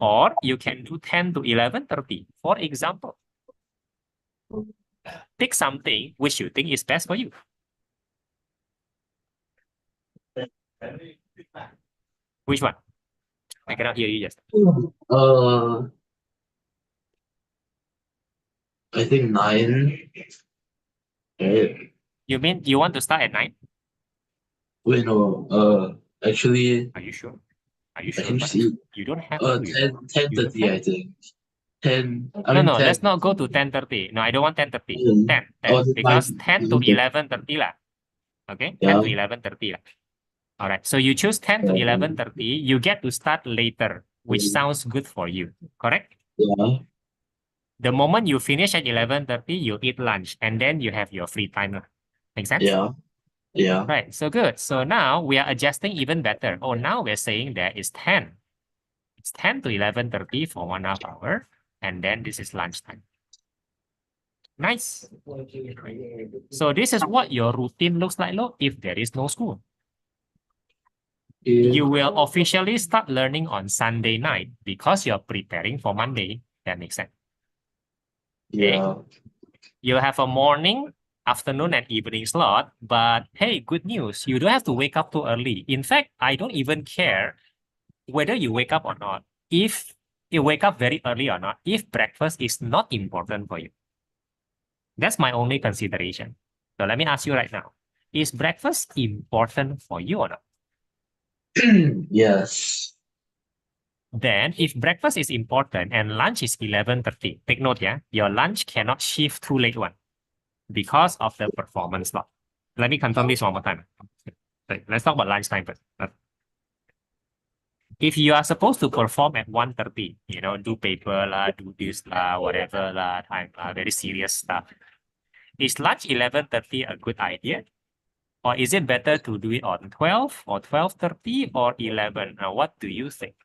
or you can do 10 to 11:30, for example. Pick something which you think is best for you. Which one? I cannot hear you just. I think 9. Right. You mean you want to start at 9? Wait, no. Actually, Are you sure? Are you I sure? can just eat. You don't have to. 10:30, I think. 10. I No, mean, no, 10. let's not go to 10:30. No, I don't want 10:30. 10, Oh, 10, because 10 to 9. 11:30 lah. Okay, 10 Yeah. to 11:30 lah. All right, so you choose 10 to 11:30. You get to start later, which sounds good for you, correct? Yeah. The moment you finish at 11:30, you eat lunch, and then you have your free time lah. Make sense? Yeah. Yeah. Right, so good. So now we are adjusting even better. Oh, now we're saying that it's 10. It's 10 to 11:30 for 1.5 hour, and then this is lunchtime. Nice. So this is what your routine looks like, look, if there is no school. You will officially start learning on Sunday night because you're preparing for Monday. That makes sense. Yeah. You'll have a morning, afternoon, and evening slot, but hey, good news. You don't have to wake up too early. In fact, I don't even care whether you wake up or not. If you wake up very early or not, if breakfast is not important for you. That's my only consideration. So let me ask you right now. Is breakfast important for you or not? Yes. Then if breakfast is important and lunch is 11:30, take note, yeah, your lunch cannot shift too late one because of the performance slot. Let me confirm this one more time. Let's talk about lunchtime first. If you are supposed to perform at 1:30, do paper lah, do this lah, whatever lah, time very serious stuff. Is lunch 11:30 a good idea? Or is it better to do it on 12 or 12:30 or 11? Now, what do you think?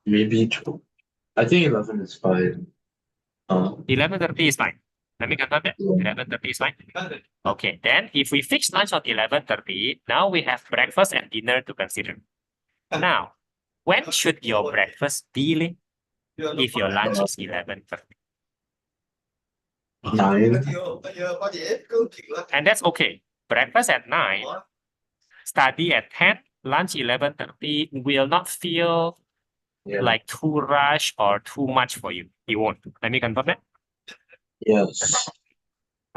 Maybe 2. I think 11 is fine. 11:30 is fine. Let me confirm that. 11:30 is fine. Okay, then if we fix lunch on 11:30, now we have breakfast and dinner to consider. Now, When should your breakfast be, Lee? If your lunch is 11:30? 9. And that's okay. Breakfast at 9, study at 10, lunch 11:30 will not feel Yeah. like too rush or too much for you. It won't. Let me confirm that. Yes.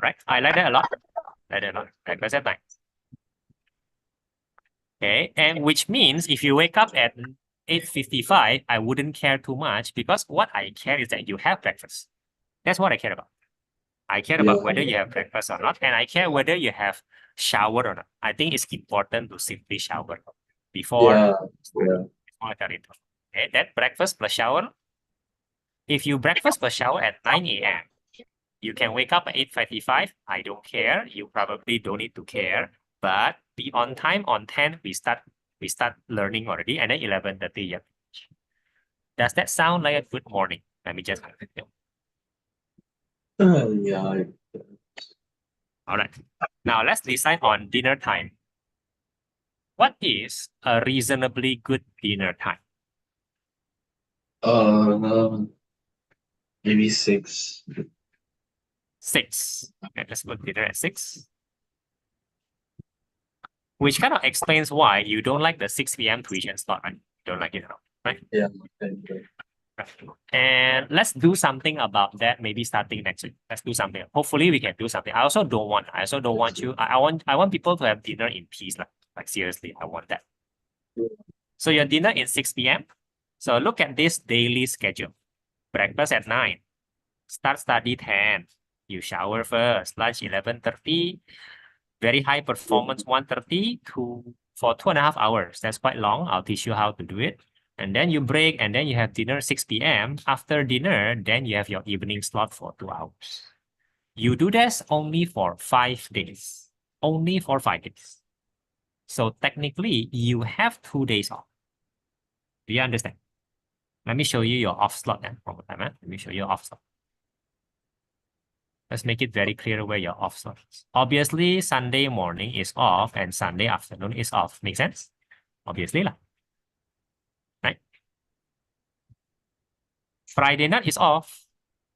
Right? I like that a lot. Like that a lot. Breakfast at 9. Okay. And which means if you wake up at 8:55, I wouldn't care too much because what I care is that you have breakfast. That's what I care about. I care about whether you have breakfast or not, and I care whether you have showered or not. I think it's important to simply shower before, Yeah. before the ritual. Okay, that breakfast plus shower. If you breakfast plus shower at 9 a.m., you can wake up at 8:55. I don't care. You probably don't need to care, but be on time. On 10, we start learning already, and then 11:30. Yeah. Does that sound like a good morning? Let me just. Yeah. All right. Now let's decide on dinner time. What is a reasonably good dinner time? Maybe 6. 6. Okay, let's put dinner at 6. Which kind of explains why you don't like the 6 p.m. tuition slot, right? You don't like it at all, right? Yeah. And let's do something about that. Maybe starting next week. Let's do something. Hopefully, we can do something. I also don't want you. I want people to have dinner in peace, like seriously. I want that. So your dinner is 6 p.m. So look at this daily schedule. Breakfast at 9. Start study 10. You shower first. Lunch 11:30. Very high performance 1:30 for 2.5 hours. That's quite long. I'll teach you how to do it. And then you break, and then you have dinner 6 p.m. After dinner, then you have your evening slot for 2 hours. You do this only for 5 days. Only for 5 days. So technically, you have 2 days off. Do you understand? Let me show you your off slot then. Let me show you your off slot. Let's make it very clear where your off slot is. Obviously, Sunday morning is off and Sunday afternoon is off. Make sense? Obviously lah. Right? Friday night is off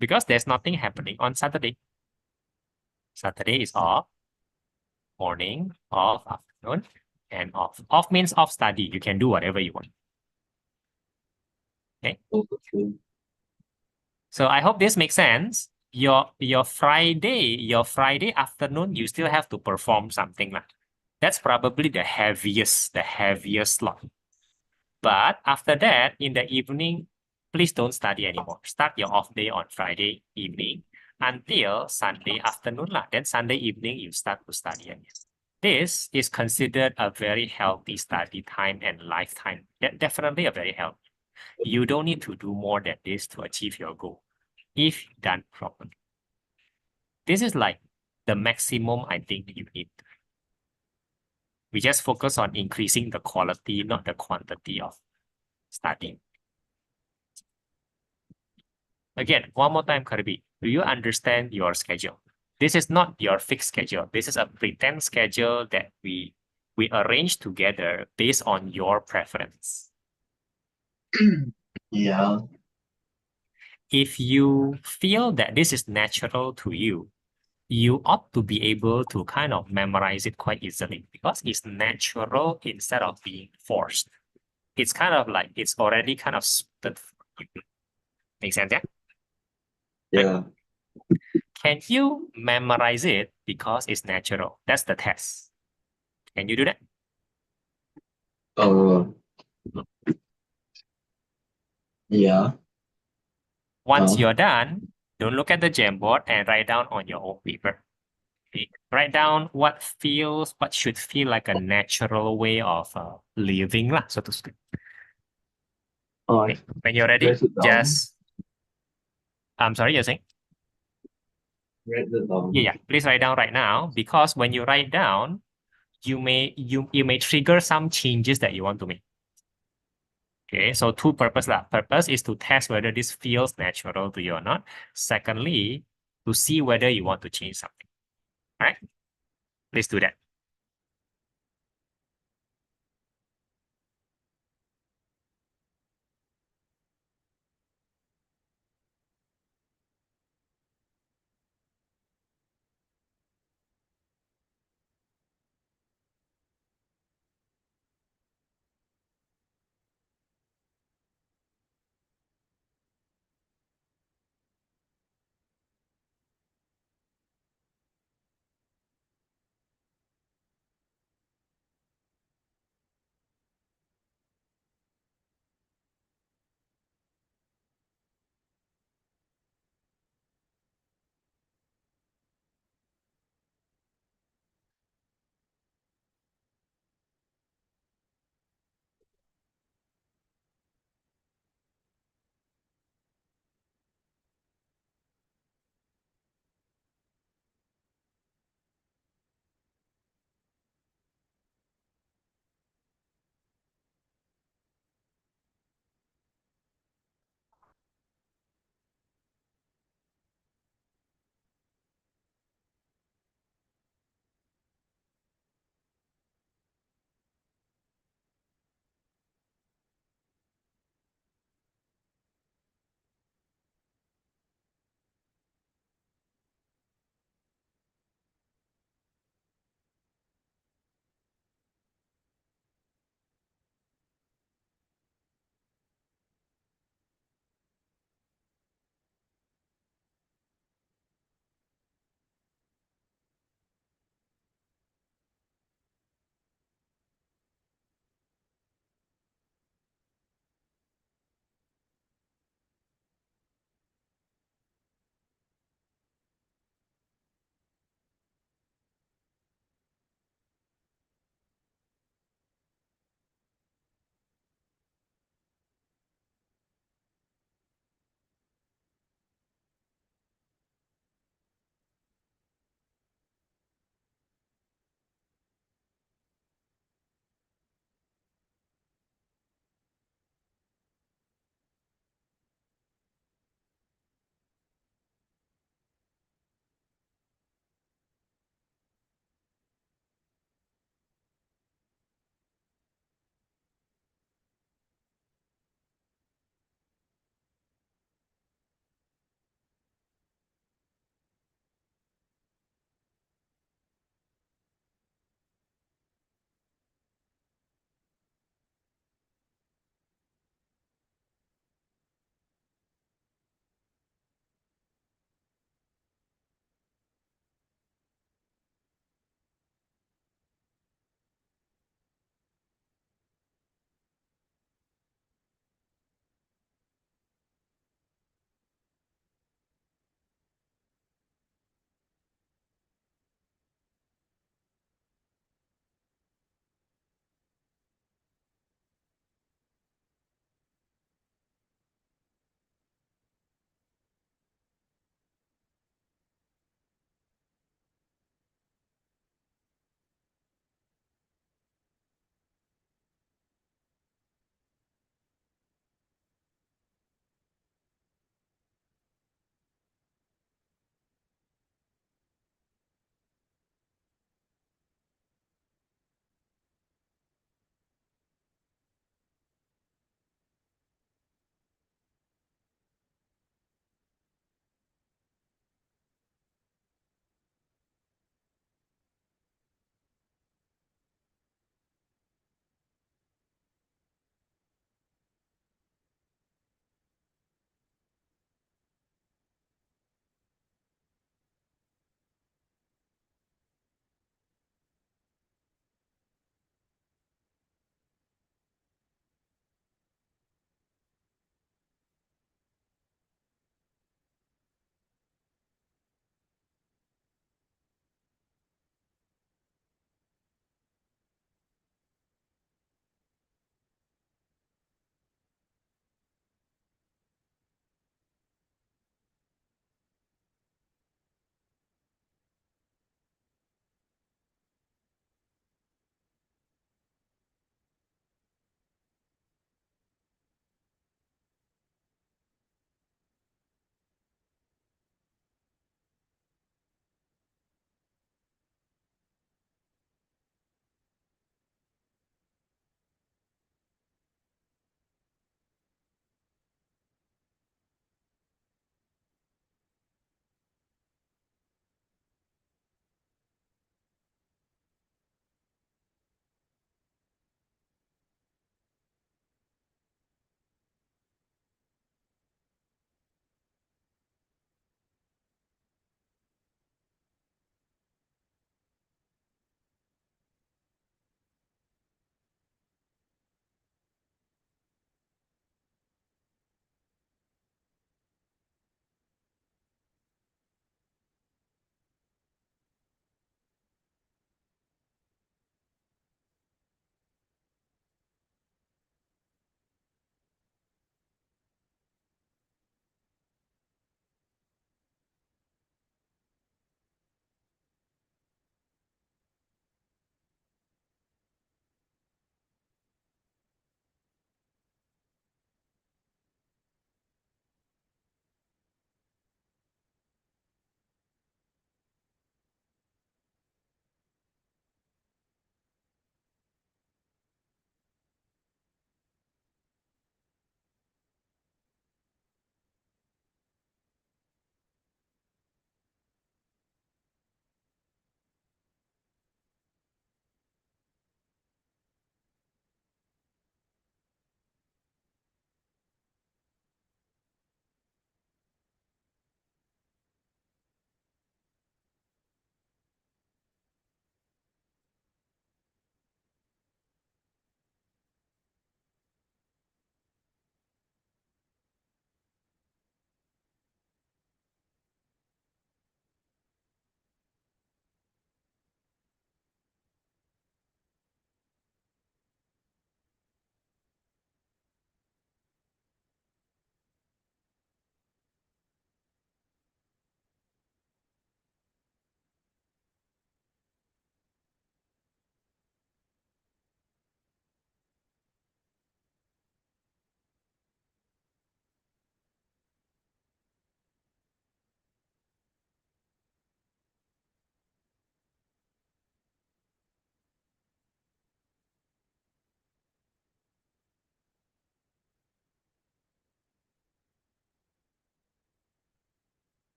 because there's nothing happening on Saturday. Saturday is off. Morning, off, afternoon, and off. Off means off study. You can do whatever you want. Okay? So I hope this makes sense. Your Friday afternoon, you still have to perform something lah. That's probably the heaviest slot. But after that, in the evening, please don't study anymore. Start your off day on Friday evening until Sunday afternoon lah. Then Sunday evening, you start to study again. This is considered a very healthy study time and lifetime. Definitely a very healthy. You don't need to do more than this to achieve your goal if done properly. This is like the maximum I think you need. We just focus on increasing the quality, not the quantity of studying. Again, one more time, Kirby. Do you understand your schedule? This is not your fixed schedule. This is a pretend schedule that we arrange together based on your preference. Yeah. If you feel that this is natural to you, you ought to be able to kind of memorize it quite easily because it's natural instead of being forced. It's kind of like it's already kind of suited for you. Make sense, yeah? Yeah. Can you memorize it because it's natural? That's the test. Can you do that? Yeah. Once you're done, don't look at the Jamboard and write down on your own paper. Okay. Write down what should feel like a natural way of living, lah, so to speak. Okay. When you're ready, Write it down. I'm sorry, you're saying? Write it down. Yeah, please write down right now because when you write down, you may trigger some changes that you want to make. Okay, so two purposes lah. Purpose is to test whether this feels natural to you or not. Secondly, to see whether you want to change something. All right? Please do that.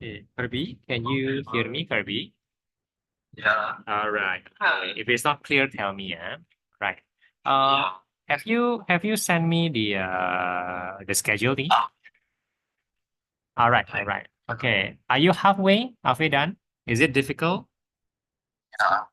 Okay, Kirby, can you hear me, Kirby? Yeah. All right. Okay. If it's not clear, tell me. Right. Have you sent me the schedule thing? All right. All right. Okay. Are you halfway? Halfway done? Is it difficult? Yeah.